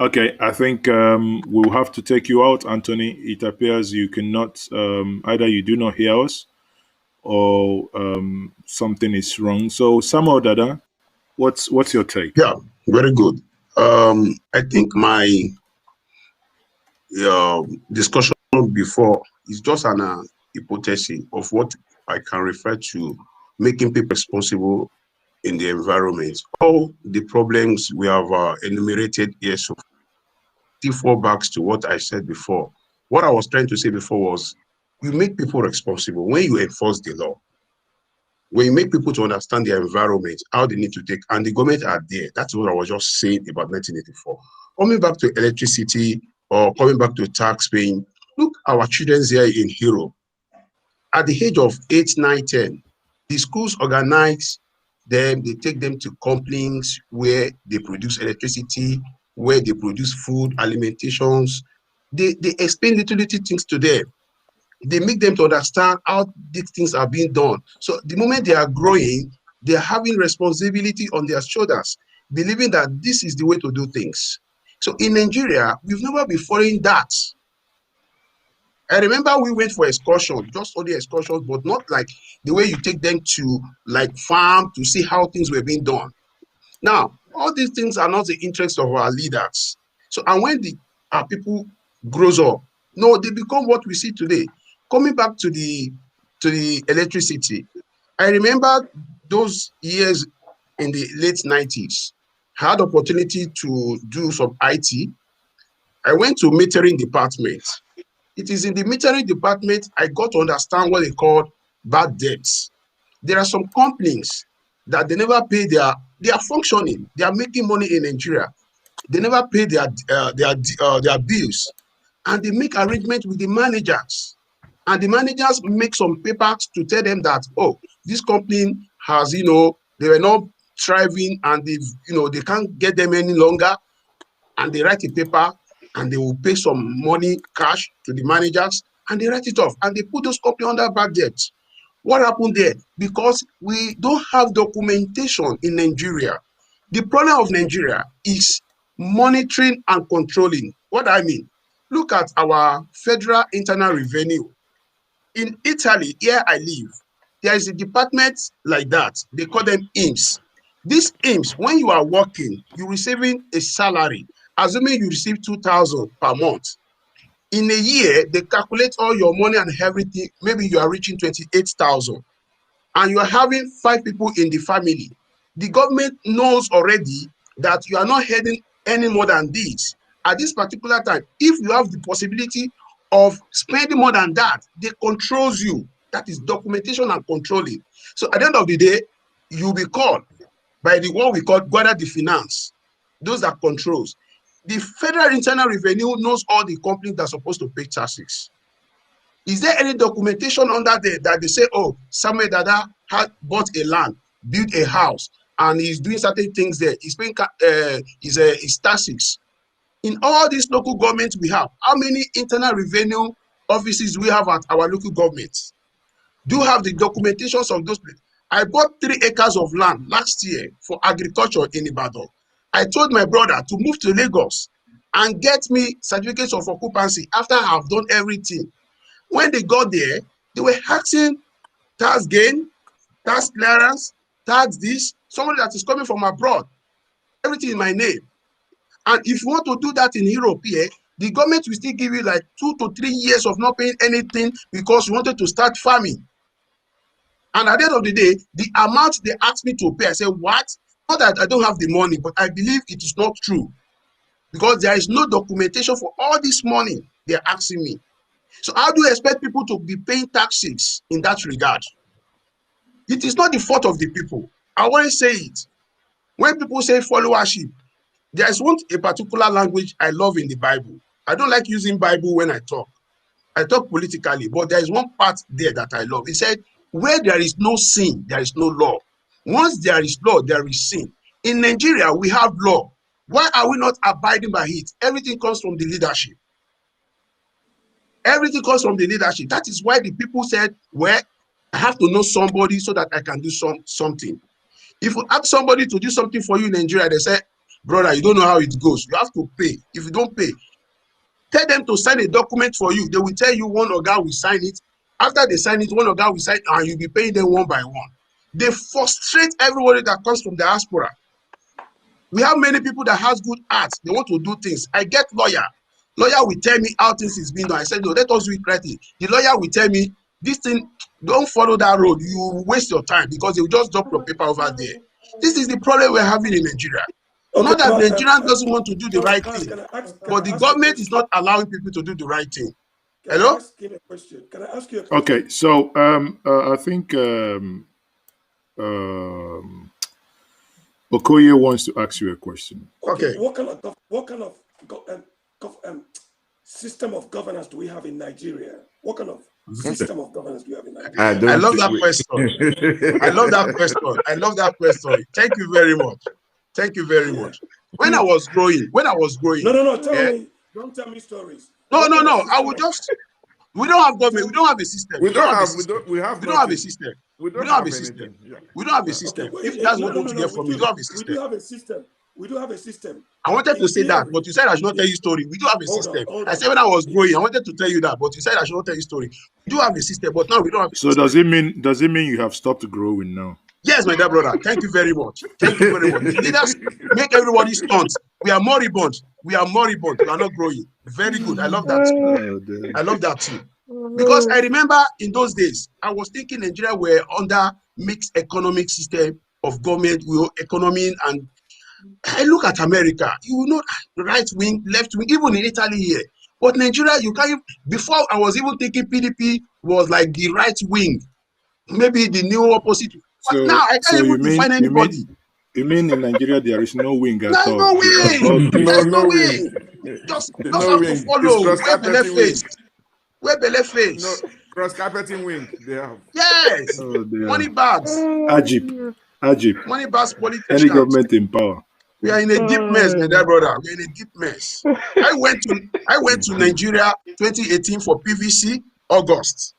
Okay, I think we'll have to take you out, Anthony. It appears you cannot, either you do not hear us or something is wrong. So, Samuel Dada, what's your take? Yeah, very good. I think my discussion before is just an hypothesis of what I can refer to making people responsible in the environment. All the problems we have enumerated here, so fall back to what I said before. What I was trying to say before was, you make people responsible when you enforce the law. When you make people to understand their environment, how they need to take, and the government are there. That's what I was just saying about 1984. Coming back to electricity or coming back to tax paying, look, our children here in Europe, at the age of 8, 9, 10, the schools organize them, they take them to companies where they produce electricity, where they produce food, alimentations. They explain little things to them. They make them to understand how these things are being done. So the moment they are growing, they are having responsibility on their shoulders, believing that this is the way to do things. So in Nigeria, we've never been following that. I remember we went for excursion, just only excursions, but not like the way you take them to like farm to see how things were being done. Now, all these things are not the interest of our leaders. So, and when our people grows up, no, they become what we see today. Coming back to the electricity, I remember those years in the late 90s. I had opportunity to do some IT. I went to metering department. It is in the metering department I got to understand what they call bad debts. There are some companies that they never pay they are functioning, they are making money in Nigeria. They never pay their bills, and they make arrangements with the managers. And the managers make some papers to tell them that, oh, this company has, they were not thriving and they can't get them any longer. And they write a paper and they will pay some money, cash to the managers, and they write it off. And they put those companies under bad debt. What happened there? Because we don't have documentation in Nigeria. The problem of Nigeria is monitoring and controlling. What I mean, look at our federal internal revenue. In Italy, here I live, there is a department like that. They call them IMSS. These IMSS, when you are working, you're receiving a salary, assuming you receive 2,000 per month. In a year, they calculate all your money and everything. Maybe you are reaching 28,000, and you are having 5 people in the family. The government knows already that you are not heading any more than this. At this particular time, if you have the possibility of spending more than that, they controls you. That is documentation and controlling. So at the end of the day, you'll be called by the one we call Guardia de Finance. Those that controls. The Federal Internal Revenue knows all the companies that are supposed to pay taxes. Is there any documentation under there that they say, oh, Samuel Dada had bought a land, built a house, and he's doing certain things there? He's paying his taxes. In all these local governments we have, how many internal revenue offices do we have at our local governments? Do have the documentations of those places? I bought 3 acres of land last year for agriculture in Ibadan. I told my brother to move to Lagos and get me certificates of occupancy after I have done everything. When they got there, they were asking tax gain, tax clearance, tax this, somebody that is coming from abroad, everything in my name. And if you want to do that in Europe here, the government will still give you like 2 to 3 years of not paying anything because you wanted to start farming. And at the end of the day, the amount they asked me to pay, I said, what? Not that I don't have the money, but I believe it is not true. Because there is no documentation for all this money they're asking me. So how do you expect people to be paying taxes in that regard? It is not the fault of the people. I always say it. When people say followership, there is a particular language I love in the Bible. I don't like using Bible when I talk. I talk politically, but there is one part there that I love. It said, where there is no sin, there is no law. Once there is law, there is sin. In Nigeria, we have law. Why are we not abiding by it? Everything comes from the leadership. Everything comes from the leadership. That is why the people said, well, I have to know somebody so that I can do something. If you ask somebody to do something for you in Nigeria, they say, brother, you don't know how it goes. You have to pay. If you don't pay, tell them to sign a document for you. They will tell you one organ will sign it. After they sign it, one organ will sign it, and you'll be paying them one by one. They frustrate everybody that comes from the diaspora. We have many people that has good hearts. They want to do things. I get lawyer. Lawyer will tell me how things is being done. I said, no, let us do it correctly. The lawyer will tell me, this thing, don't follow that road. You waste your time because they will just drop your paper over there. This is the problem we're having in Nigeria. Okay, Not that Nigerian doesn't want to do the right thing, but the can I government is not allowing people to do the right thing. Hello? Can I ask you a question? Okay, so I think Okoye wants to ask you a question. Okay. What kind of system of governance do we have in Nigeria? What kind of system of governance do we have in Nigeria? I love that question. I love that question. I love that question. Thank you very much. Thank you very much. When I was growing. No. Tell me. Don't tell me stories. No. I would just. We don't have government. We don't have a system. We don't have a system. We don't have a system. We don't have a anything. system. Yeah. We don't have a system. If that's what you want to hear from me, we don't have a system. We do have a system. We do have a system. I wanted to say that, but you said I should not tell you story. We do have a system. I said when I was growing, I wanted to tell you that, but you said I should not tell you story. We do have a system, but now we don't have a system. So does it mean you have stopped growing now? Yes, my dear brother. Thank you very much. Thank you very much. Leaders make everybody stunt. We are moribund. We are not growing. Very good. I love that too. I love that too. Because I remember in those days, I was thinking Nigeria were under mixed economic system of government, economy, and I look at America, you know, right wing, left wing, even in Italy here. But Nigeria, you can't. Before I was even thinking PDP was like the right wing, maybe the new opposite. But now I can't even define anybody. You mean in Nigeria there is no wing at all? No wing. There's no wing. Just have to follow where belle face. No, cross-carpeting wing. They have. Yes. Money bags. Ajib. Money bags politicians. Any government in power. We are in a deep mess, my dear brother. We are in a deep mess. I went to Nigeria 2018 for PVC, August.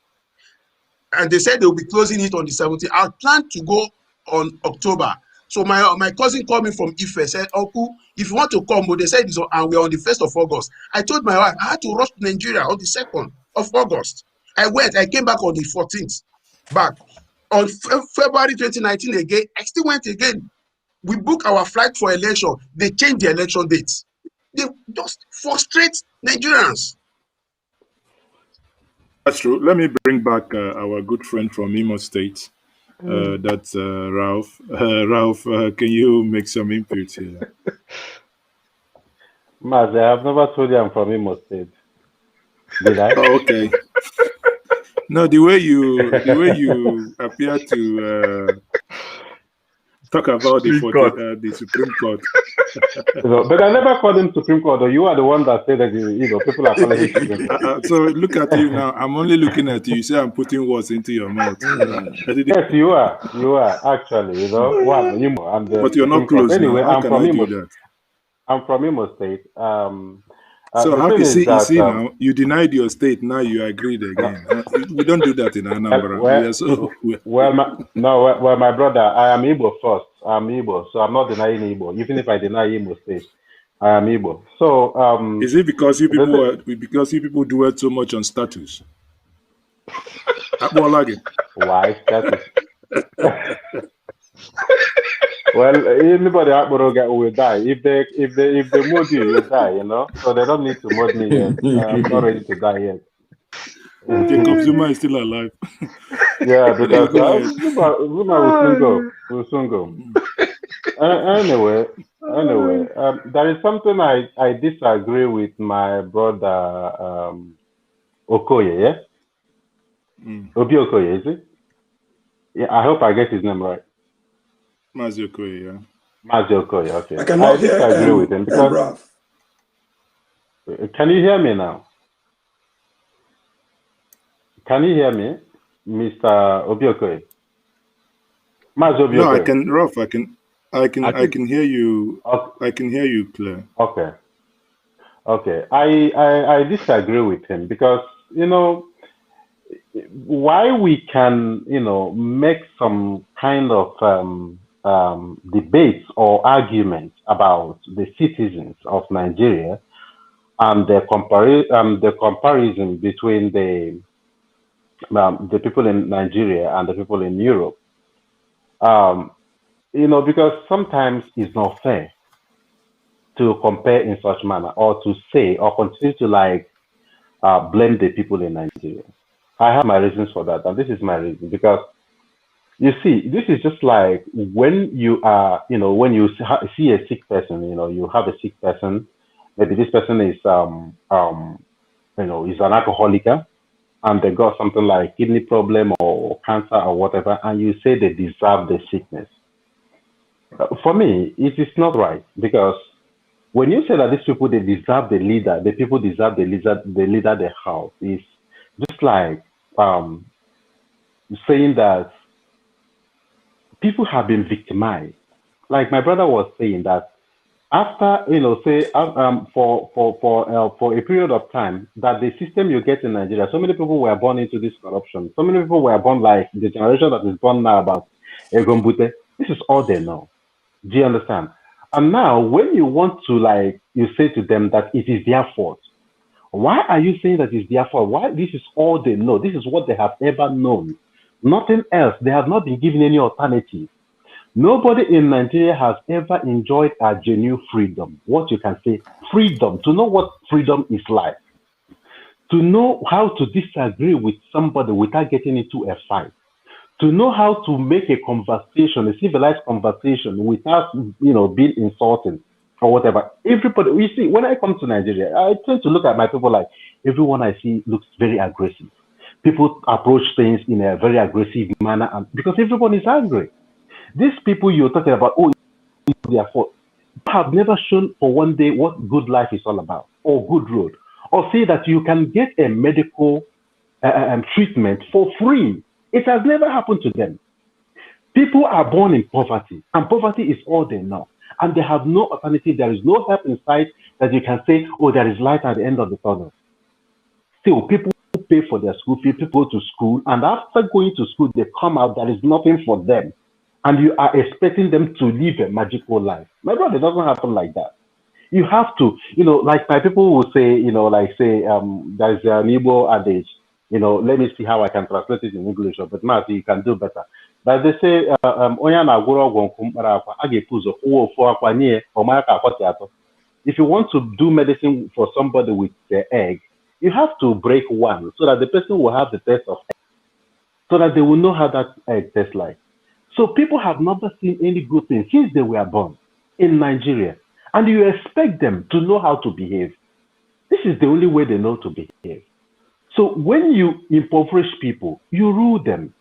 And they said they'll be closing it on the 17th. I planned to go on October. So my cousin called me from Ife, said, Uncle, if you want to come, but they said and we're on the 1st of August. I told my wife I had to rush to Nigeria on the 2nd of August. I came back on the 14th. Back on February 2019 again, I still went again. We booked our flight for election. They changed the election dates. They just frustrate Nigerians. That's true. Let me bring back our good friend from Imo State. That's Ralph. Ralph, can you make some input here? Maz, I have never told you I'm from Imo State. Did I? Oh, okay. No, the way you appear to talk about the Supreme Court. But I never called him Supreme Court. Though. You are the one that said that people are calling him Supreme Court. So look at you now. I'm only looking at you. You say I'm putting words into your mouth. Yes, you are. You are actually. One, I'm the but you're Supreme not close Court. Anyway, now. How I'm can from I Imo. do that? I'm from Imo State. So the how thing can is you that, see now? You denied your state. Now you agreed again. We don't do that in Anambra. my brother, I am Igbo first. I'm Igbo, so I'm not denying Igbo. Even if I deny Imo State, I am Igbo. So is it because you people dwell so much on status? Why status? Well, anybody will die. If they mold you die, So they don't need to mold me yet. I'm not ready to die yet. Jacob Zuma is still alive. Yeah, because Zuma will soon go. Anyway, there is something I disagree with my brother Okoye, yeah? Obi Okoye, is it? Yeah, I hope I get his name right. Mazi Okoye, yeah. Mazi Okoye, okay. I cannot disagree with him because... Can you hear me now? Can you hear me, Mr. Obi Okoye? Mazi Obi Okoye. No, I can, Rolf, I can hear you. Okay. I can hear you clear. Okay. Okay. I disagree with him because, why we can, make some kind of debates or arguments about the citizens of Nigeria and the comparison between the people in Nigeria and the people in Europe. Because sometimes it's not fair to compare in such manner or to say or continue to blame the people in Nigeria. I have my reasons for that, and this is my reason because you see, this is just like when you are, when you see a sick person, you have a sick person. Maybe this person is, is an alcoholic, and they got something like kidney problem or cancer or whatever, and you say they deserve the sickness. For me, it is not right because when you say that these people they deserve the leader, the people deserve the leader they have, is just like saying that people have been victimized. Like my brother was saying that after say for a period of time that the system you get in Nigeria, so many people were born into this corruption. So many people were born like the generation that is born now about Egombute. This is all they know. Do you understand? And now when you want to you say to them that it is their fault. Why are you saying that it's their fault? Why this is all they know? This is what they have ever known. Nothing else. They have not been given any alternative. Nobody in Nigeria has ever enjoyed a genuine freedom. What you can say, freedom, to know what freedom is like. To know how to disagree with somebody without getting into a fight. To know how to make a conversation, a civilized conversation without, being insulting or whatever. Everybody, you see, when I come to Nigeria, I tend to look at my people like everyone I see looks very aggressive. People approach things in a very aggressive manner and because everyone is angry. These people you're talking about, it's their fault. Have never shown for one day what good life is all about or good road or say that you can get a medical treatment for free. It has never happened to them. People are born in poverty and poverty is all they know and they have no alternative. There is no help in sight that you can say, oh, there is light at the end of the tunnel. Still, people pay for their school fee, people go to school, and after going to school, they come out, there is nothing for them. And you are expecting them to live a magical life. My brother, it doesn't happen like that. You have to, like my people will say, there's an Igbo adage let me see how I can translate it in English, but Matthew, you can do better. But they say, onye na-agwụrụ ọgwụ nkwụ mkpara akwa, a ga-epu ụzọ kwụwa ofu akwa nye ọmara ka akwa si atọ. If you want to do medicine for somebody with the egg, you have to break one so that the person will have the taste of egg, so that they will know how that egg tastes like. So people have never seen any good thing since they were born in Nigeria. And you expect them to know how to behave. This is the only way they know to behave. So when you impoverish people, you rule them.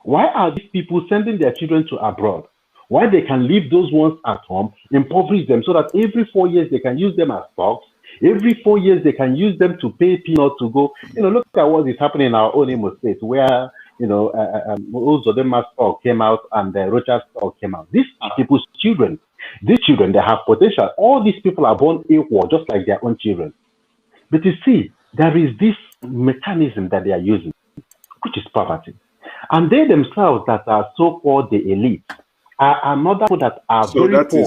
Why are these people sending their children to abroad? Why they can leave those ones at home, impoverish them so that every 4 years they can use them as stocks. Every 4 years they can use them to pay peanuts to go. Look at what is happening in our own Imo State, where Uzodema stock came out and the Rocha stock came out. These are people's children. These children, they have potential. All these people are born equal, just like their own children. But you see, there is this mechanism that they are using, which is poverty. And they themselves that are so-called the elite are another people that are very poor.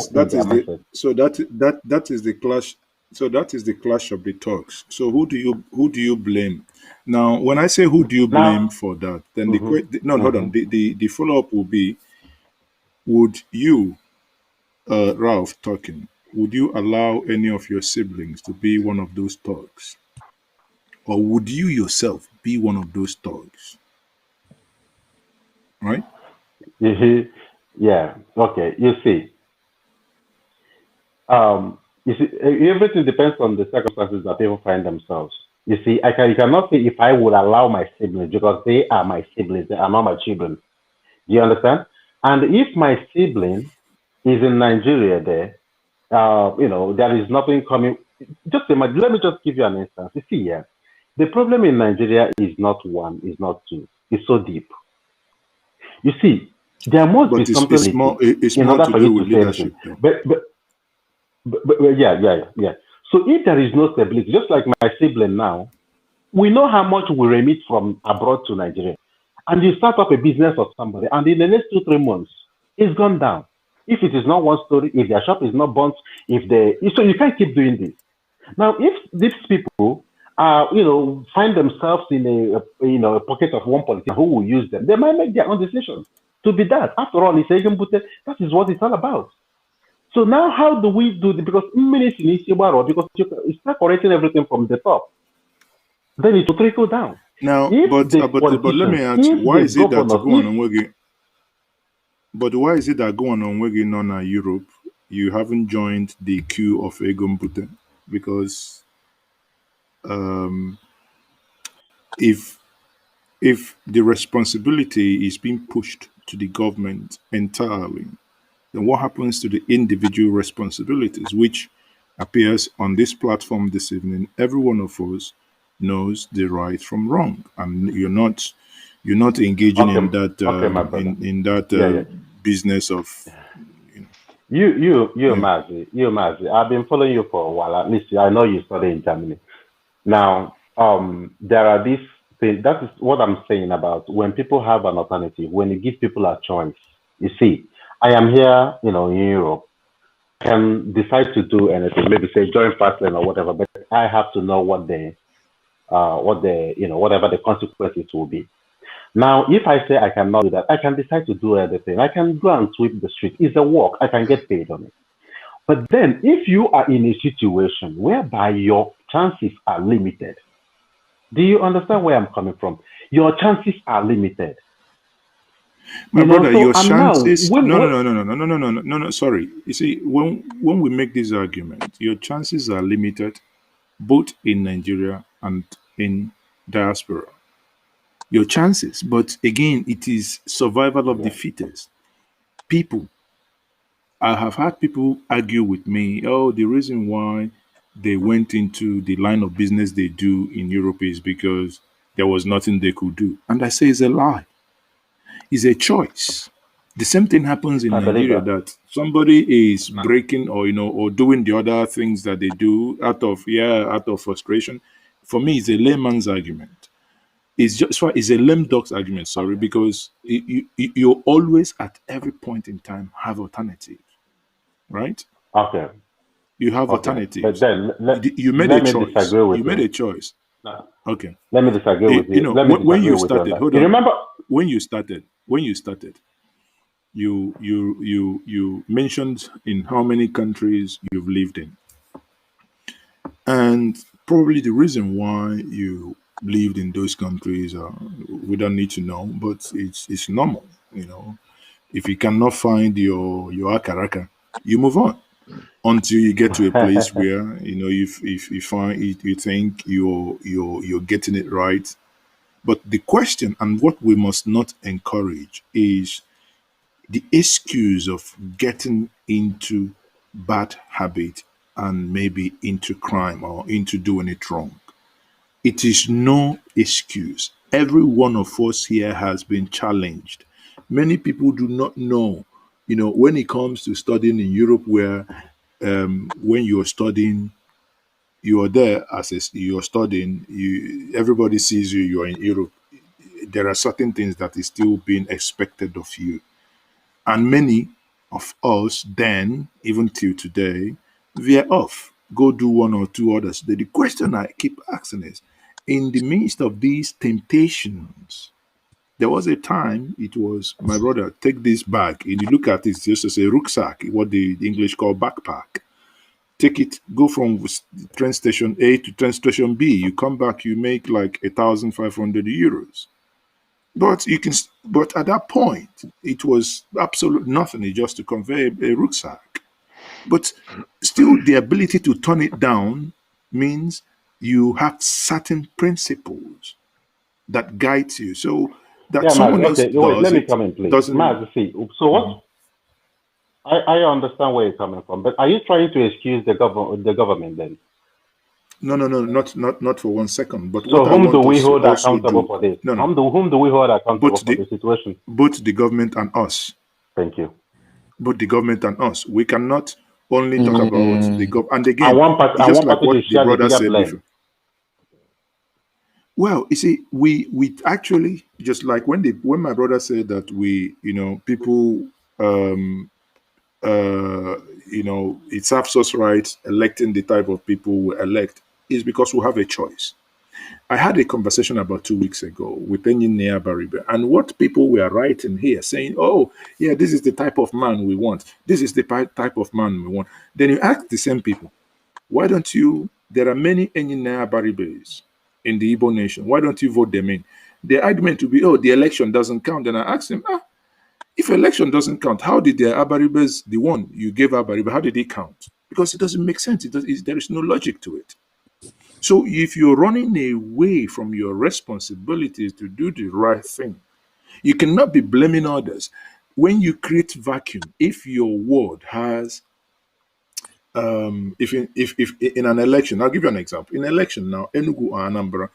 So that is the clash. So that is the clash of the talks. So who do you blame? Now, when I say who do you blame for that, then hold on. The follow-up will be: would you, Ralph, talking? Would you allow any of your siblings to be one of those thugs? Or would you yourself be one of those thugs? Right? Yeah. Okay. You see, everything depends on the circumstances that people find themselves. You see, you cannot say if I would allow my siblings because they are my siblings, they are not my children. Do you understand? And if my sibling is in Nigeria there, there is nothing coming. Just imagine, let me just give you an instance. You see, the problem in Nigeria is not one, is not two. It's so deep. You see, there must be something it's more to do with leadership. But yeah. So if there is no stability, just like my sibling now, we know how much we remit from abroad to Nigeria. And you start up a business of somebody, and in the next 2-3 months, it's gone down. If it is not one story, if their shop is not burnt, so you can't keep doing this. Now, if these people find themselves in a pocket of one politician who will use them, they might make their own decisions to be that. After all, that is what it's all about. So now, how do we do this? Because you start correcting everything from the top, then it will trickle down. Now, but let me ask you, why is it that going on working? But why is it that going on working on Europe, you haven't joined the queue of Egombute? Because if the responsibility is being pushed to the government entirely, then what happens to the individual responsibilities, which appears on this platform this evening? Every one of us knows the right from wrong, and you're not engaging in that business of Mazi. I've been following you for a while. At least I know you studied in Germany. Now, there are these things. That is what I'm saying about when people have an alternative. When you give people a choice, you see, I am here, in Europe. I can decide to do anything. Maybe say join Fastlane or whatever, but I have to know whatever the consequences will be. Now, if I say I cannot do that, I can decide to do anything. I can go and sweep the street. It's a work. I can get paid on it. But then, if you are in a situation whereby your chances are limited, do you understand where I'm coming from? Your chances are limited. My brother, your chances. No. Sorry. You see, when we make this argument, your chances are limited, both in Nigeria and in diaspora. Your chances, but again, it is survival of the fittest. I have had people argue with me, the reason why they went into the line of business they do in Europe is because there was nothing they could do. And I say it's a lie. It's a choice. The same thing happens in Nigeria, that somebody is breaking or doing the other things that they do out of frustration. For me, it's a layman's argument. It's a lame duck's argument, because you always at every point in time have alternatives, right? Okay. You have alternatives. But then you made a choice. You made a choice. No. Okay. Let me disagree with You you. know, Let me when disagree you with you on started, that. hold You on. remember? When you started, you mentioned in how many countries you've lived in, and probably the reason why you lived in those countries, we don't need to know, but it's normal. You know, if you cannot find your akaraka, you move on until you get to a place where you know if you find it, you think you're getting it right. But the question and what we must not encourage is the excuse of getting into bad habit and maybe into crime or into doing it wrong. It is no excuse. Every one of us here has been challenged. Many people do not know, you know, when it comes to studying in Europe, where when you're studying, you are there as you're studying, everybody sees you, you're in Europe. There are certain things that is still being expected of you. And many of us then, even till today, veer off, go do one or two others. The question I keep asking is, in the midst of these temptations, there was a time it was, my brother, take this bag. And you look at it, it's just as a rucksack, what the English call backpack. Take it, go from train station A to train station B. You come back, you make like 1,500 euros. But you can, but at that point, it was absolute nothing. It's just to convey a rucksack. But still, the ability to turn it down means you have certain principles that guide you. So that Yeah, Maz. someone else Okay, wait. does Let me it come in, please. doesn't. Maz, see. So what? Mhm. I understand where you're coming from, but are you trying to excuse the government then? No, not for 1 second. But So what I whom do want we us to hold also accountable do, for this? no, Whom do we hold accountable both for the the situation? both the government and us. Thank you. Both the government and us. We cannot only talk about the government. And And again, one part, it's and just one like party what should the share the brother bigger said blame. before. Well, you see, we actually just like when my brother said that we, you know, people, um, you know, it serves us right electing the type of people we elect is because we have a choice. I had a conversation about 2 weeks ago with Engineer Baribe, and what people were writing here saying, oh, yeah, this is the type of man we want. This is the type of man we want. Then you ask the same people, why don't you? There are many Engineer Baribes in the Igbo nation. Why don't you vote them in? The argument will be, oh, the election doesn't count. Then I ask them, if election doesn't count, how did the Abaribes, the one you gave Abaribe, how did it count? Because it doesn't make sense. There is no logic to it. So if you're running away from your responsibilities to do the right thing, you cannot be blaming others. When you create vacuum, if your ward has, if in an election, I'll give you an example. In election now, Enugu or Anambra,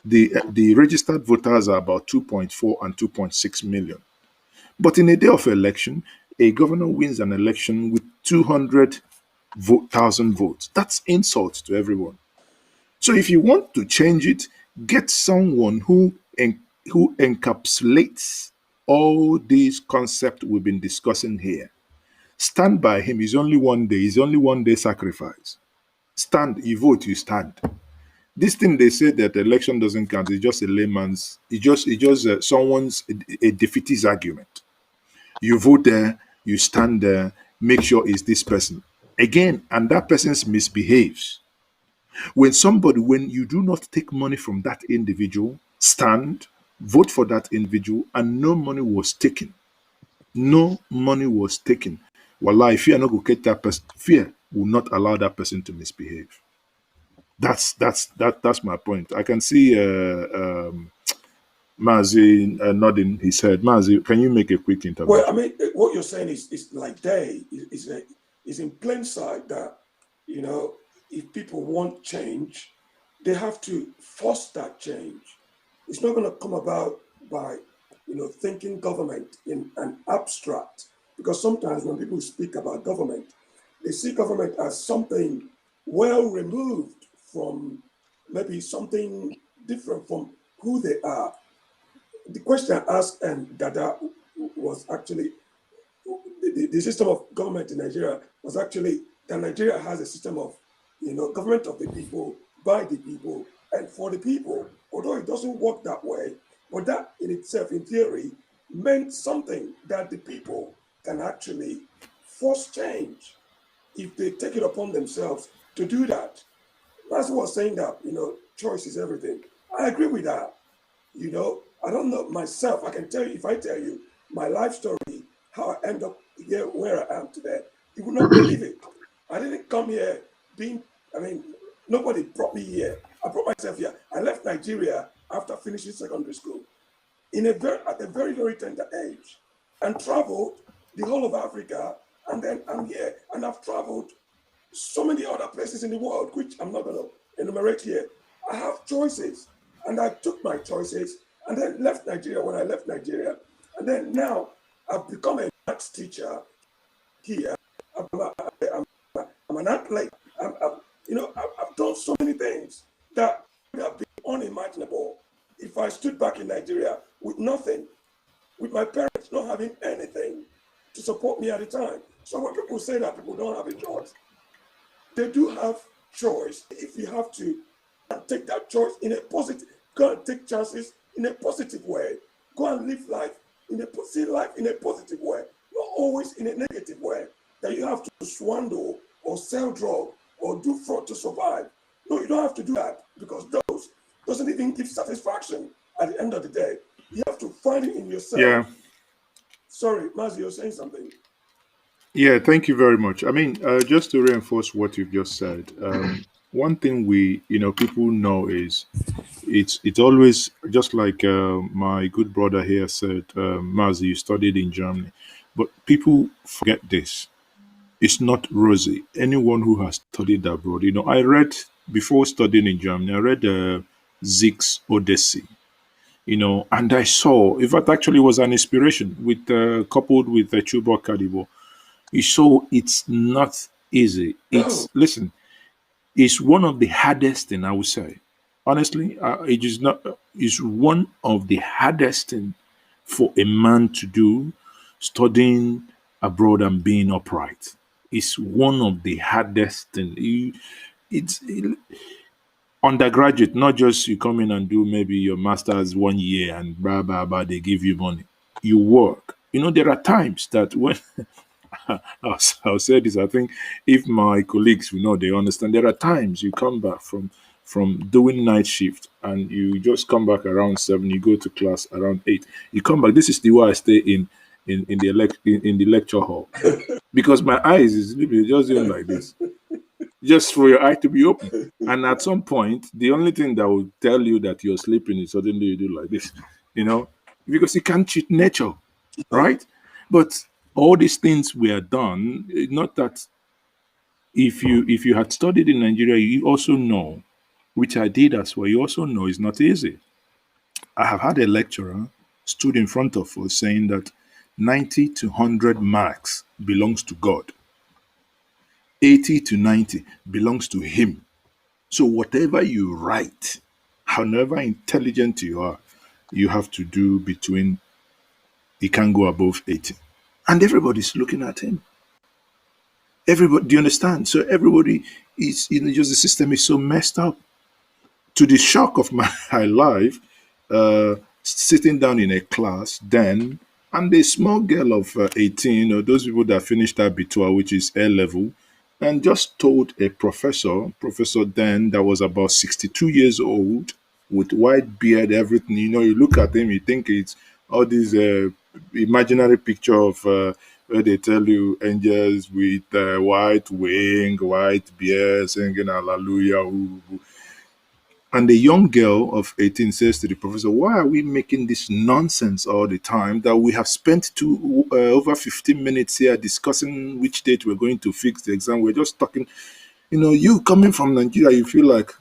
the registered voters are about 2.4 and 2.6 million. But in a day of election, a governor wins an election with 200,000 votes. That's insult to everyone. So if you want to change it, get someone who encapsulates all these concepts we've been discussing here. Stand by him. It's only one day. It's only one day sacrifice. Stand. You vote. You stand. This thing they say that the election doesn't count is just a layman's. It's just someone's a defeatist argument. You vote there. You stand there. Make sure it's this person again, and that person misbehaves. When you do not take money from that individual, stand, vote for that individual, and no money was taken. No money was taken. Wallahi, fear not go get that person. Fear will not allow that person to misbehave. That's my point. I can see Mazi nodding his head. Mazi, can you make a quick Well, I intervention? mean, what you're saying is like day is in plain sight that, you know, if people want change, they have to force that change. It's not going to come about by, you know, thinking government in an abstract, because sometimes when people speak about government, they see government as something well removed from maybe something different from who they are. The question I asked Dada was actually the system of government in Nigeria that Nigeria has a system of, you know, government of the people, by the people, and for the people, although it doesn't work that way, but that in itself, in theory, meant something that the people can actually force change if they take it upon themselves to do that. That's what saying that, choice is everything. I agree with that. I don't know myself. I can tell you, if I tell you my life story, how I end up here where I am today, you would not believe it. I didn't come here nobody brought me here. I brought myself here. I left Nigeria after finishing secondary school at a very, very tender age, and traveled the whole of Africa, and then I'm here, and I've traveled so many other places in the world, which I'm not going to enumerate here. I have choices, and I took my choices, and then left Nigeria when I left Nigeria, and then now I've become a maths teacher here. I'm an athlete. I've done so many things that would have been unimaginable if I stood back in Nigeria with nothing, with my parents not having anything to support me at the time. So when people say that people don't have a choice, they do have choice. If you have to take that choice in a positive, go and take chances in a positive way. Go and live life see life in a positive way, not always in a negative way, that you have to swindle or sell drugs or do fraud to survive. No, you don't have to do that, because those doesn't even give satisfaction at the end of the day. You have to find it in yourself. Yeah. Sorry, Mazi, you're saying something. Yeah, thank you very much. I mean, just to reinforce what you've just said, one thing people know is it's always just like my good brother here said, Mazi, you studied in Germany, but people forget this. It's not rosy. Anyone who has studied abroad, I read before studying in Germany, I read Zeke's Odyssey, and I saw, in fact, actually was an inspiration with coupled with Chuba Kadibo. So it's not easy. Listen, it's one of the hardest thing, I would say. Honestly, it is not. It's one of the hardest thing for a man to do, studying abroad and being upright. It's one of the hardest thing. It's undergraduate, not just you come in and do maybe your master's 1 year and blah blah blah. They give you money. You work. There are times that when I'll say this. I think if my colleagues, they understand. There are times you come back from doing night shift and you just come back around 7. You go to class around 8. You come back. This is the way I stay in the lecture hall, because my eyes is literally just doing like this, just for your eye to be open. And at some point, the only thing that will tell you that you're sleeping is suddenly you do like this, because you can't cheat nature, right? But all these things were done, not that if you had studied in Nigeria, you also know, which I did as well, you also know it's not easy. I have had a lecturer stood in front of us saying that 90 to 100 marks belongs to God. 80 to 90 belongs to him. So whatever you write, however intelligent you are, you have to do between, you can't go above 80. And everybody's looking at him. Everybody, do you understand? So everybody is, just the system is so messed up. To the shock of my life, sitting down in a class then, and a small girl of 18, or those people that finished Abitua, which is A level, and just told a professor then that was about 62 years old, with white beard, everything. You look at him, you think it's all these imaginary picture of where they tell you angels with white wing, white beard, singing hallelujah. Ooh, ooh. And the young girl of 18 says to the professor, why are we making this nonsense all the time that we have spent over 15 minutes here discussing which date we're going to fix the exam? We're just talking, you coming from Nigeria, you feel like,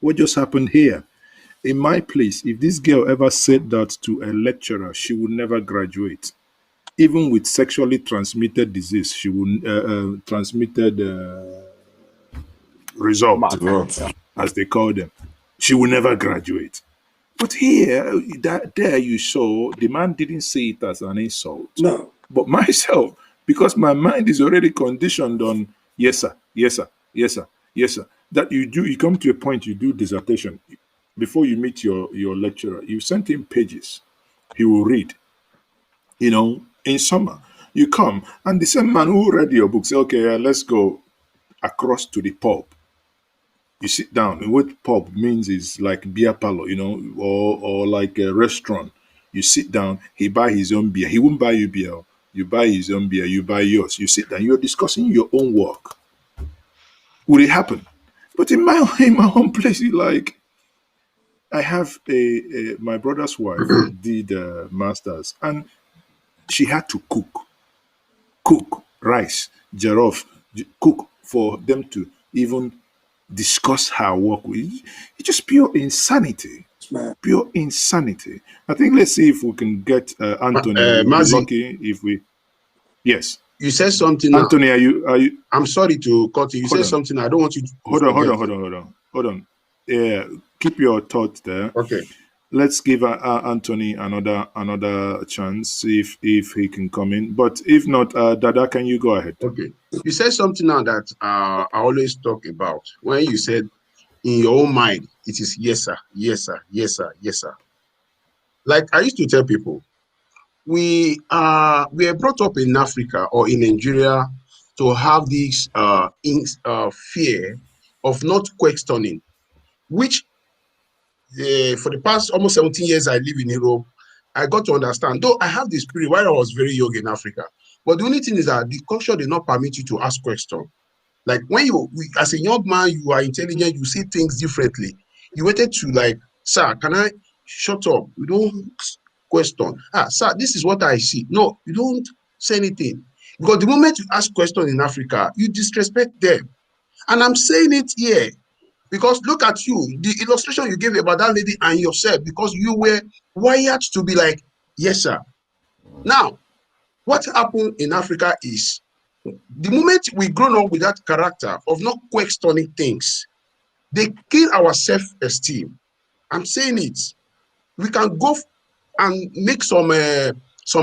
what just happened here? In my place, if this girl ever said that to a lecturer, she would never graduate. Even with sexually transmitted disease, she would transmitted result, as they call them. She will never graduate. But here, there you saw, the man didn't see it as an insult. No. But myself, because my mind is already conditioned on yes sir, yes sir, yes sir, yes sir. that you come to a point, you do dissertation. Before you meet your lecturer, you send him pages. He will read. In summer, you come, and the same man who read your book say, okay, let's go across to the pub. You sit down. And what pub means is like beer parlor, or like a restaurant. You sit down. He buy his own beer. He won't buy you beer. You buy his own beer. You buy yours. You sit down. You're discussing your own work. Will it happen? But in my own place, like I have my brother's wife did masters, and she had to cook rice, jollof, cook for them to even discuss her work with. It's just pure insanity. Pure insanity. I think let's see if we can get Anthony. We'll be Mazi, lucky if we. Yes. you said something now. Anthony, are you? I'm sorry to cut you. You Hold said on. something. I don't want you to Hold forget. on. Yeah, keep your thoughts there. Okay. Let's give Anthony another chance, see if he can come in. But if not, Dada, can you go ahead? Okay. You said something now that I always talk about. When you said in your own mind, it is yes, sir, yes, sir, yes, sir, yes, sir. Like I used to tell people, we are brought up in Africa or in Nigeria to have this fear of not questioning, which for the past almost 17 years I live in Europe, I got to understand. Though I have the spirit while I was very young in Africa, but the only thing is that the culture did not permit you to ask questions. Like when as a young man, you are intelligent, you see things differently. You wanted to like, sir, can I shut up? You don't question. Sir, this is what I see. No, you don't say anything. Because the moment you ask questions in Africa, you disrespect them. And I'm saying it here because look at you, the illustration you gave about that lady and yourself, because you were wired to be like, yes, sir. Now, what happened in Africa is the moment we grown up with that character of not questioning things, they kill our self-esteem. I'm saying it. We can go and make some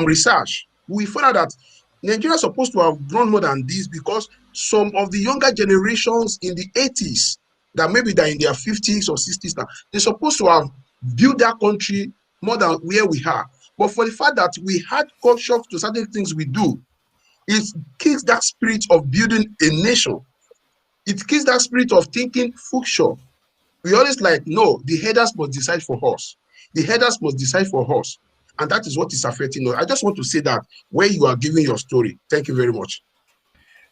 research. We found out that Nigeria is supposed to have grown more than this because some of the younger generations in the 80s, that maybe they're in their 50s or 60s now, they're supposed to have built that country more than where we are. But for the fact that we had culture to certain things we do, it kills that spirit of building a nation. It kills that spirit of thinking future. We always like, no, the headers must decide for us. The headers must decide for us. And that is what is affecting us. I just want to say that where you are giving your story. Thank you very much.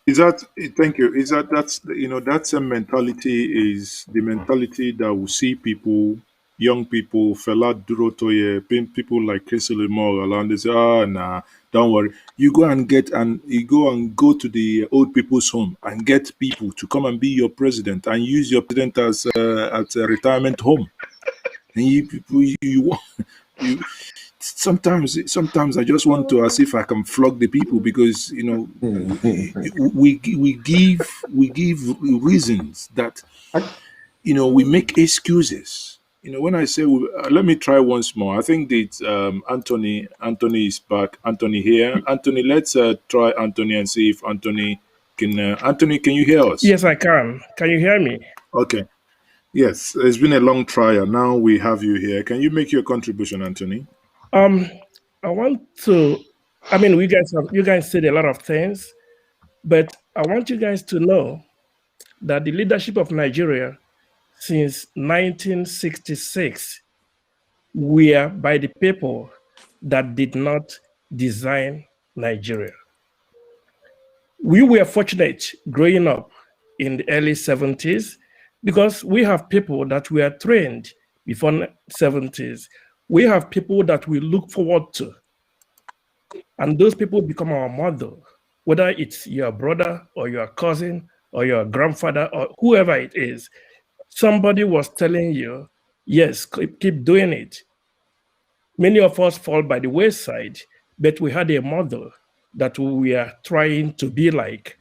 Thank you. That's a mentality is the mentality that will see people, young people, Fela Durotoye, people like Kesile Moral, and they say, nah, don't worry. You go and go to the old people's home and get people to come and be your president and use your president as a retirement home. And you sometimes I just want to as if I can flog the people because we give reasons that we make excuses. When I say let me try once more. I think that Anthony is back. Anthony here. Anthony, let's try Anthony and see if Anthony can. Anthony, can you hear us? Yes, I can. Can you hear me? Okay. Yes, it's been a long trial. Now we have you here. Can you make your contribution, Anthony? I want to. I mean, you guys said a lot of things, but I want you guys to know that the leadership of Nigeria since 1966 were by the people that did not design Nigeria. We were fortunate growing up in the early 70s because we have people that were trained before the 70s. We have people that we look forward to. And those people become our model, whether it's your brother or your cousin or your grandfather or whoever it is. Somebody was telling you, yes, keep doing it. Many of us fall by the wayside, but we had a model that we are trying to be like.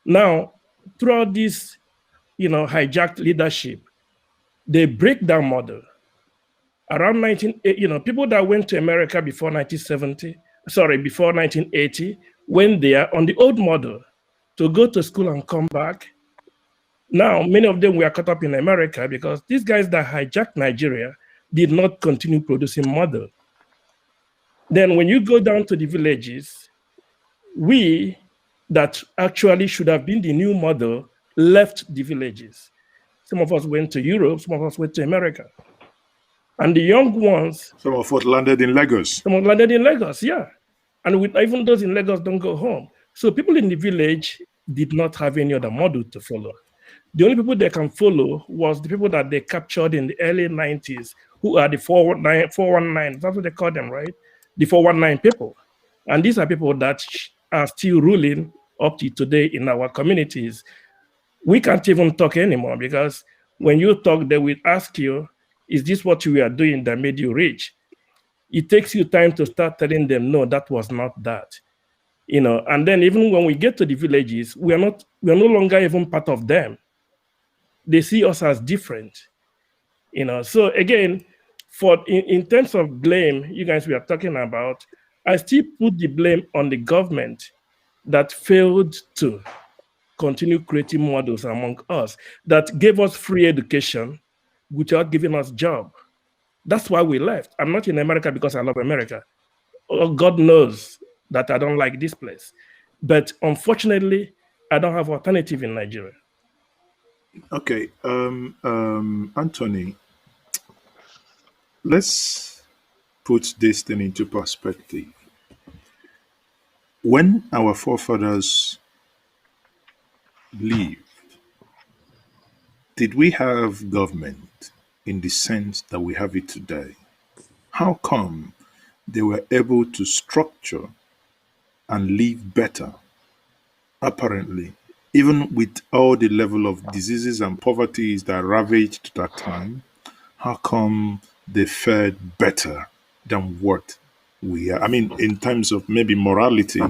Now, throughout this, hijacked leadership, they break that model. Around people that went to America before 1980, when they are on the old model, to go to school and come back, Now, many of them were caught up in America because these guys that hijacked Nigeria did not continue producing model. Then when you go down to the villages, we that actually should have been the new model left the villages. Some of us went to Europe, some of us went to America. And the young ones... Some of us landed in Lagos. Some of landed in Lagos, yeah. And even those in Lagos don't go home. So people in the village did not have any other model to follow. The only people they can follow was the people that they captured in the early 90s, who are the 419, that's what they call them, right? The 419 people. And these are people that are still ruling up to today in our communities. We can't even talk anymore because when you talk, they will ask you, is this what you are doing that made you rich? It takes you time to start telling them, no, that was not that. And then even when we get to the villages, we are no longer even part of them. They see us as different. So again, in terms of blame, you guys we are talking about, I still put the blame on the government that failed to continue creating models among us, that gave us free education without giving us job. That's why we left. I'm not in America because I love America. Oh, God knows that I don't like this place. But unfortunately, I don't have alternative in Nigeria. Okay, Anthony, let's put this thing into perspective. When our forefathers lived, did we have government in the sense that we have it today? How come they were able to structure and live better, apparently, even with all the level of diseases and poverties that ravaged that time? How come they fared better than what we are? I mean, in terms of maybe morality,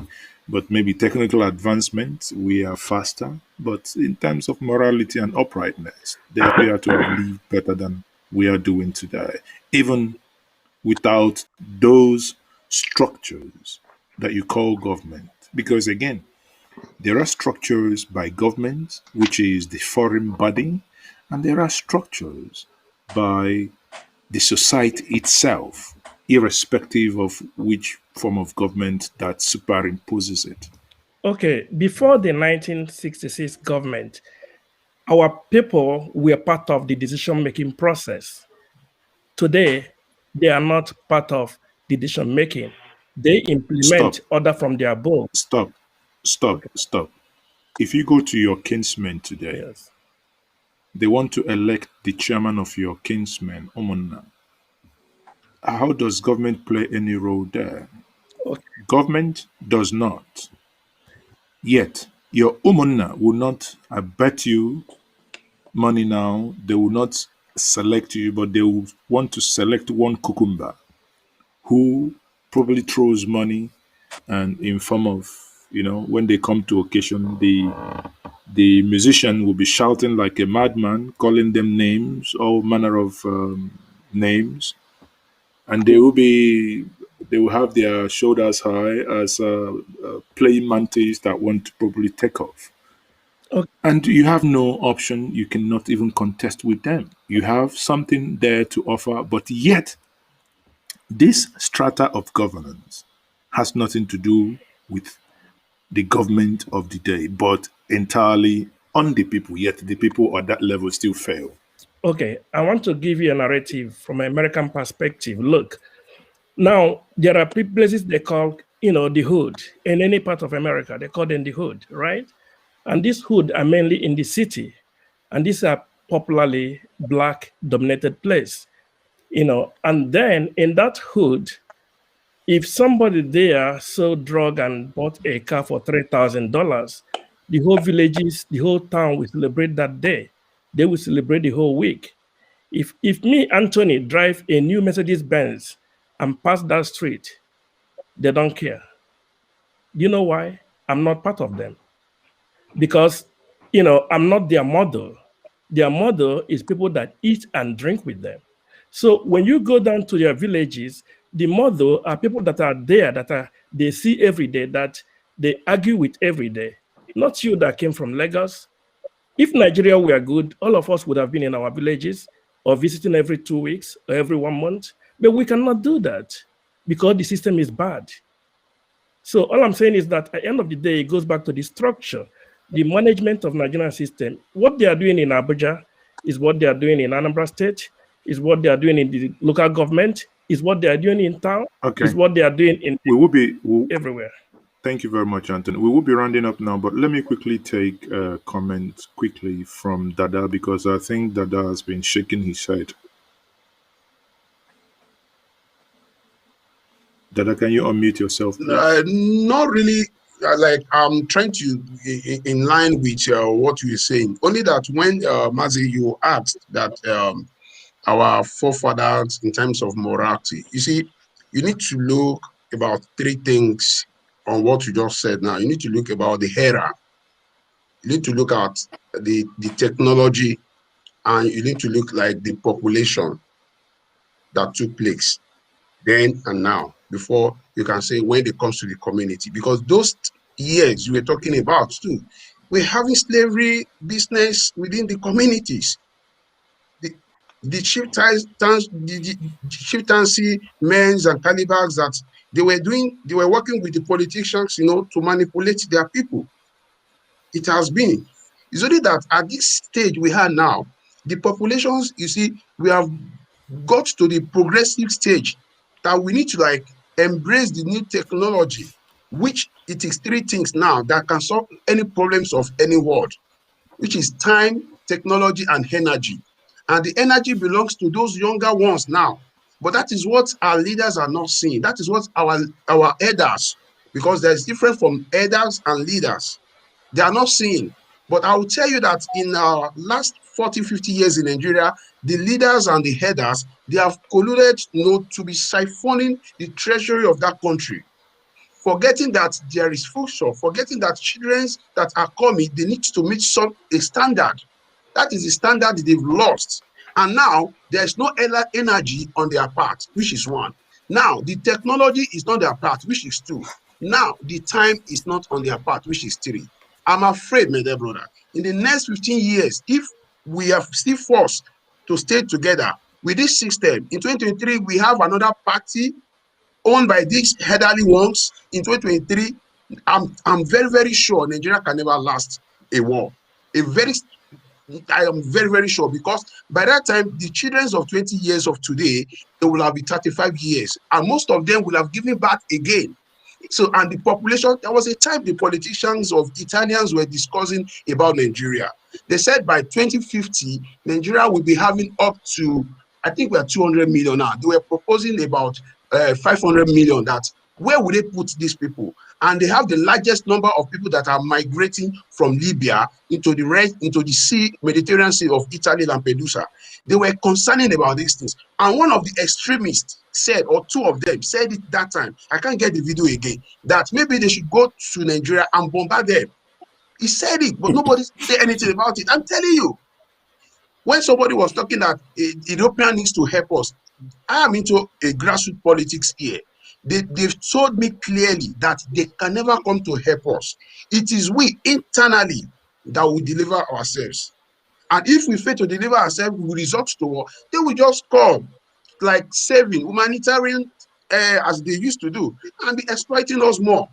but maybe technical advancement, we are faster. But in terms of morality and uprightness, they appear to have lived better than we are doing today, even without those structures that you call government. Because again, there are structures by government, which is the foreign body, and there are structures by the society itself, irrespective of which form of government that superimposes it. Okay, before the 1966 government, our people were part of the decision-making process. Today, they are not part of the decision-making. They implement order from their above. Stop. If you go to your kinsmen today, yes, they want to elect the chairman of your kinsmen, Omonna. How does government play any role there? Okay. Government does not. Yet, your Omonna will not, I bet you money now, they will not select you, but they will want to select one cucumber who probably throws money, and in form of, when they come to occasion, the musician will be shouting like a madman, calling them names, all manner of names, and they will have their shoulders high as playing mantis that want to probably take off. Okay. And you have no option. You cannot even contest with them. You have something there to offer, but yet this strata of governance has nothing to do with the government of the day, but entirely on the people, yet the people at that level still fail. Okay, I want to give you a narrative from an American perspective. Look, now there are places they call, the hood. In any part of America, they call them the hood, right? And these hood are mainly in the city. And these are popularly Black-dominated place, And then in that hood, if somebody there sold drug and bought a car for $3,000, the whole villages, the whole town will celebrate that day. They will celebrate the whole week. If me, Anthony, drive a new Mercedes-Benz and pass that street, they don't care. You know why? I'm not part of them. Because, I'm not their model. Their model is people that eat and drink with them. So when you go down to their villages, the model are people that are there, they see every day, that they argue with every day. Not you that came from Lagos, If Nigeria were good, all of us would have been in our villages or visiting every 2 weeks or every 1 month. But we cannot do that because the system is bad. So all I'm saying is that at the end of the day, it goes back to the structure, the management of Nigerian system. What they are doing in Abuja is what they are doing in Anambra State, is what they are doing in the local government, is what they are doing in town, Okay. is what they are doing in everywhere. Thank you very much, Anthony. We will be rounding up now, but let me quickly take a comment quickly from Dada, because I think Dada has been shaking his head. Dada, can you unmute yourself, please? Not really. Like I'm trying to in line with what you were saying. Only that when Mazi, you asked that our forefathers in terms of morality, you see, you need to look about three things on what you just said. Now you need to look about the era. You need to look at the technology, and you need to look like the population that took place then and now, before you can say when it comes to the community. Because those years you were talking about too, we're having slavery business within the communities. The chieftaincy men's and calibers that they were working with the politicians, to manipulate their people. It has been. It's only that at this stage we are now, the populations, you see, we have got to the progressive stage that we need to embrace the new technology, which it is three things now that can solve any problems of any world, which is time, technology, and energy. And the energy belongs to those younger ones now. But that is what our leaders are not seeing. That is what our elders, because there's difference from elders and leaders. They are not seeing. But I will tell you that in our last 40, 50 years in Nigeria, the leaders and the headers, they have colluded to be siphoning the treasury of that country, forgetting that there is future, forgetting that children that are coming, they need to meet a standard. That is the standard they've lost. And now there's no energy on their part, which is one. Now the technology is not their part, which is two. Now the time is not on their part, which is three. I'm afraid, my dear brother, in the next 15 years, if we are still forced to stay together with this system, in 2023, we have another party owned by these elderly ones. In 2023, I'm very, very sure Nigeria can never last a war. I am very, very sure, because by that time, the children of 20 years of today, they will have been 35 years, and most of them will have given back again. So, and the population, there was a time the politicians of Italians were discussing about Nigeria. They said by 2050, Nigeria will be having up to, I think we're 200 million now. They were proposing about 500 million. That where would they put these people? And they have the largest number of people that are migrating from Libya into the sea, Mediterranean Sea of Italy, Lampedusa. They were concerning about these things. And one of the extremists said, or two of them said it that time, I can't get the video again, that maybe they should go to Nigeria and bombard them. He said it, but nobody said anything about it. I'm telling you, when somebody was talking that European needs to help us, I am into a grassroots politics here. They've told me clearly that they can never come to help us. It is we internally that will deliver ourselves. And if we fail to deliver ourselves, we resort to war. They will just come, like saving, humanitarian, as they used to do, and be exploiting us more.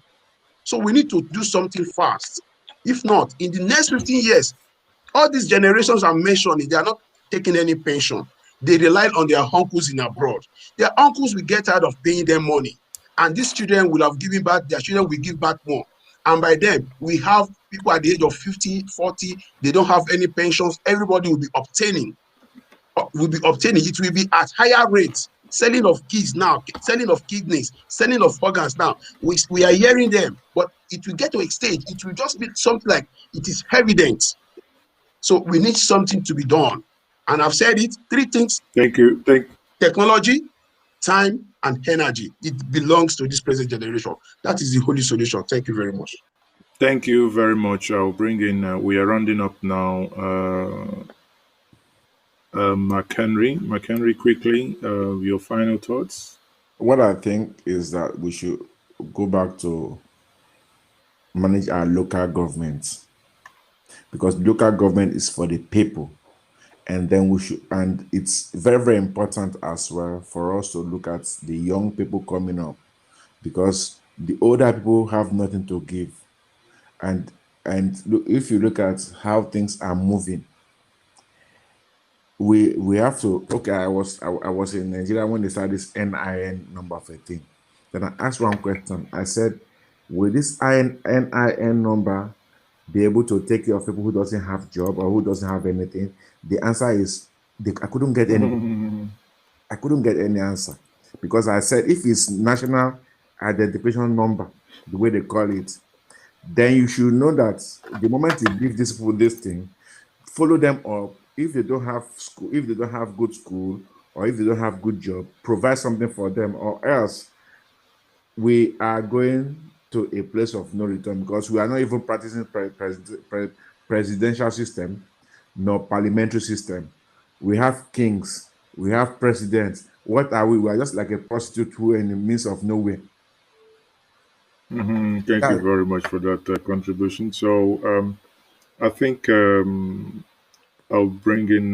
So we need to do something fast. If not, in the next 15 years, all these generations I'm mentioning, they are not taking any pension. They rely on their uncles in abroad. Their uncles will get tired of paying them money. And these children will have given back, their children will give back more. And by then, we have people at the age of 50, 40, they don't have any pensions. Everybody will be obtaining. It will be at higher rates. Selling of kids now, selling of kidneys, selling of organs now. We are hearing them, but it will get to a stage, it will just be something like it is evident. So we need something to be done. And I've said it, three things. Thank you. Technology, time, and energy. It belongs to this present generation. That is the only solution. Thank you very much. Thank you very much. I'll bring in, we are rounding up now, McHenry, quickly, your final thoughts. What I think is that we should go back to manage our local governments. because local government is for the people. And then we should, and it's very, very important as well for us to look at the young people coming up, because the older people have nothing to give. And look, if you look at how things are moving, we have to, okay, I was in Nigeria when they started this NIN number of a thing. Then I asked one question. I said, will this NIN number be able to take care of people who doesn't have job or who doesn't have anything? The answer is I couldn't get any. I couldn't get any answer, because I said, if it's national identification number, the way they call it, then you should know that the moment you give these people this thing, follow them up. If they don't have school, if they don't have good school, or if they don't have good job, provide something for them, or else we are going to a place of no return, because we are not even practicing presidential system nor parliamentary system. We have kings, we have presidents. What are we? We are just like a prostitute who are in the midst of nowhere. Thank you very much for that contribution. So I think I'll bring in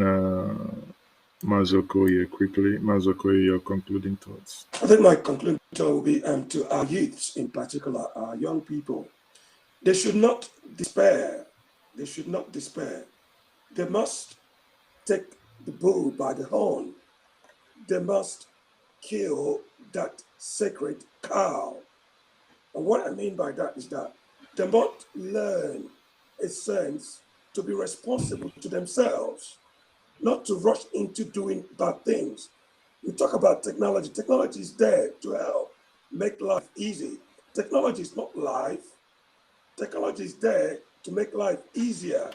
Mazoko here quickly. Mazoko, your concluding thoughts. I think my concluding thought will be to our youths, in particular, our young people. They should not despair. They should not despair. They must take the bull by the horn. They must kill that sacred cow. And what I mean by that is that they must learn a sense to be responsible to themselves, not to rush into doing bad things. We talk about technology. Technology is there to help make life easy. Technology is not life. Technology is there to make life easier.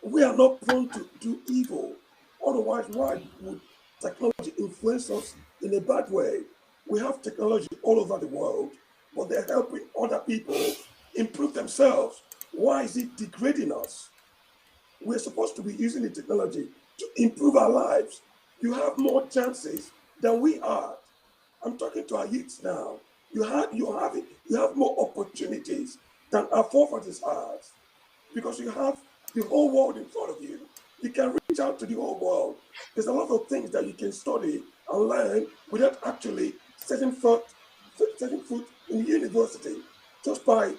We are not prone to do evil. Otherwise, why would technology influence us in a bad way? We have technology all over the world, but they're helping other people improve themselves. Why is it degrading us? We're supposed to be using the technology to improve our lives. You have more chances than we are. I'm talking to our youths now. You have more opportunities than our forefathers had, because you have the whole world in front of you. You can reach out to the whole world. There's a lot of things that you can study and learn without actually setting foot in university, just by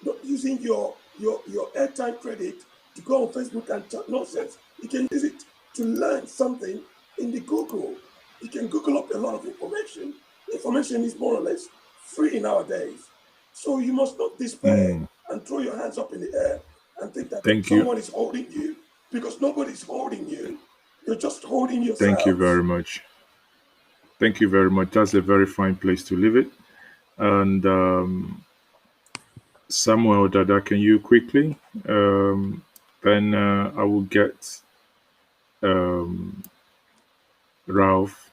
not using your airtime credit to go on Facebook and chat nonsense. You can use it to learn something in the Google. You can Google up a lot of information. Information is more or less free nowadays. So you must not despair and throw your hands up in the air and think that someone is holding you, because nobody's holding you. You're just holding yourself. Thank you very much. Thank you very much. That's a very fine place to leave it. And Samuel Dada, can you quickly? Then I will get Ralph,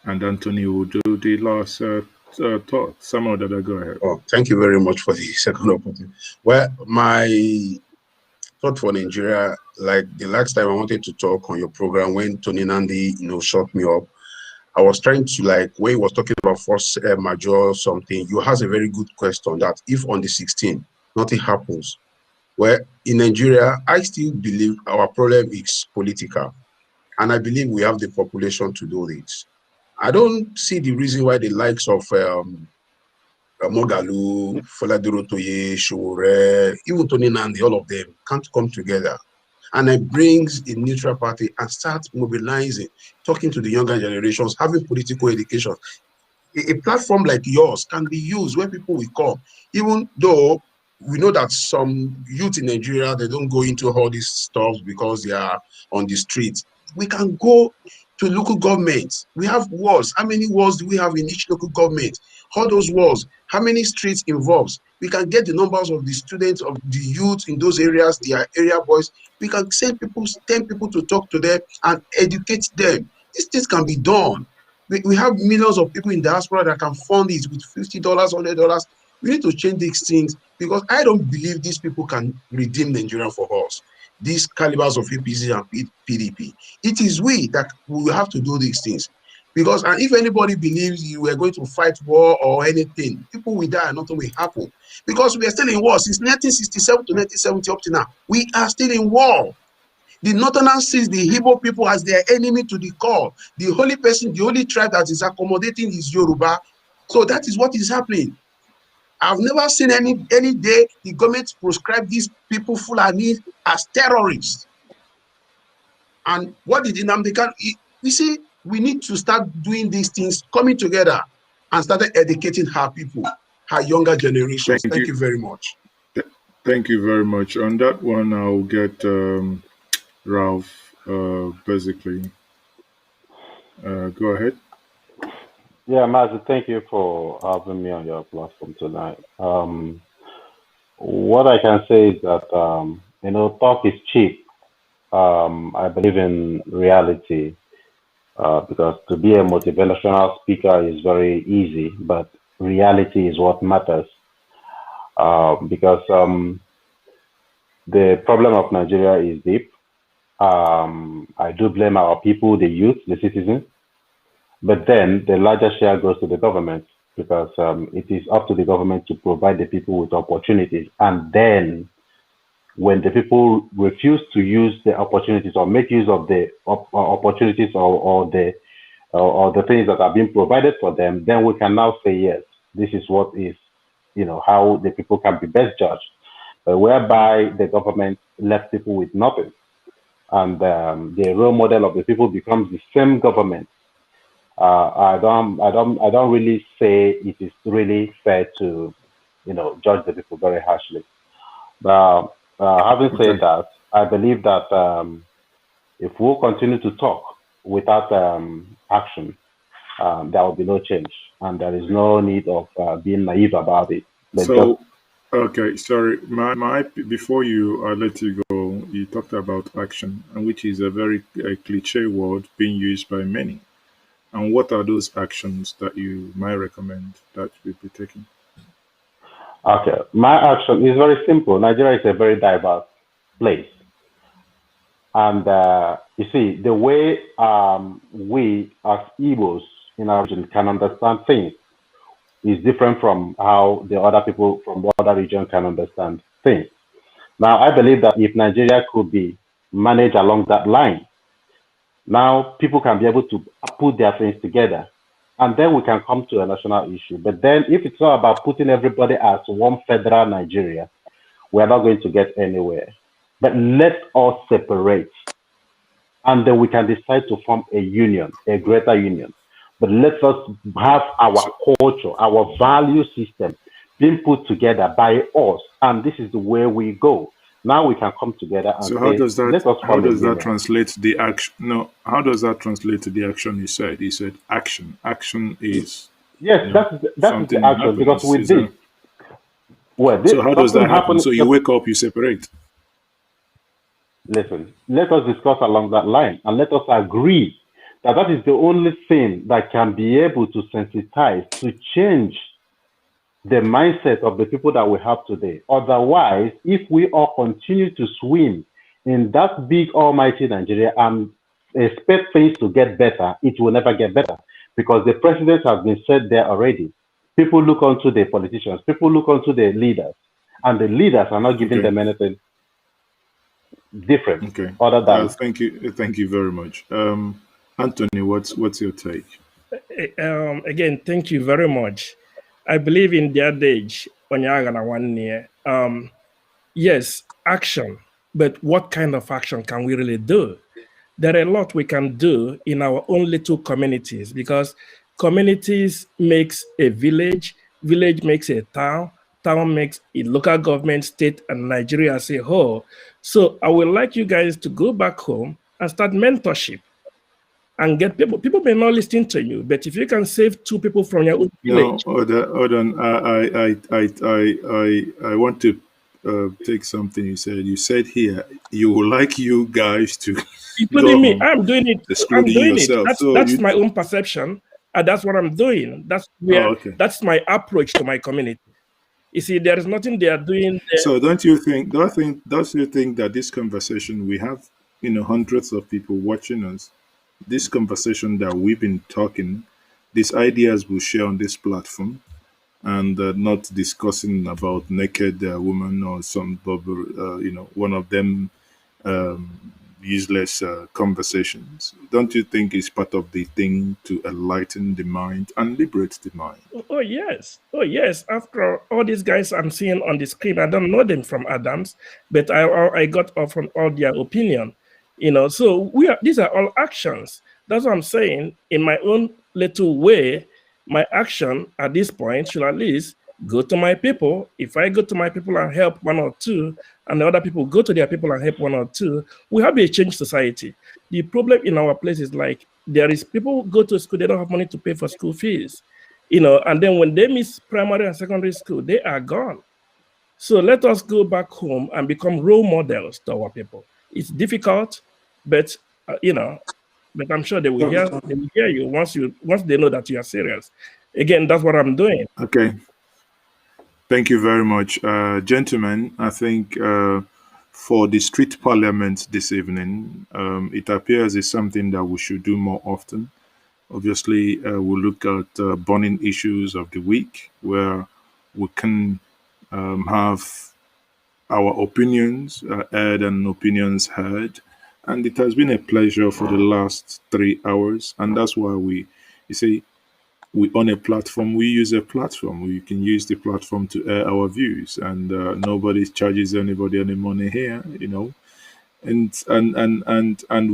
and Anthony will do the last thought. Samuel Dada, go ahead. Oh, thank you very much for the second opportunity. Well, my thought for Nigeria, like the last time I wanted to talk on your program when Tony Nandi, shut me up, I was trying to, like, when he was talking about force majeure something, you has a very good question that if on the 16th, nothing happens. Well, in Nigeria, I still believe our problem is political. And I believe we have the population to do this. I don't see the reason why the likes of Mogalu, Foladuro Toye, Shore, even Tony Nandi, all of them can't come together. And it brings a neutral party and start mobilizing, talking to the younger generations, having political education. A platform like yours can be used where people will come, even though we know that some youth in Nigeria, they don't go into all these stuff because they are on the streets. We can go to local governments. We have wards. How many wards do we have in each local government? All those wards, how many streets involves? We can get the numbers of the students, of the youth in those areas, their area boys. We can send people, 10 people to talk to them and educate them. These things can be done. We have millions of people in diaspora that can fund it with $50, $100. We need to change these things, because I don't believe these people can redeem Nigeria for us. These calibers of APC and PDP. It is we that will have to do these things. Because and if anybody believes you were going to fight war or anything, people will die and nothing will happen. Because we are still in war since 1967 to 1970 up to now. We are still in war. The Northerners sees the Igbo people as their enemy to the core. The only person, the only tribe that is accommodating is Yoruba. So that is what is happening. I've never seen any day the government proscribe these people Fulani as terrorists. And what did Nnamdi Kanu? You see, we need to start doing these things, coming together and start educating our people, our younger generations. Thank you very much. Thank you very much. On that one, I'll get Ralph, basically. Go ahead. Yeah, Mazi, thank you for having me on your platform tonight. What I can say is that, talk is cheap. I believe in reality because to be a motivational speaker is very easy, but reality is what matters. Because the problem of Nigeria is deep. I do blame our people, the youth, the citizens, but then the larger share goes to the government because it is up to the government to provide the people with opportunities. And then when the people refuse to use the opportunities or make use of the opportunities or the things that are being provided for them, then we can now say, yes, this is what is, how the people can be best judged. But whereby the government left people with nothing and the role model of the people becomes the same government. I don't really say it is really fair to, judge the people very harshly. But having said that, I believe that if we continue to talk without action, there will be no change, and there is no need of being naive about it. So, okay, sorry, before I let you go, you talked about action, and which is a very cliche word being used by many. And what are those actions that you might recommend that we be taking? Okay, my action is very simple. Nigeria is a very diverse place. And you see, the way we as Igbos in our region can understand things is different from how the other people from other region can understand things. Now, I believe that if Nigeria could be managed along that line, now people can be able to put their things together and then we can come to a national issue. But then if it's all about putting everybody as one federal Nigeria, we're not going to get anywhere. But let us separate and then we can decide to form a union, a greater union. But let us have our culture, our value system being put together by us, and this is the way we go. Now we can come together and so how does that that translate to the action? No, how does that translate to the action you said? You said action. Action is yes, that is the action because with this, so how does that happen? So you wake up, you separate. Listen, let us discuss along that line and let us agree that that is the only thing that can be able to sensitize, to change the mindset of the people that we have today. Otherwise, if we all continue to swim in that big almighty Nigeria and expect things to get better, it will never get better because the presidents have been said there already. People look onto the politicians, people look onto the leaders, and the leaders are not giving them anything different. Okay. Other than thank you very much. Anthony, what's your take? Again, thank you very much. I believe in the adage, Onyaga 1 year. Yes, action, but what kind of action can we really do? There are a lot we can do in our own little communities because communities makes a village, village makes a town, town makes a local government, state, and Nigeria as a whole. So I would like you guys to go back home and start mentorship and get people. People may not listen to you, but if you can save 2 people from your own village. No, hold on. I want to take something you said. You said here you would like you guys to including me. I'm doing it. Excluding yourself. That's my own perception, and that's what I'm doing. That's where that's my approach to my community. You see, there is nothing they are doing there. So don't you think that this conversation we have, hundreds of people watching us, this conversation that we've been talking, these ideas we share on this platform, and not discussing about naked woman or some, one of them useless conversations. Don't you think it's part of the thing to enlighten the mind and liberate the mind? Oh yes, oh yes. After all these guys I'm seeing on the screen, I don't know them from Adams, but I got off from all their opinion. So these are all actions. That's what I'm saying. In my own little way, my action at this point should at least go to my people. If I go to my people and help one or two, and the other people go to their people and help one or two, we have a changed society. The problem in our place is like there is people who go to school, they don't have money to pay for school fees. And then when they miss primary and secondary school, they are gone. So let us go back home and become role models to our people. It's difficult, but but I'm sure they will hear you once they know that you are serious. Again, that's what I'm doing. Okay. Thank you very much. Gentlemen, I think for the street parliament this evening, it appears it's something that we should do more often. Obviously, we'll look at burning issues of the week where we can have our opinions aired and opinions heard. And it has been a pleasure for the last 3 hours. And that's why you see, we own a platform, we use a platform. We can use the platform to air our views. And nobody charges anybody any money here. And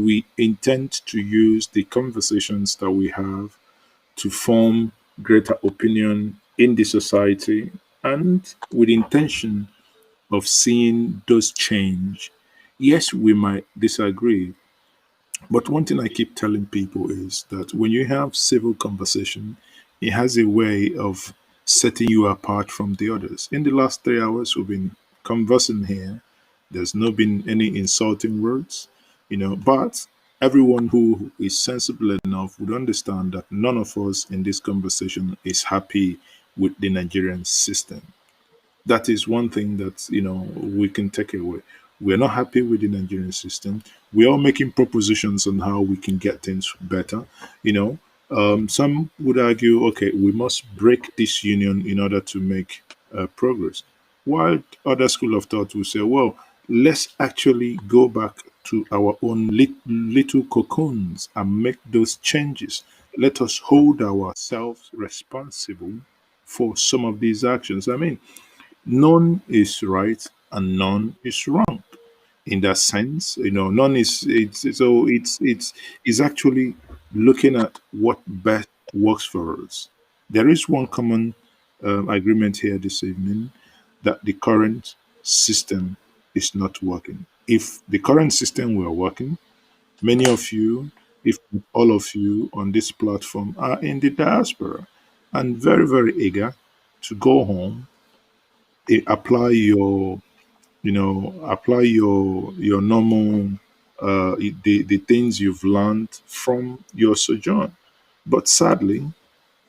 we intend to use the conversations that we have to form greater opinion in the society and with intention of seeing those change. Yes, we might disagree, but one thing I keep telling people is that when you have civil conversation, it has a way of setting you apart from the others. In the last 3 hours, we've been conversing here. There's not been any insulting words, but everyone who is sensible enough would understand that none of us in this conversation is happy with the Nigerian system. That is one thing that we can take away. We're not happy with the Nigerian system. We're all making propositions on how we can get things better. Some would argue, okay, we must break this union in order to make progress. While other school of thought will say, well, let's actually go back to our own little cocoons and make those changes. Let us hold ourselves responsible for some of these actions. I mean, none is right and none is wrong in that sense. None is it's actually looking at what best works for us. There is one common agreement here this evening that the current system is not working. If the current system were working, many of you, if not all of you on this platform, are in the diaspora and very, very eager to go home, apply your normal the things you've learned from your sojourn. But sadly,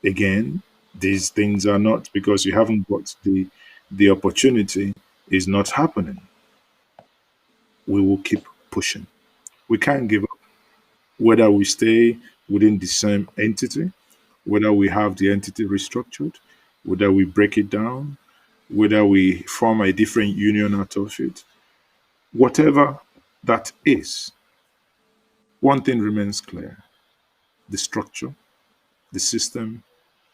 again, these things are not, because you haven't got the opportunity, is not happening. We will keep pushing. We can't give up. Whether we stay within the same entity, whether we have the entity restructured, whether we break it down, whether we form a different union out of it, whatever that is, one thing remains clear: the structure, the system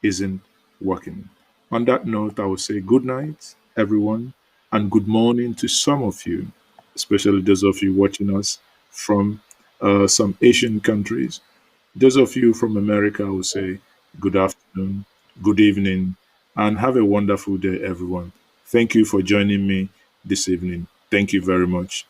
isn't working. On that note, I will say good night, everyone, and good morning to some of you, especially those of you watching us from some Asian countries. Those of you from America, I will say good afternoon, good evening, and have a wonderful day, everyone. Thank you for joining me this evening. Thank you very much.